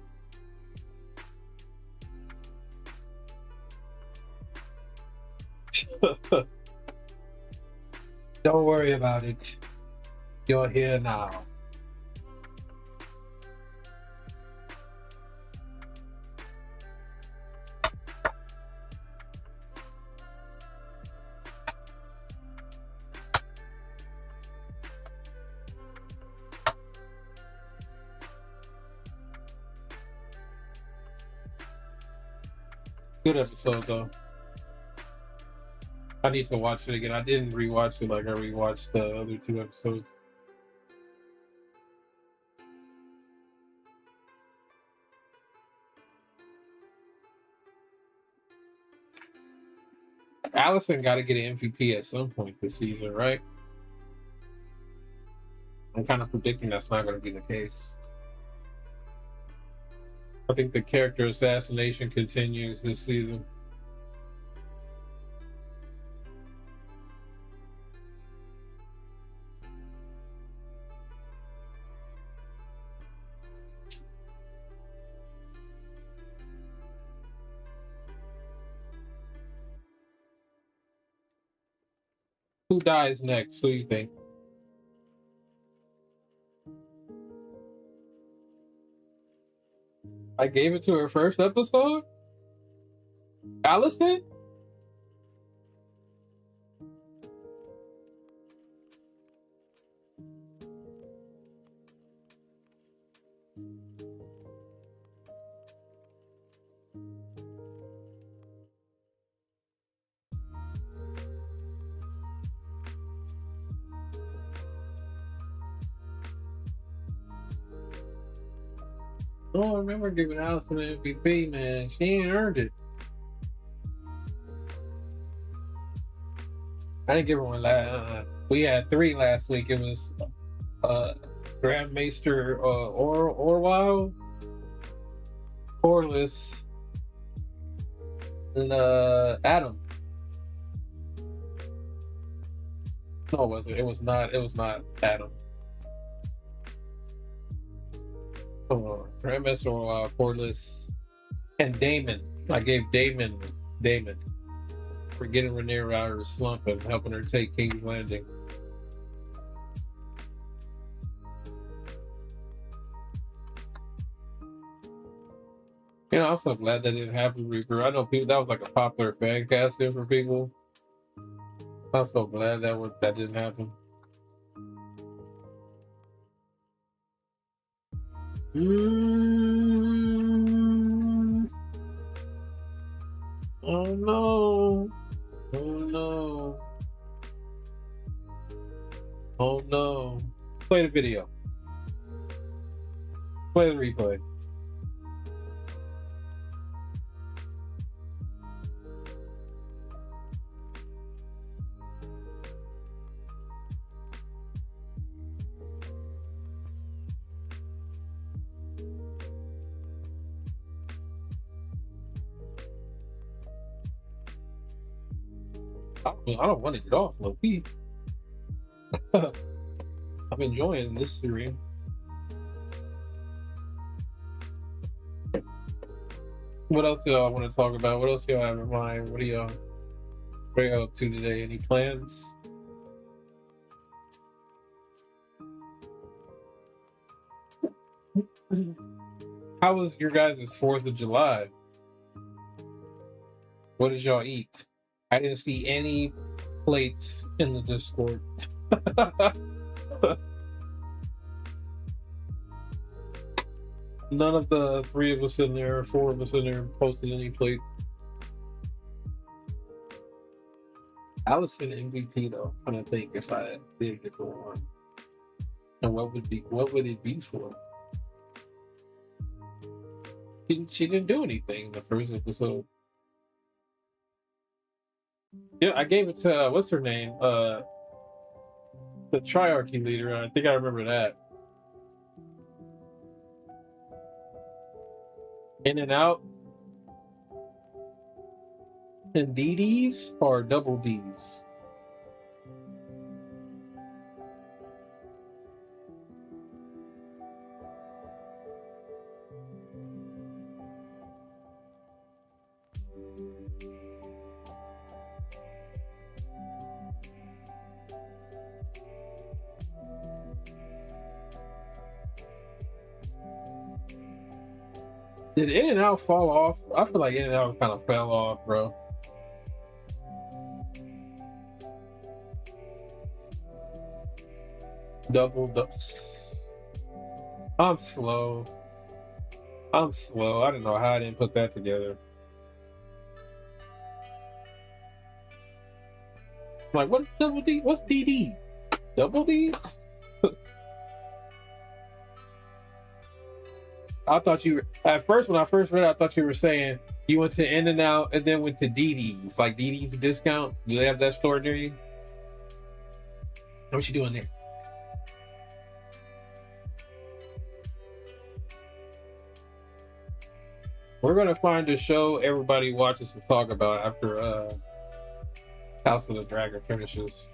Don't worry about it. You're here now. Good episode though. I need to watch it again. I didn't rewatch it like I rewatched the other 2 episodes. Allison got to get an MVP at some point this season, right? I'm kind of predicting that's not going to be the case. I think the character assassination continues this season. Who dies next? Who do you think? I gave it to her first episode? Allison? Oh, I remember giving Allison an MVP, man. She ain't earned it. I didn't give her one last. We had 3 last week. It was Grand Maester Orwell, Corliss, and Adam. No, it wasn't. It was not. It was not Adam. Grandmaster Orwell, Corliss, and Damon. I gave Damon for getting Rhaenyra out of her slump and helping her take King's Landing. You know, I'm so glad that didn't happen, Reaper. I know people that was like a popular fan casting for people. I'm so glad that didn't happen. Oh no. Oh no. Oh no. Play the video. Play the replay. I don't want to get off low key. I'm enjoying this series. What else y'all want to talk about? What else y'all have in mind? What are y'all up to today? Any plans? How was your guys' 4th of July? What did y'all eat? I didn't see any plates in the Discord. None of the 3 of us in there, 4 of us in there posted any plate. Allison MVP though. I'm trying to think if I did get the one. And what would it be for? She didn't do anything in the first episode. Yeah, I gave it to what's her name? The Triarchy leader. I think I remember that. In and Out and DDs or double D's? Did In and Out fall off? I feel like In and Out kind of fell off, bro. Double. I'm slow. I don't know how I didn't put that together. I'm like, what's double D? What's DD? Double D's? I thought you were, at first, when I first read it, I thought you were saying you went to In and Out and then went to DD's. Like DD's discount. Do they have that store near you? What you doing there? We're gonna find a show everybody watches to talk about after House of the Dragon finishes.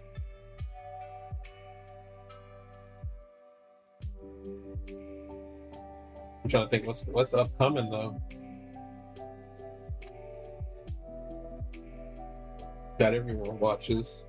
I'm trying to think what's upcoming though. That everyone watches.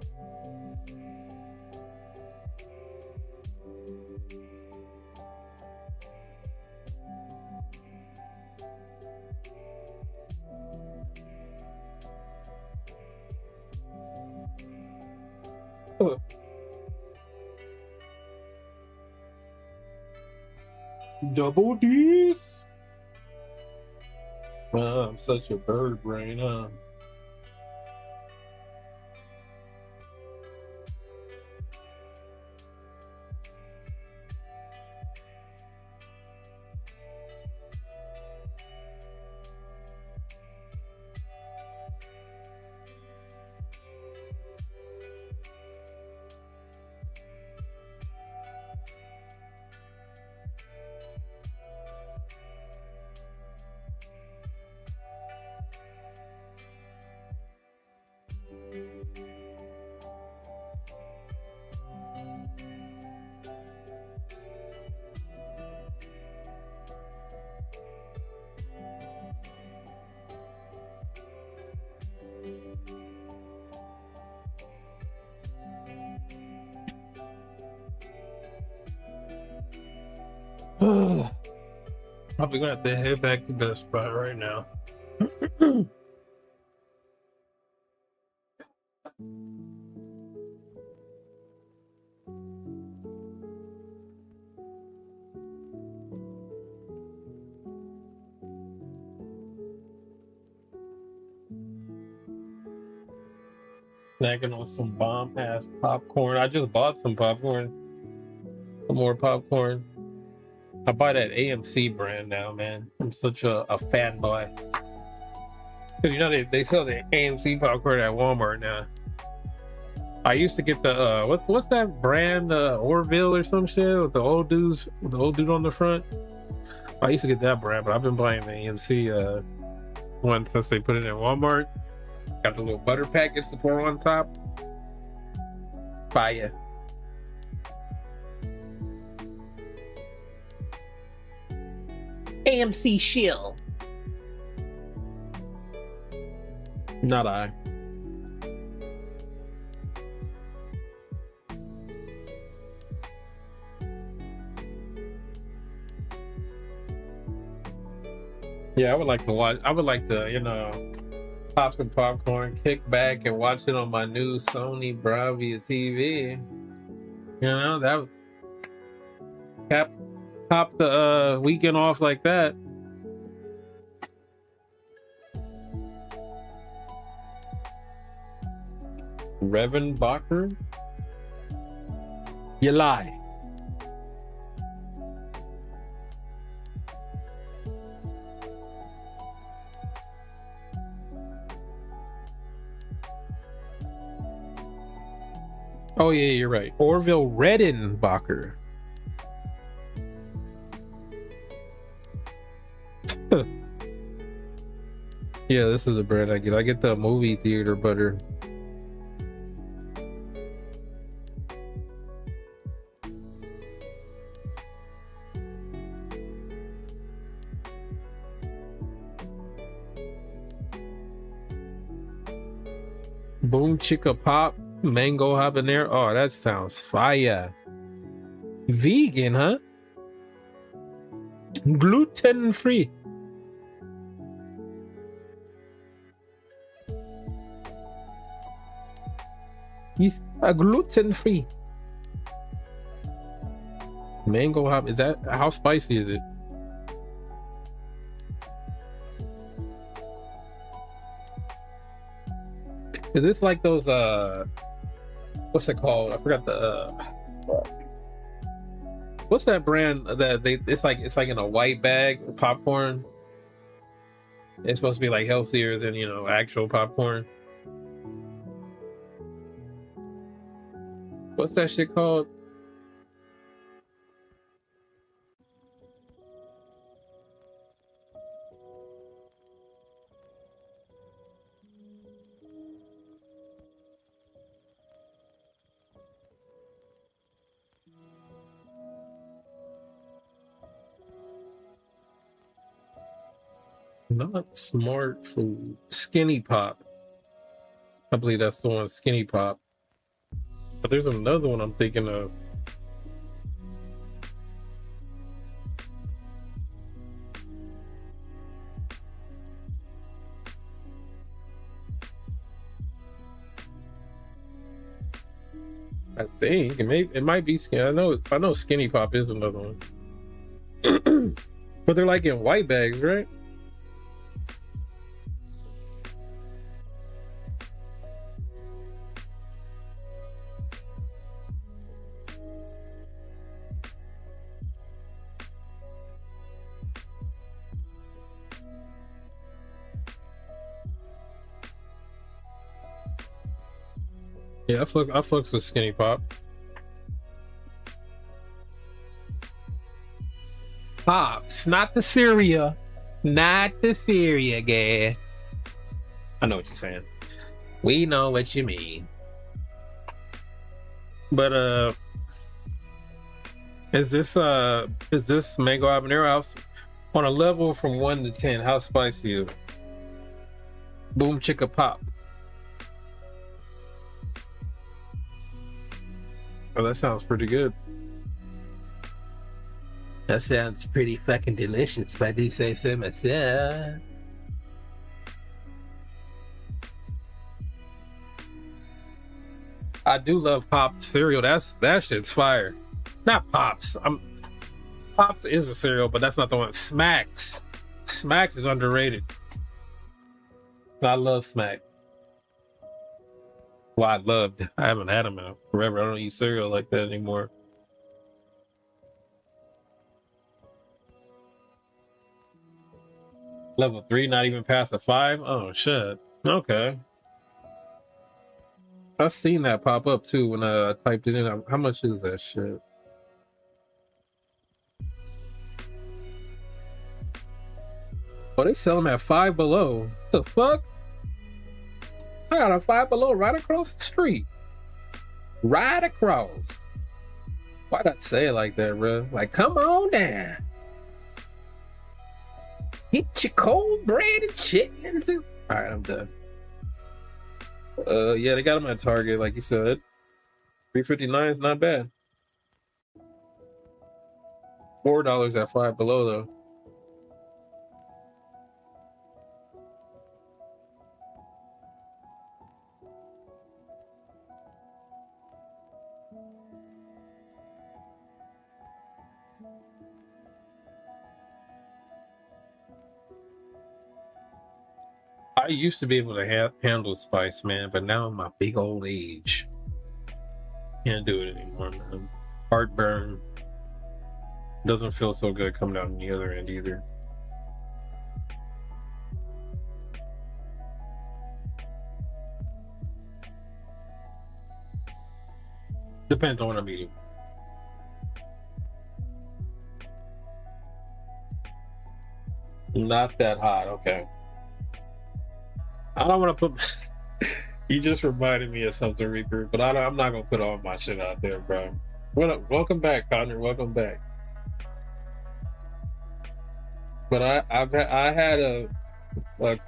Double D's? I'm such a bird brain, huh? Probably gonna have to head back to Best Buy right now. Snacking on some bomb ass popcorn. I just bought some popcorn. Some more popcorn. I buy that AMC brand now, man. I'm such a fanboy. Cause you know they sell the AMC popcorn at Walmart now. I used to get the what's that brand, Orville or some shit with the old dude on the front. I used to get that brand, but I've been buying the AMC one since they put it in Walmart. Got the little butter packets to pour on top. Fire. AMC shill. Not I. Yeah, I would like to, you know, pop some popcorn, kick back and watch it on my new Sony Bravia TV. You know, that top the weekend off like that. Revenbacher? You lie. Oh yeah, you're right. Orville Redenbacher. Yeah, this is the brand I get. I get the movie theater butter. Boom chicka pop, mango habanero. Oh, that sounds fire. Vegan, huh? Gluten free. He's a gluten free. Mango hop. Is that how spicy is it? Is this like those what's it called? I forgot the what's that brand that they it's like in a white bag popcorn. It's supposed to be like healthier than, you know, actual popcorn. What's that shit called? Not smart food. Skinny pop. I believe that's the one, Skinny pop. But there's another one I'm thinking of. I think it might be skinny. I know Skinny Pop is another one. But they're like in white bags, right? Yeah, I fucks with Skinny Pop. Pops, not the cereal. Not the cereal, guy. I know what you're saying. We know what you mean. But is this mango habanero house on a level from 1 to 10? How spicy is it? Boom chicka pop. Oh, that sounds pretty good. That sounds pretty fucking delicious, if I do say so myself. I do love Pop cereal. That shit's fire. Not Pops. Pops is a cereal, but that's not the one. Smacks. Smacks is underrated. I love Smack. Well, I haven't had them in forever. I don't eat cereal like that anymore. Level 3, not even past a 5? Oh, shit. Okay. I seen that pop up too when I typed it in. How much is that shit? Oh, they sell them at Five Below. The fuck? I got a Five Below right across the street. Right across. Why'd I say it like that, bro? Like, come on down. Get your cold bread and chitlins. All right, I'm done. Yeah, they got them at Target, like you said. $3.59 is not bad. $4 at Five Below, though. I used to be able to handle spice, man, but now in my big old age, can't do it anymore, man. Heartburn. Doesn't feel so good coming out on the other end either. Depends on what I'm eating. Not that hot, okay. I don't want to put. You just reminded me of something, Reaper, but I'm not gonna put all my shit out there, bro. What up? Welcome back, Connor. Welcome back. But I had a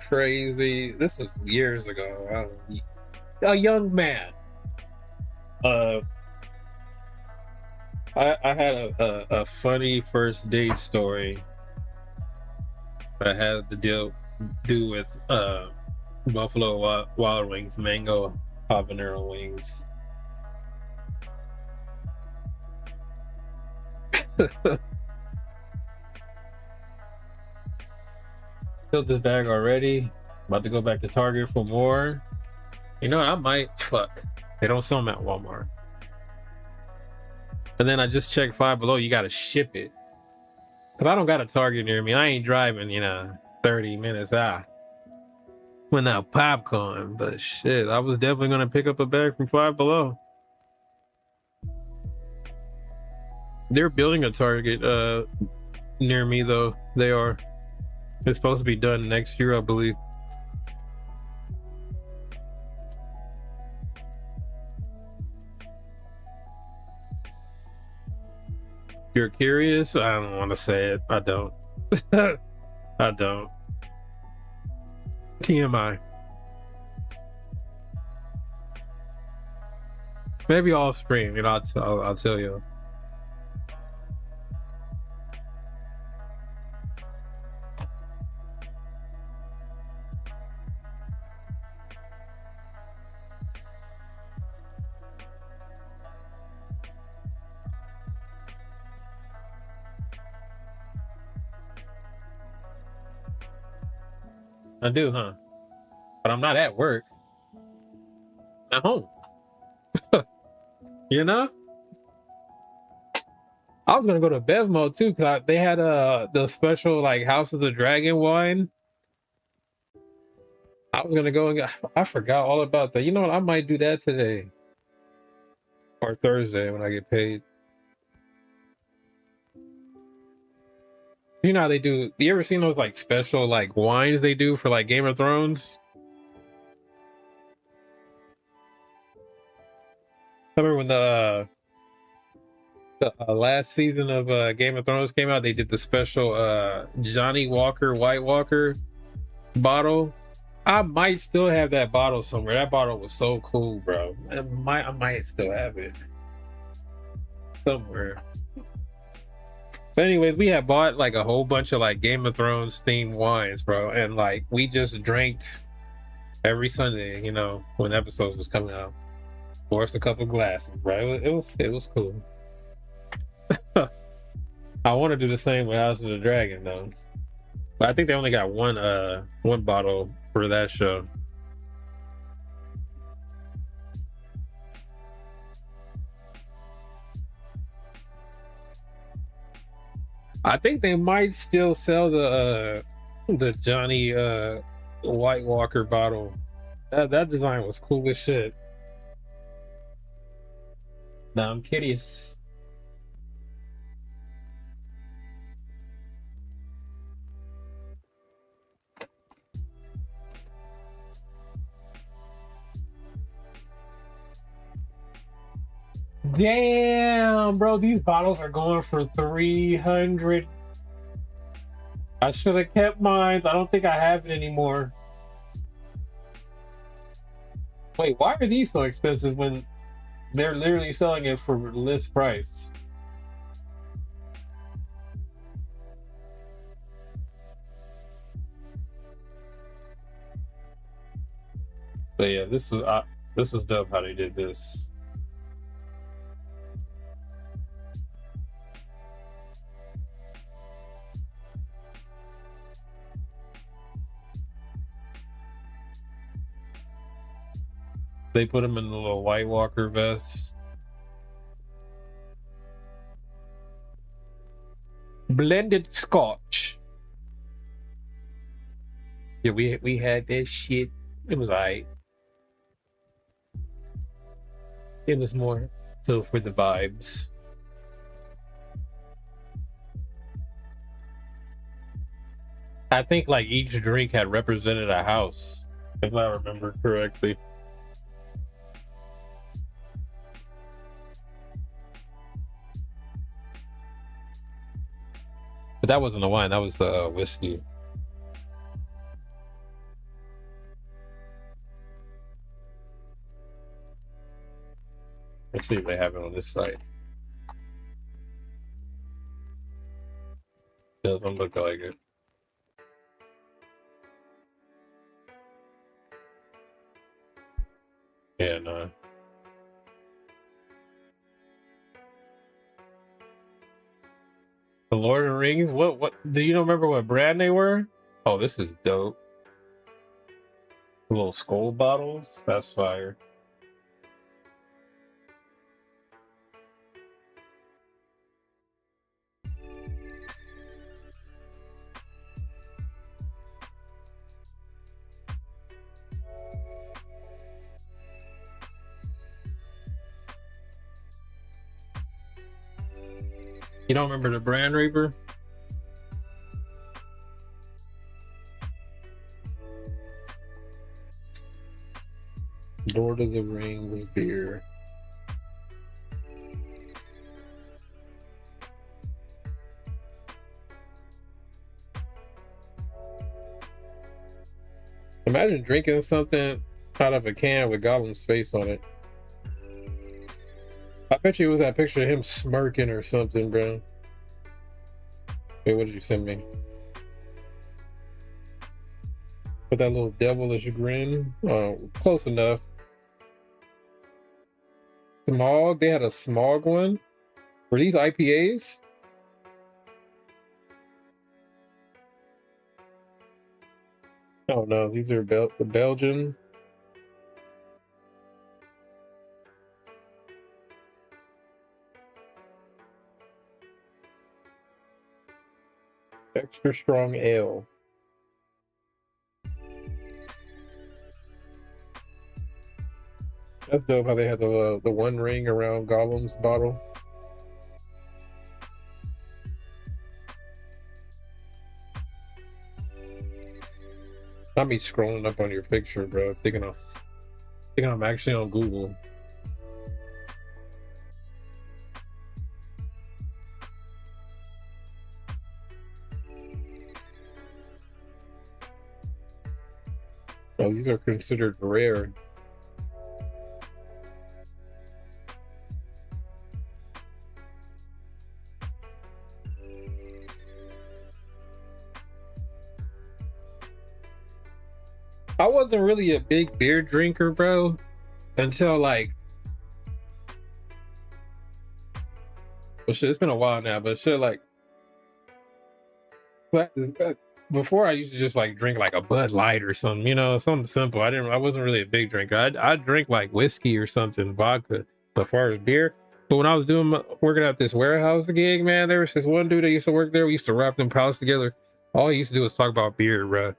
crazy. This is years ago. A young man. I had a funny first date story that had to do with Buffalo Wild Wings mango habanero wings. Filled this bag already. About to go back to Target for more. You know what? I might. Fuck. They don't sell them at Walmart. And then I just checked Five Below. You got to ship it. Because I don't got a Target near me. I ain't driving, 30 minutes out. Went out popcorn. But shit, I was definitely going to pick up a bag from Five Below. They're building a Target near me, though. They are. It's supposed to be done next year, I believe. You're curious? I don't want to say it. I don't. I don't. TMI. Maybe off stream, I'll tell you. I do, huh? But I'm not at work. I'm at home. I was gonna go to Bevmo too, because they had the special like House of the Dragon wine. I was gonna go and I forgot all about that. You know what? I might do that today or Thursday when I get paid. You know how they do? You ever seen those like special like wines they do for like Game of Thrones? Remember when the last season of Game of Thrones came out? They did the special Johnny Walker White Walker bottle. I might still have that bottle somewhere. That bottle was so cool, bro. I might still have it somewhere. But anyways, we had bought like a whole bunch of like Game of Thrones themed wines, bro, and like we just drank every Sunday, when episodes was coming out. Forced a couple glasses, right? It was cool. I want to do the same with House of the Dragon though, but I think they only got one bottle for that show. I think they might still sell the Johnny White Walker bottle. That design was cool as shit. Now I'm curious. Damn, bro, these bottles are going for 300. I should have kept mine. I don't think I have it anymore. Wait, why are these so expensive when they're literally selling it for list price? But yeah, this was dope how they did this. They put him in the little White Walker vest. Blended Scotch. Yeah, we had this shit. It was alright. It was more so for the vibes. I think like each drink had represented a house. if I remember correctly. But that wasn't the wine, that was the whiskey. Let's see if they have it on this site. Doesn't look like it. Yeah, no. The Lord of the Rings? What do you remember what brand they were? Oh, this is dope. The little skull bottles? That's fire. You don't remember the brand, Reaper? Lord of the Rings beer. Imagine drinking something out of a can with Gollum's face on it. I bet you it was that picture of him smirking or something, bro. Wait, what did you send me? With that little devilish grin? Oh, close enough. Smog? They had a smog one? Were these IPAs? Oh no, these are the Belgian. Extra strong ale. That's dope how they had the one ring around Gollum's bottle. Not me scrolling up on your picture, bro. Thinking I'm actually on Google. Oh, these are considered rare. I wasn't really a big beer drinker, bro, until like, well, shit, it's been a while now, but shit, like, before I used to just like drink like a Bud Light or something, you know, something simple. I wasn't really a big drinker. I'd drink like whiskey or something, vodka, as far as beer. But when I was working at this warehouse gig, man, there was this one dude that used to work there. We used to wrap them pallets together. All he used to do was talk about beer, bro.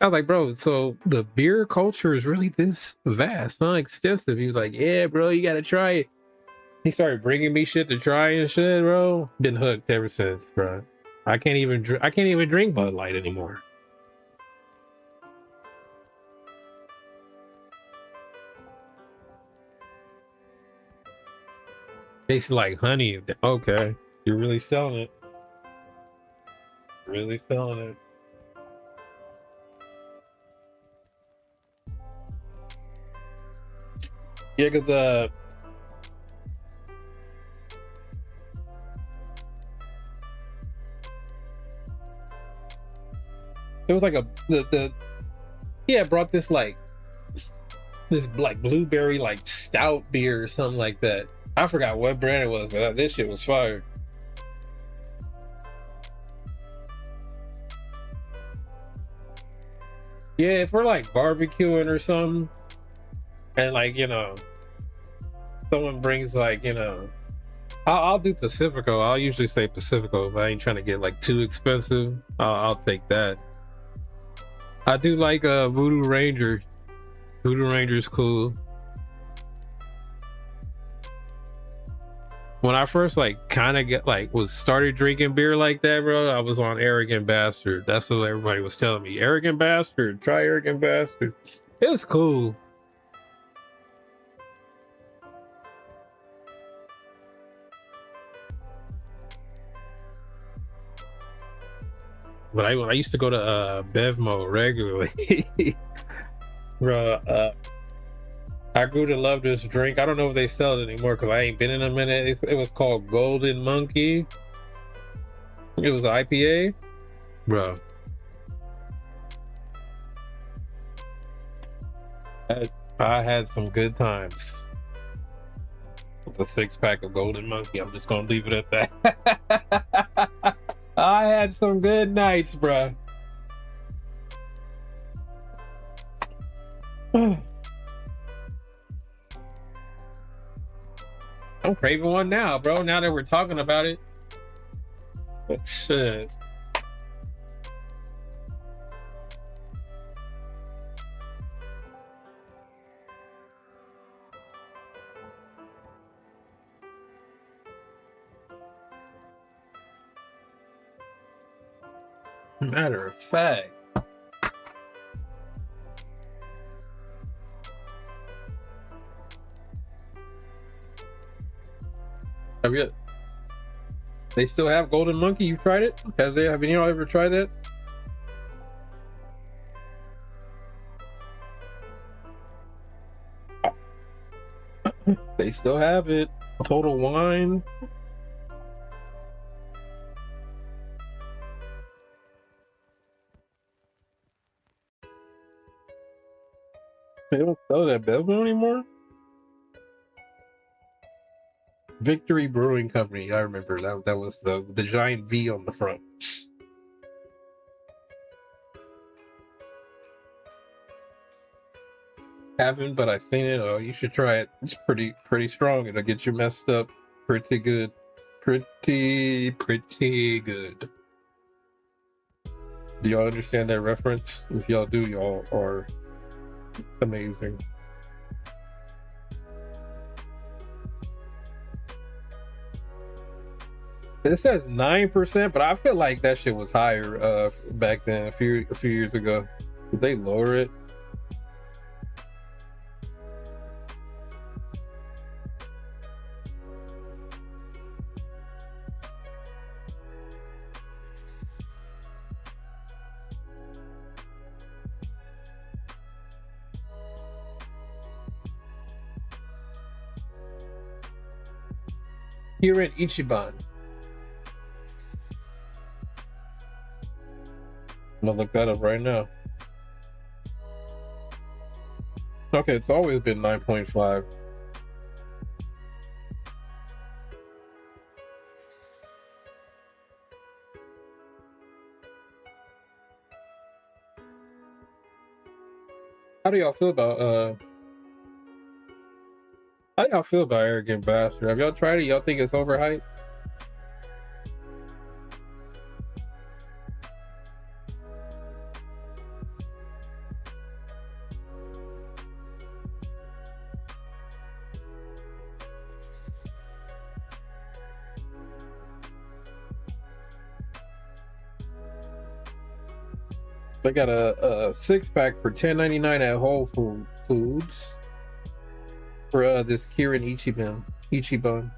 I was like, bro, so the beer culture is really this vast, not extensive. He was like, yeah, bro, you gotta try it. He started bringing me shit to try and shit, bro. Been hooked ever since, bro. I can't even drink Bud Light anymore. Tastes like honey. Okay, you're really selling it. Really selling it. Yeah, cause it was like yeah, brought this like blueberry like stout beer or something like that. I forgot what brand it was, but this shit was fire. Yeah, if we're like barbecuing or something, and like, you know, someone brings like, you know, I'll do Pacifico. I'll usually say Pacifico if I ain't trying to get like too expensive. I'll take that. I do like Voodoo Ranger. Voodoo Ranger's cool. when I first like kind of get like was started drinking beer like that, bro, I was on Arrogant Bastard. That's what everybody was telling me. Arrogant Bastard, try Arrogant Bastard. It was cool. But I used to go to Bevmo regularly. Bro, I grew to love this drink. I don't know if they sell it anymore because I ain't been in a minute. It was called Golden Monkey. It was an IPA. Bro. I had some good times. With a 6-pack of Golden Monkey. I'm just gonna leave it at that. I had some good nights, bro. I'm craving one now, bro. Now that we're talking about it. But shit. Matter of fact. They still have Golden Monkey? You tried it? Have you all ever tried it? They still have it. Total Wine. They don't sell that Bevmo anymore? Victory Brewing Company. I remember that was the giant V on the front. Haven't, but I've seen it. Oh, you should try it. It's pretty strong. It'll get you messed up pretty good. Pretty good. Do y'all understand that reference? If y'all do, y'all are amazing. It says 9%, but I feel like that shit was higher back then, a few years ago. Did they lower it? Here in Ichiban. I'm gonna look that up right now. Okay, it's always been 9.5. How do y'all feel about Arrogant Bastard? Have y'all tried it? Y'all think it's overhyped? They got a 6-pack for $10.99 at Whole Foods for this Kirin Ichiban.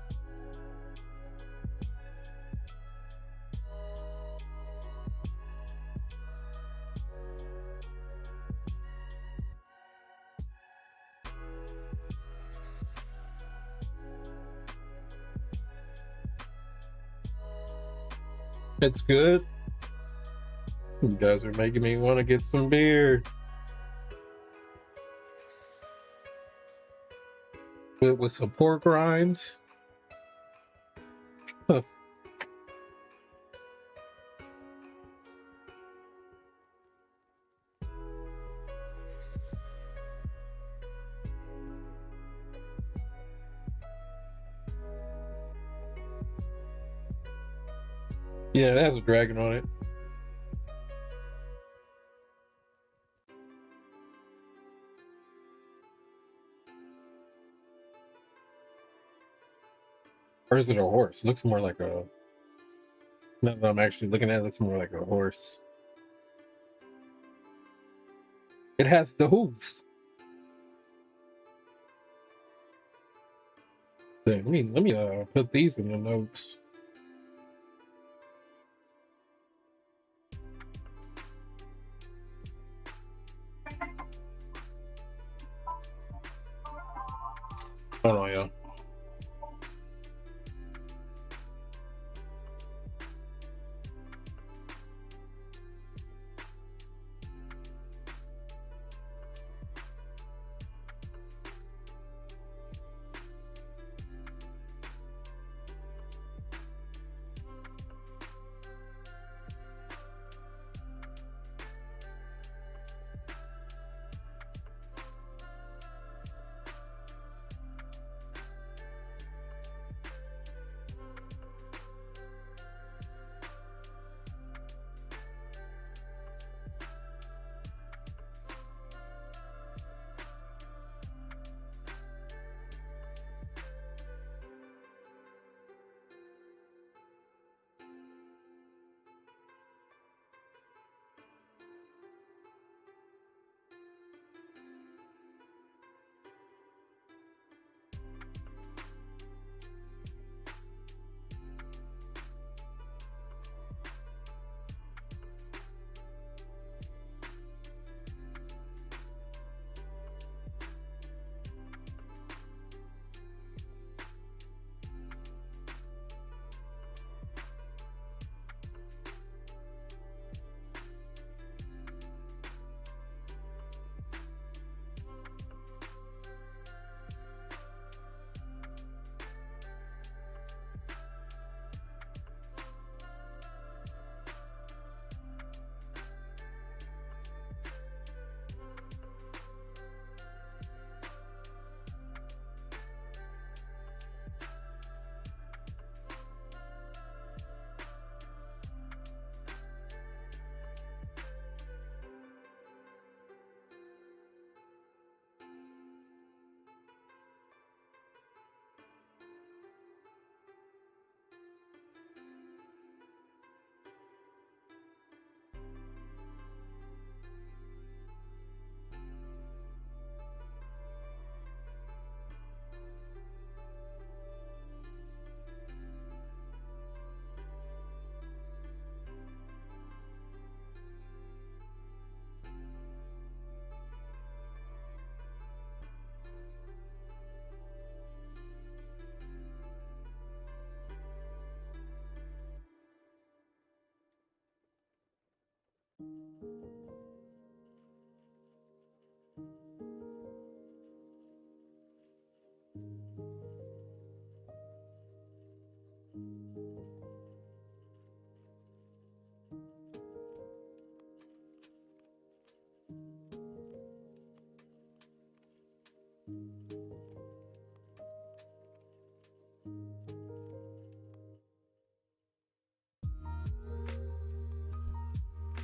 It's good. You guys are making me want to get some beer. With some pork rinds. Huh. Yeah, it has a dragon on it. Or is it a horse? It looks more like a. Now that I'm actually looking at it, looks more like a horse. It has the hooves. Let me put these in the notes. Hold on, y'all.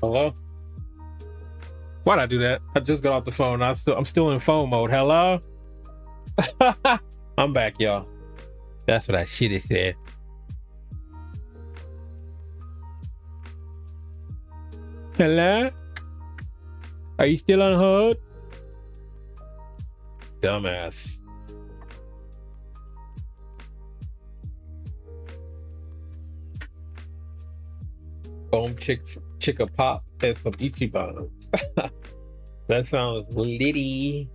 Hello? Why'd I do that? I just got off the phone. I'm still in phone mode. Hello? I'm back, y'all. That's what I should have said. Hello? Are you still on hold? Dumbass. Foam chicka pop and some Ichibans. That sounds litty.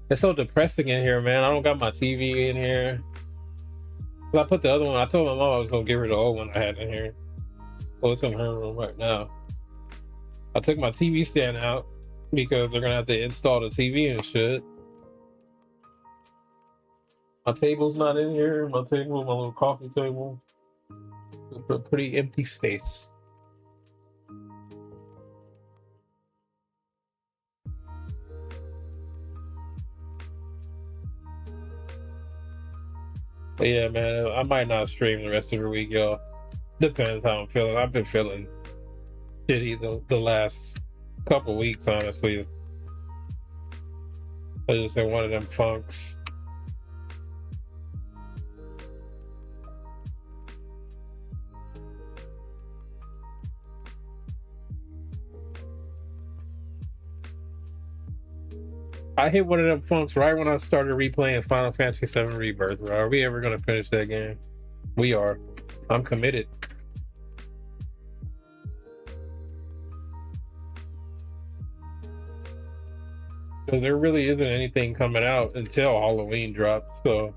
It's so depressing in here, man. I don't got my TV in here. I put the other one. I told my mom I was gonna give her the old one I had in here. Well, it's in her room right now. I took my TV stand out because they're gonna have to install the TV and shit. My table's not in here. My little coffee table. It's a pretty empty space. But yeah, man, I might not stream the rest of the week, y'all. Depends how I'm feeling. I've been feeling shitty the last couple weeks, honestly. I just in one of them funks. I hit one of them funks right when I started replaying Final Fantasy VII Rebirth, bro. Are we ever gonna finish that game? We are. I'm committed. Because there really isn't anything coming out until Halloween drops, so.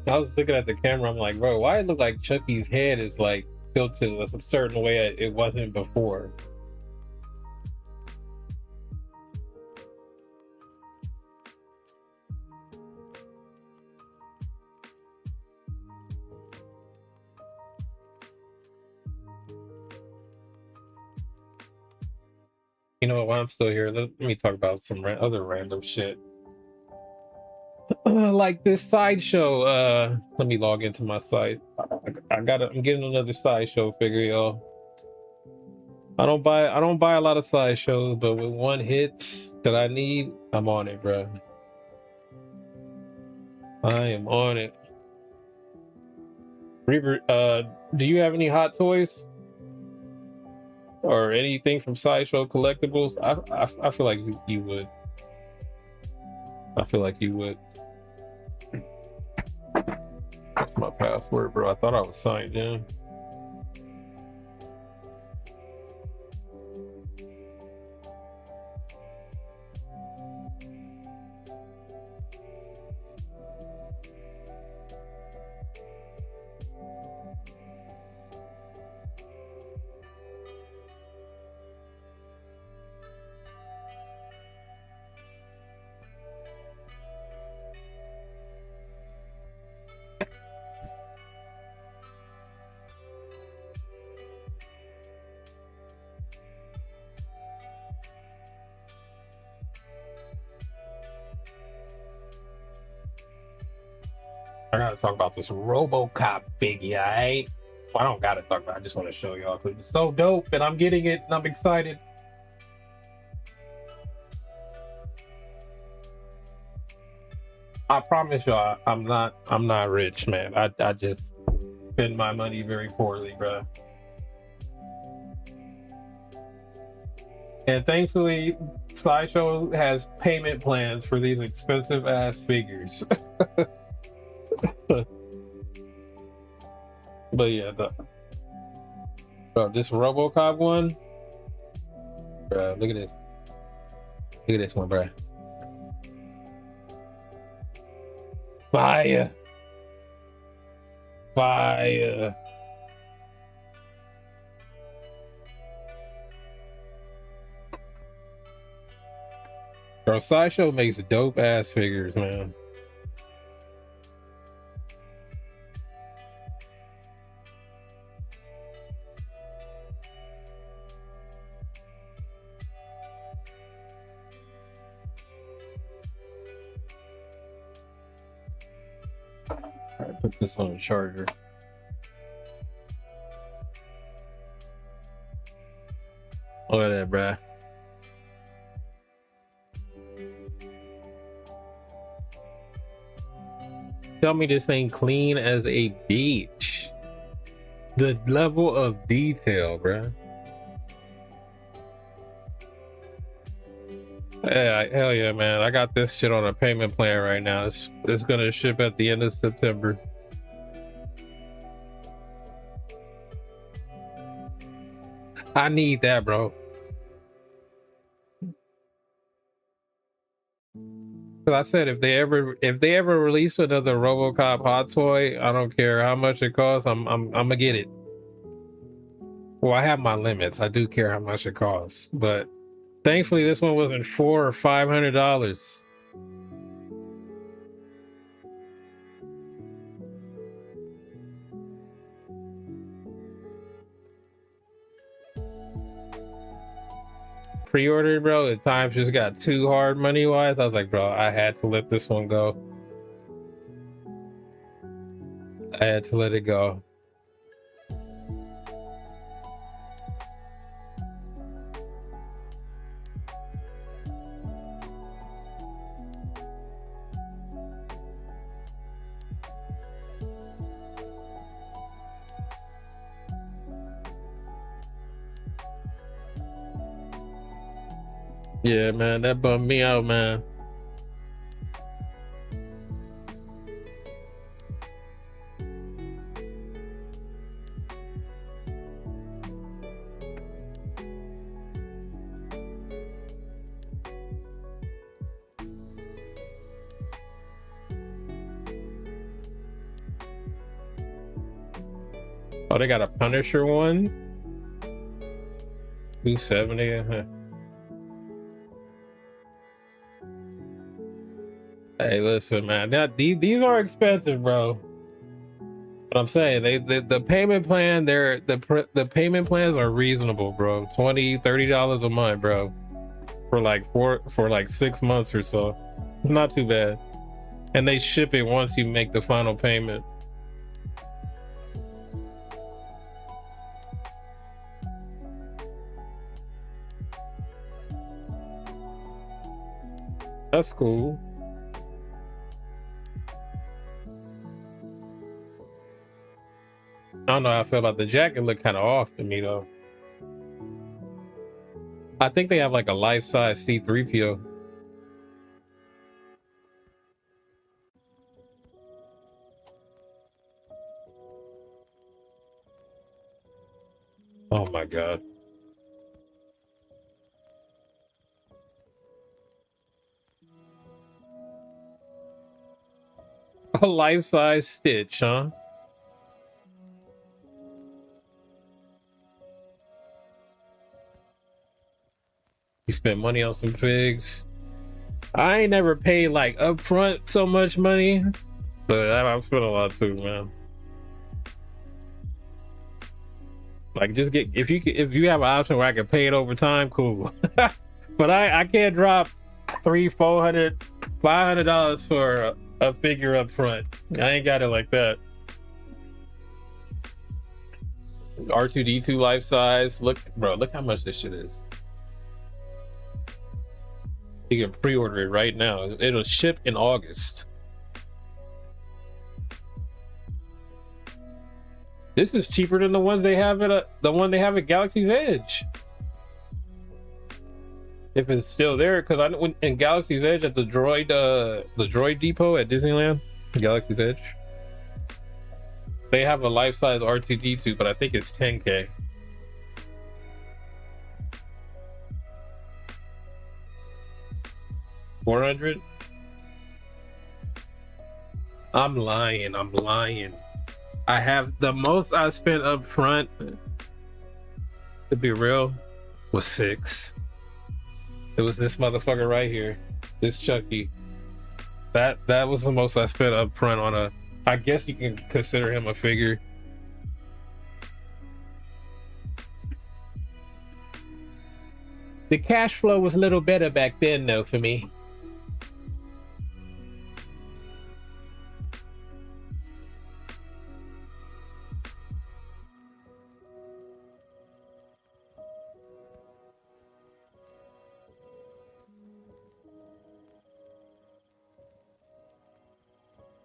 I was looking at the camera, I'm like, bro, why it look like Chucky's head is like tilted a certain way it wasn't before? You know what, while I'm still here, let me talk about some other random shit. Like this sideshow, let me log into my site. I'm getting another sideshow figure, y'all. I don't buy a lot of sideshows, but with one hit that I need, I'm on it, bro. I am on it. Reaver, do you have any hot toys or anything from Sideshow Collectibles? I feel like you would. I feel like you would. That's my password, bro. I thought I was signed in. I gotta talk about this RoboCop figure, alright? Well, I don't gotta talk about it. I just want to show y'all because it's so dope and I'm getting it and I'm excited. I promise y'all, I'm not rich, man. I just spend my money very poorly, bro. And thankfully, Sideshow has payment plans for these expensive ass figures. But yeah, this RoboCop one, bro, look at this. Look at this one, bro. Fire. Fire. Bro, Sideshow makes dope ass figures, man. Put this on a charger. Look at that, bruh. Tell me this ain't clean as a beach. The level of detail, bruh. Yeah, hell yeah, man. I got this shit on a payment plan right now. It's gonna ship at the end of September. I need that, bro. Cause I said if they ever release another RoboCop hot toy, I don't care how much it costs. I'm gonna get it. Well, I have my limits. I do care how much it costs, but thankfully this one wasn't $400 or $500. Pre-ordered, bro. At times just got too hard money wise. I was like, bro, I had to let this one go. I had to let it go. Yeah, man, that bummed me out, man. Oh, they got a Punisher one. 270. Hey, listen, man. These are expensive, bro. But I'm saying the payment plan, the payment plans are reasonable, bro. $20-$30 a month, bro, for like 6 months or so. It's not too bad, and they ship it once you make the final payment. That's cool. I don't know how I feel about the jacket. Look kind of off to me though. I think they have like a life-size C-3PO. Oh my god. A life-size Stitch, huh? You spent money on some figs. I ain't never paid like upfront so much money, but I've spent a lot too, man. Like, just get if you have an option where I can pay it over time, cool. But I can't drop $300, $400, $500 for a figure up front. I ain't got it like that. R2D2 life size. Look, bro, look how much this shit is. You can pre-order it right now. It'll ship in August. This is cheaper than the ones they have at the one they have at Galaxy's Edge. If it's still there, because I went in Galaxy's Edge at the droid depot at Disneyland, Galaxy's Edge. They have a life-size R2D2, but I think it's $10K. $400? I'm lying. I have the most I spent up front, to be real, was $6. It was this motherfucker right here, this Chucky. That was the most I spent up front on a. I guess you can consider him a figure. The cash flow was a little better back then, though, for me.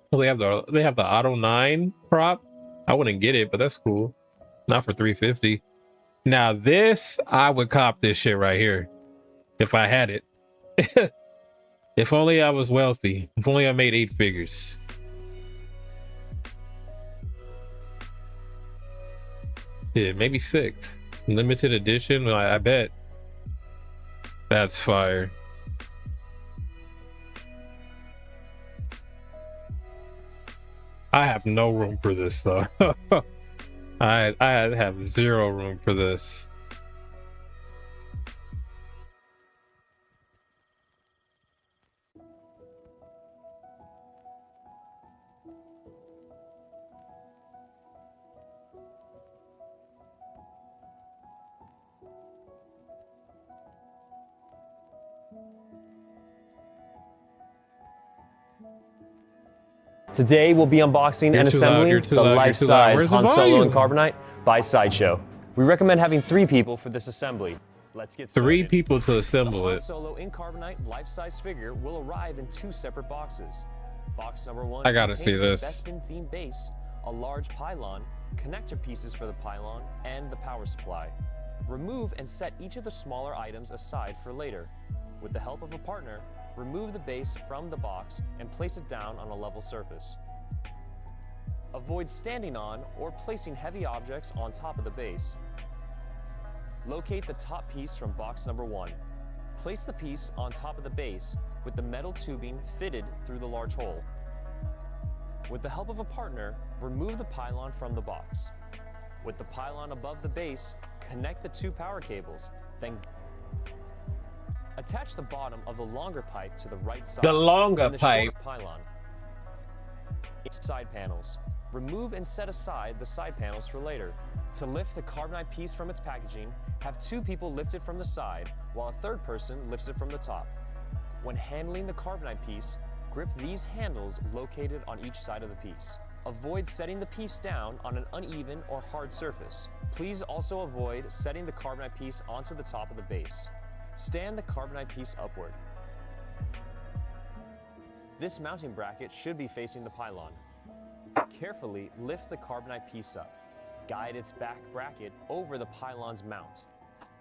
Well, they have the Auto 9 prop. I wouldn't get it, but that's cool. Not for $350. Now this, I would cop this shit right here if I had it. If only I was wealthy. If only I made 8 figures. Yeah, maybe 6. Limited edition, I bet. That's fire. I have no room for this though. I have zero room for this. Today we'll be unboxing and assembling the life-size Han Solo and Carbonite by Sideshow. We recommend having 3 people for this assembly. Let's get started. 3 people to assemble it. Han Solo in Carbonite life-size figure will arrive in 2 separate boxes. Box number 1 I gotta see this. the Bespin themed base, a large pylon, connector pieces for the pylon, and the power supply. Remove and set each of the smaller items aside for later. With the help of a partner, remove the base from the box and place it down on a level surface. Avoid standing on or placing heavy objects on top of the base. Locate the top piece from box number 1. Place the piece on top of the base with the metal tubing fitted through the large hole. With the help of a partner, remove the pylon from the box. With the pylon above the base, connect the 2 power cables, then attach the bottom of the longer pipe to the right side. The longer and the pipe. shorter pylon. Side panels. Remove and set aside the side panels for later. To lift the carbonite piece from its packaging, have 2 people lift it from the side, while a 3rd person lifts it from the top. When handling the carbonite piece, grip these handles located on each side of the piece. Avoid setting the piece down on an uneven or hard surface. Please also avoid setting the carbonite piece onto the top of the base. Stand the carbonite piece upward. This mounting bracket should be facing the pylon. Carefully lift the carbonite piece up. Guide its back bracket over the pylon's mount.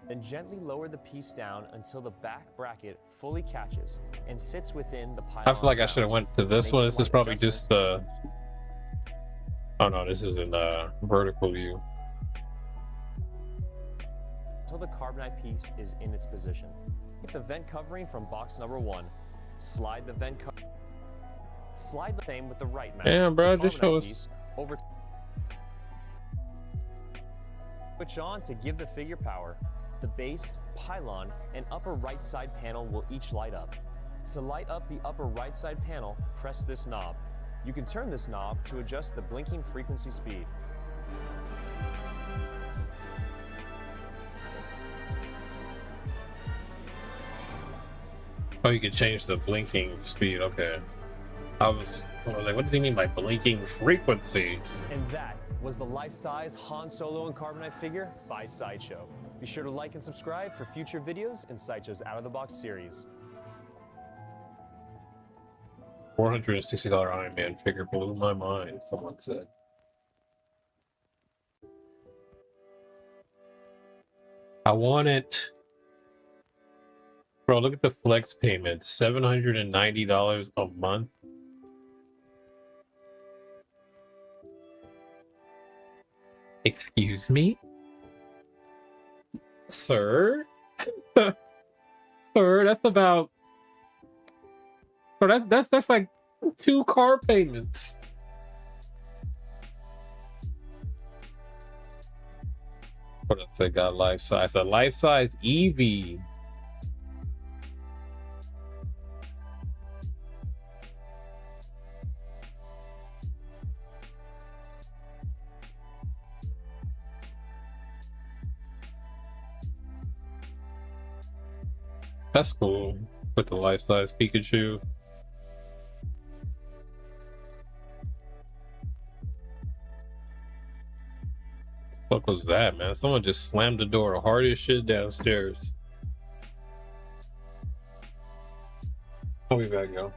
Then gently lower the piece down until the back bracket fully catches and sits within the pylon's I feel like I mount. should have went to this Make one. This is slight probably adjustments just the. Oh no, this is in vertical view. until the carbonite piece is in its position. Get the vent covering from box number 1. Slide the vent cover. Slide the same with the right mount. Damn, bro, the just carbonite show us. piece over. Switch on to give the figure power. The base, pylon, and upper right side panel will each light up. To light up the upper right side panel, press this knob. You can turn this knob to adjust the blinking frequency speed. Oh, you can change the blinking speed. Okay. I was like, what does he mean by blinking frequency? And that was the life-size Han Solo and Carbonite figure by Sideshow. Be sure to like and subscribe for future videos in Sideshow's Out of the Box series. $460 Iron Man figure blew my mind, someone said. I want it. Bro, look at the flex payment. $790 a month. Excuse me? Sir? Sir, that's about... Bro, that's like 2 car payments. What else they got life size? A life size Eevee. That's cool. With the life size Pikachu. What was that, man? Someone just slammed the door hard as shit downstairs. I'll be back, yo.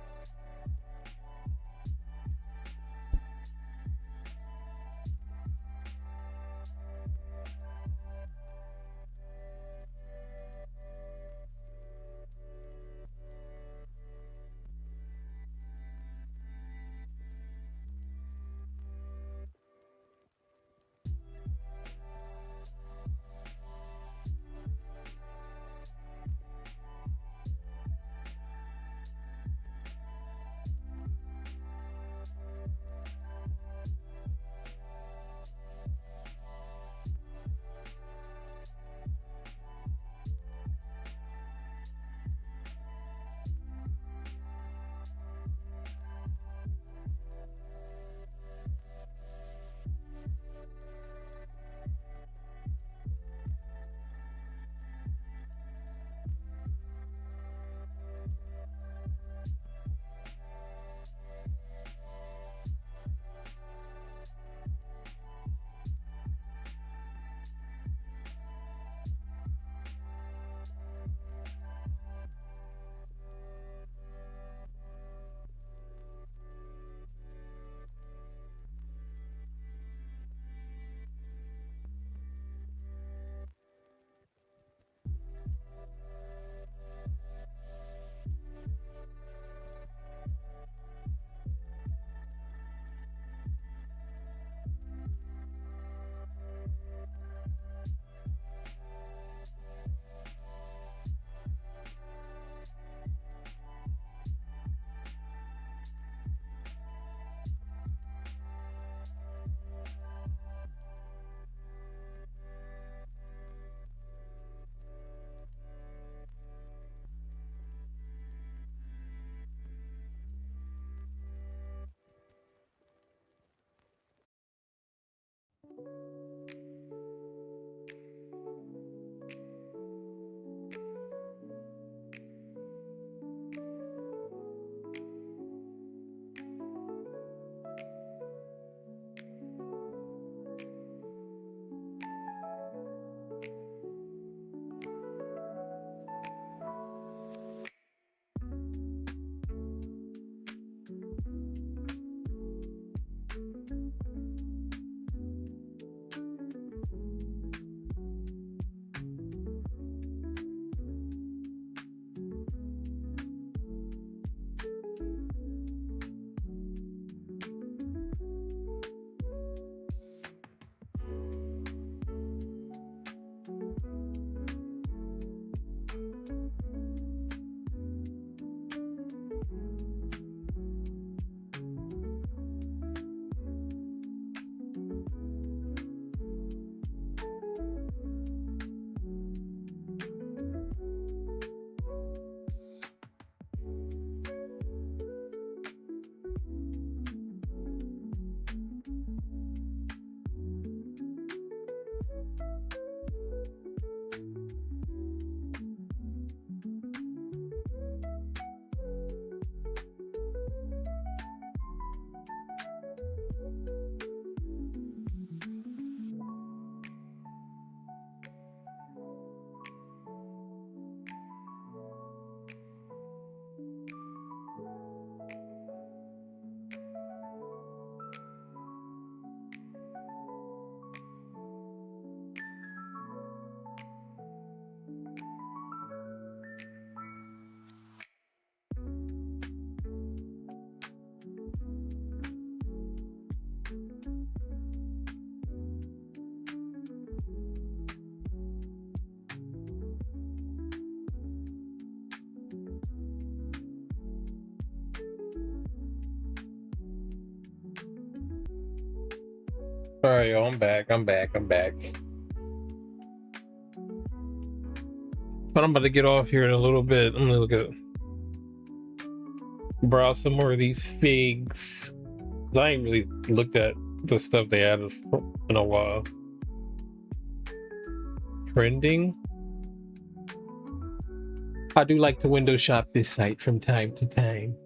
All right, yo, I'm back. But I'm about to get off here in a little bit. I'm gonna look at browse some more of these figs. I ain't really looked at the stuff they added in a while. Trending. I do like to window shop this site from time to time.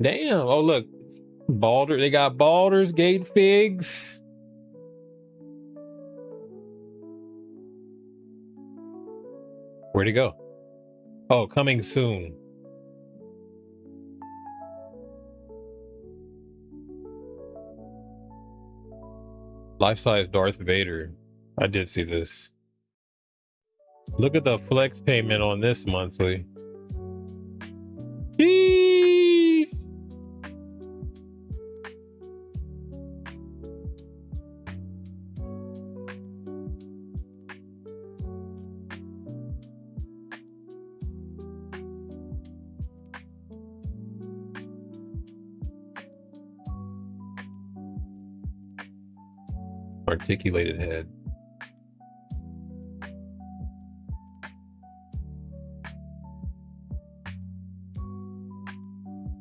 Damn. Oh, look. Balder. They got Baldur's Gate figs. Where'd it go? Oh, coming soon. Life-size Darth Vader. I did see this. Look at the flex payment on this monthly. Eee! Articulated head.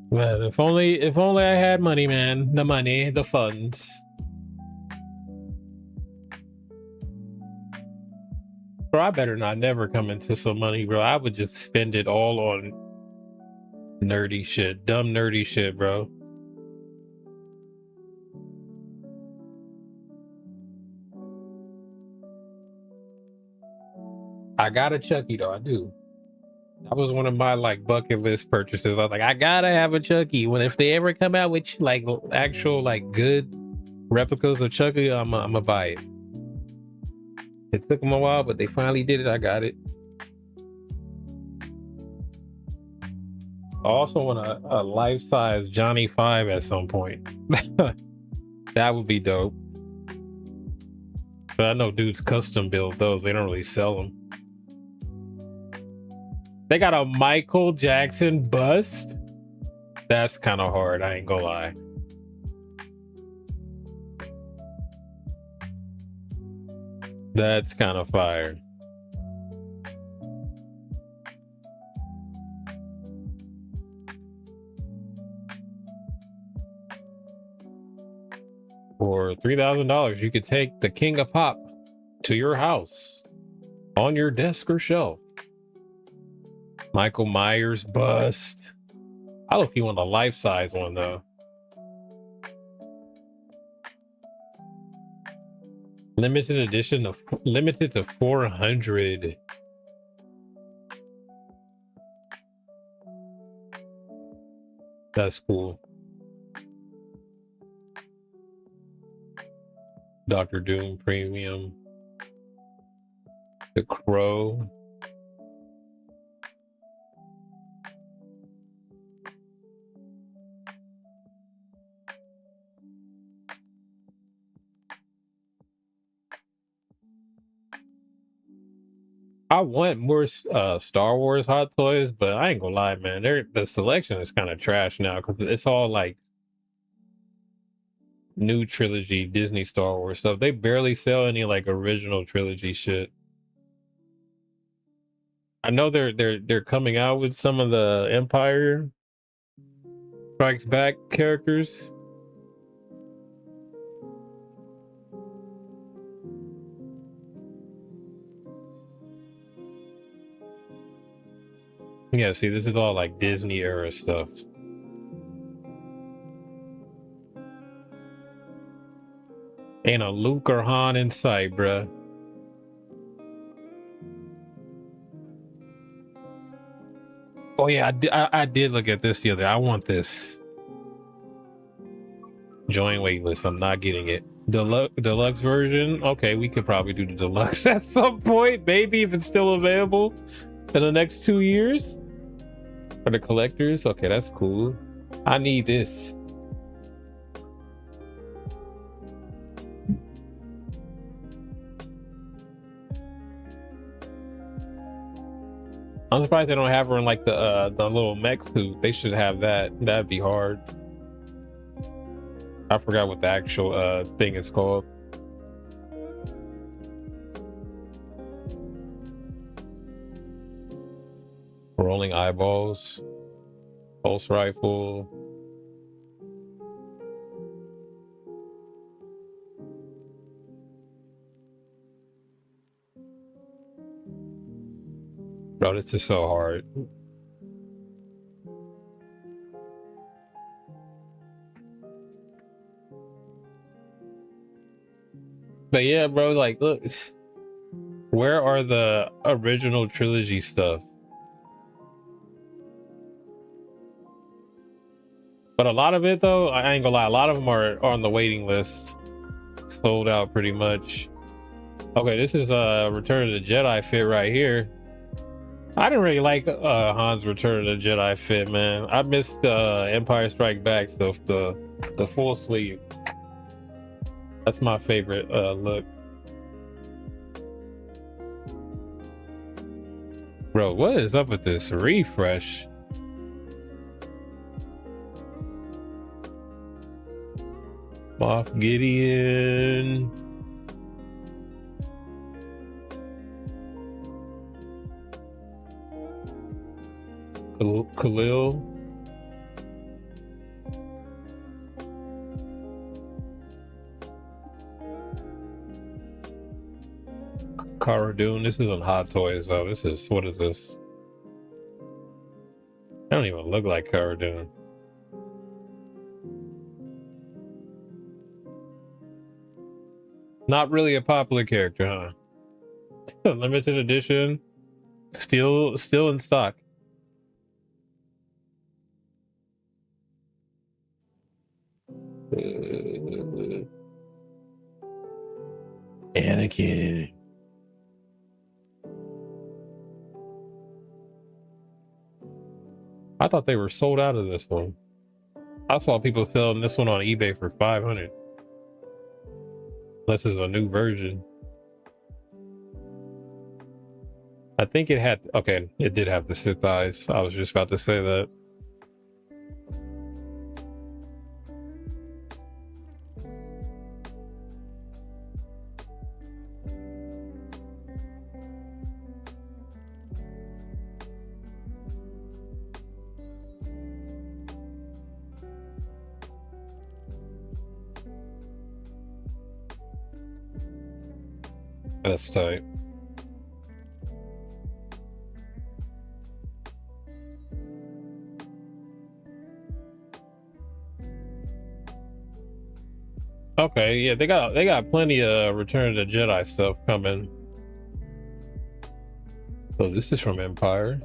Man, if only I had money, man. The money, the funds. Bro, I better not never come into some money, bro. I would just spend it all on nerdy shit. Dumb nerdy shit, bro. I got a Chucky though, I do. That was one of my like bucket list purchases. I was like, I gotta have a Chucky. When if they ever come out with like actual like good replicas of Chucky, I'm gonna buy it. It took them a while, but they finally did it. I got it. I also want a life-size Johnny 5 at some point. That would be dope. But I know dudes custom build those. They don't really sell them. They got a Michael Jackson bust. That's kind of hard. I ain't gonna lie. That's kind of fire. For $3,000, you could take the King of Pop to your house on your desk or shelf. Michael Myers bust. I look, you want a life-size one though. Limited edition of limited to 400. That's cool. Dr. Doom Premium. The Crow. I want more Star Wars Hot Toys, but I ain't gonna lie, man. The selection is kind of trash now because it's all like new trilogy Disney Star Wars stuff. They barely sell any like original trilogy shit. I know they're coming out with some of the Empire Strikes Back characters. Yeah, see, this is all like Disney era stuff. Ain't a Luke or Han in sight, bruh. Oh yeah, I did look at this the other day. I want this. Join waitlist. I'm not getting it. Deluxe version. Okay, we could probably do the deluxe at some point. Maybe if it's still available in the next 2 years. For the collectors. Okay, that's cool. I need this. I'm surprised they don't have her in like the little mech suit. They should have that. That'd be hard. I forgot what the actual thing is called. Rolling eyeballs, pulse rifle. Bro, this is so hard. But yeah, bro, like, look, where are the original trilogy stuff? But a lot of it, though, I ain't gonna lie, a lot of them are on the waiting list. Sold out pretty much. Okay, this is Return of the Jedi fit right here. I didn't really like Han's Return of the Jedi fit, man. I missed Empire Strike Back stuff, the full sleeve. That's my favorite look. Bro, what is up with this refresh? Moff Gideon. Khalil. Cara Dune. This is on Hot Toys though. This is, what is this? I don't even look like Cara Dune. Not really a popular character, huh? Limited edition. Still in stock. Anakin. I thought they were sold out of this one. I saw people selling this one on eBay for 500. This is a new version. I think it had, okay, it did have the Sith eyes. I was just about to say that. That's tight. Okay, yeah, they got plenty of Return of the Jedi stuff coming. So this is from Empire.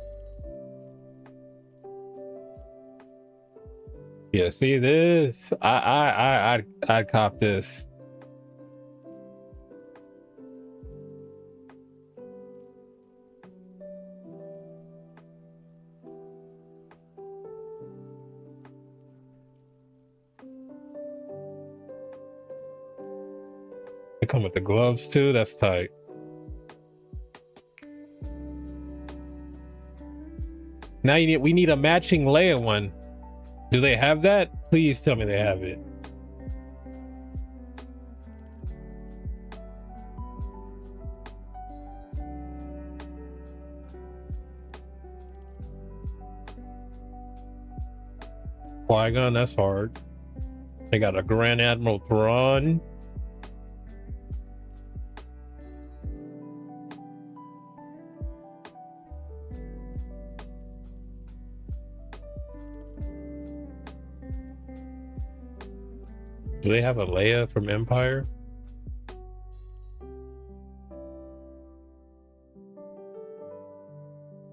Yeah, see this? I'd cop this. They come with the gloves too. That's tight. Now we need a matching Leia one. Do they have that? Please tell me they have it. Qui-Gon, that's hard. They got a Grand Admiral Thrawn. Do they have a Leia from Empire?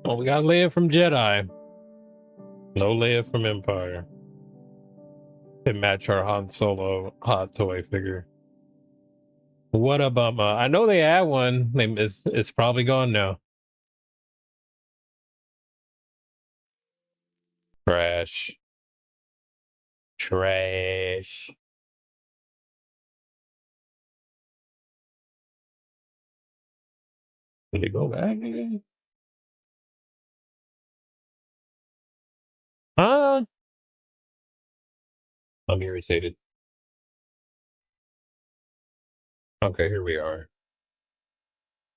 Oh, we got Leia from Jedi. No Leia from Empire. To match our Han Solo hot toy figure. What a bummer. I know they had one. It's probably gone now. Trash. Trash. Did it go back again? Huh? I'm irritated. Okay, here we are.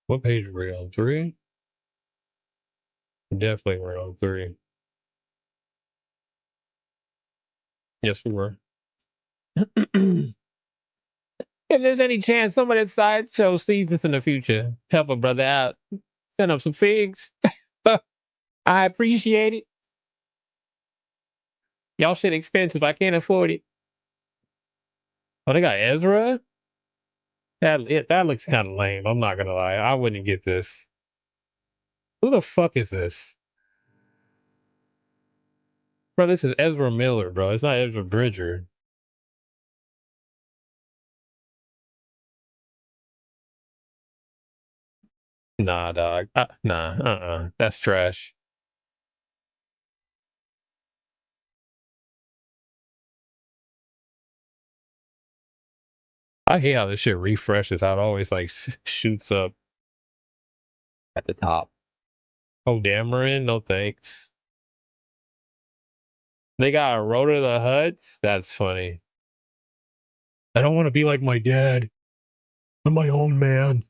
What page are we on? 3? Definitely we're on 3. Yes, we were. If there's any chance somebody at Sideshow sees this in the future, help a brother out. Send up some figs. I appreciate it. Y'all shit expensive. I can't afford it. Oh, they got Ezra? That looks kind of lame. I'm not gonna lie. I wouldn't get this. Who the fuck is this? Bro, this is Ezra Miller, bro. It's not Ezra Bridger. Nah, dog. Nah, that's trash. I hate how this shit refreshes. How it always like shoots up at the top. Oh, Dameron? No thanks. They got a Road to the Hut? That's funny. I don't want to be like my dad. I'm my own man.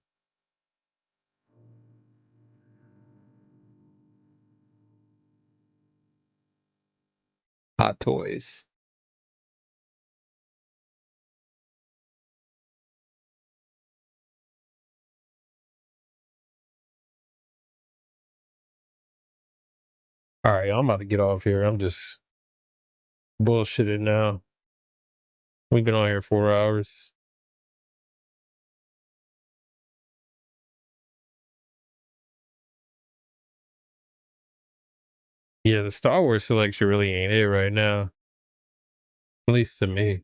Hot toys. All right, I'm about to get off here. I'm just bullshitting now. We've been on here 4 hours. Yeah, the Star Wars selection really ain't it right now. At least to me.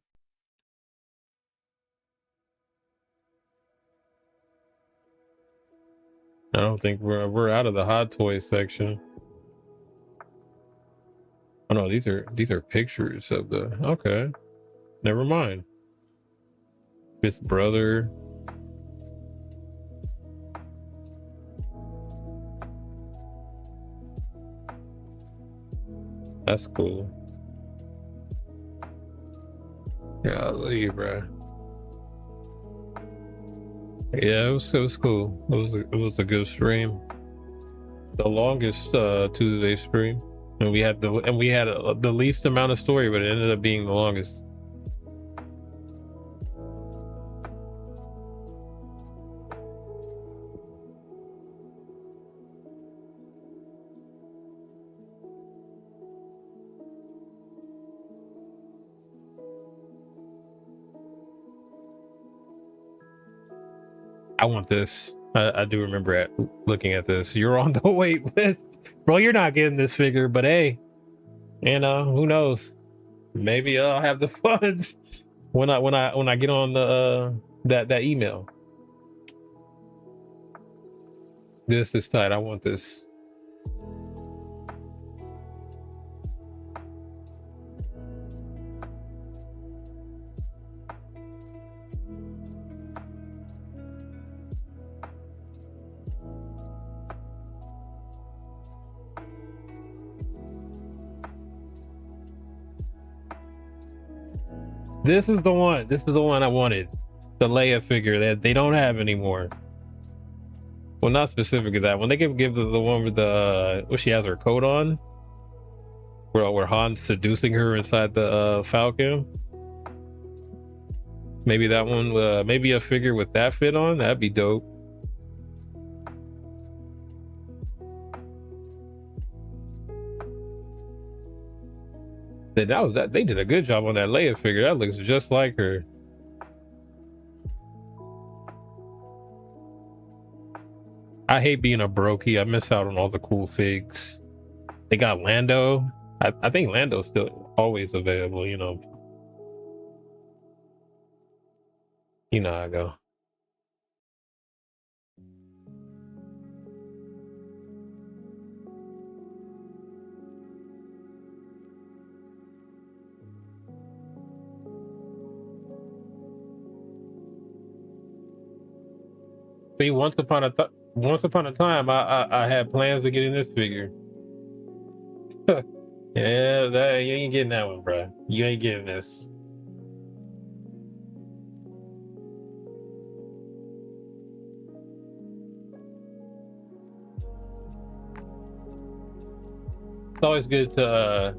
I don't think we're out of the hot toys section. Oh no, these are pictures of the okay. Never mind. His brother. That's cool. Yeah, bro. Yeah, it was cool. It was a good stream. The longest Tuesday stream, and we had the least amount of story, but it ended up being the longest. I want this. I do remember looking at this. You're on the wait list, bro. You're not getting this figure, but hey, who knows? Maybe I'll have the funds when I get on the that email. This is tight. I want this. This is the one. This is the one I wanted. The Leia figure that they don't have anymore. Well, not specifically that one. They give the one with the where she has her coat on, where Han's seducing her inside the Falcon. Maybe that one. Maybe a figure with that fit on. That'd be dope. They did a good job on that Leia figure. That looks just like her. I hate being a brokey. I miss out on all the cool figs. They got Lando. I think Lando's still always available, You know how I go. See, once upon a time, I had plans to get in this figure. Yeah, you ain't getting that one, bro. You ain't getting this. It's always good to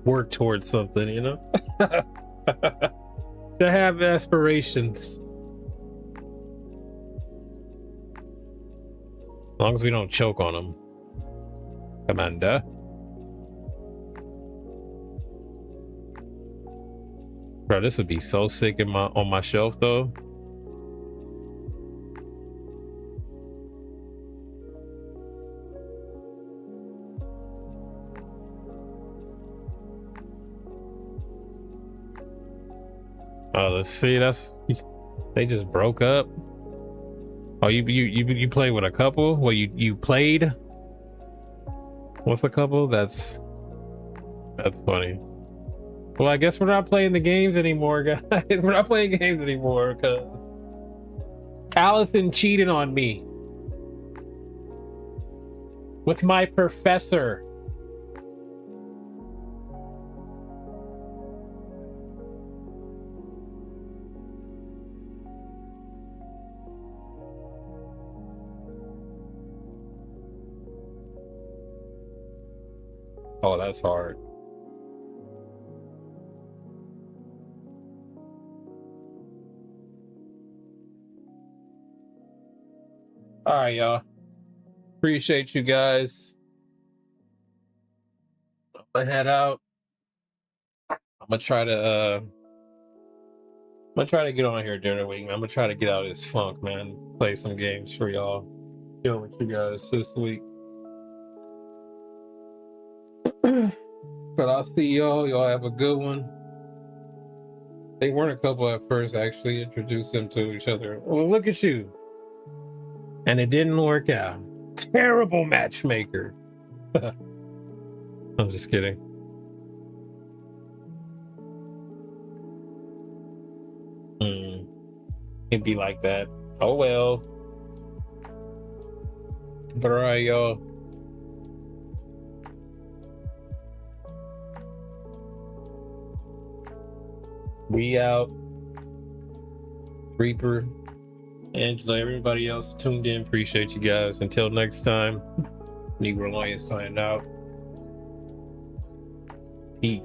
work towards something, you know? To have aspirations. As long as we don't choke on them. Commander. Bro, this would be so sick in on my shelf though. Oh, let's see. That's they just broke up. Oh, you played with a couple? Well, you played with a couple? That's funny. Well, I guess we're not playing the games anymore, guys. We're not playing games anymore because Allison cheated on me with my professor. Oh, that's hard. All right, y'all. Appreciate you guys. I'm gonna head out. I'm gonna try to get on here during the week. I'm gonna try to get out of this funk, man. Play some games for y'all. Chill with you guys this week. But I'll see y'all. Y'all have a good one. They weren't a couple at first. I actually introduced them to each other. Well, look at you. And it didn't work out. Terrible matchmaker. I'm just kidding. It'd be like that. Oh well. But all right, y'all. We out. Reaper, Angela, everybody else tuned in. Appreciate you guys. Until next time, TheNegrolorian signed out. Peace.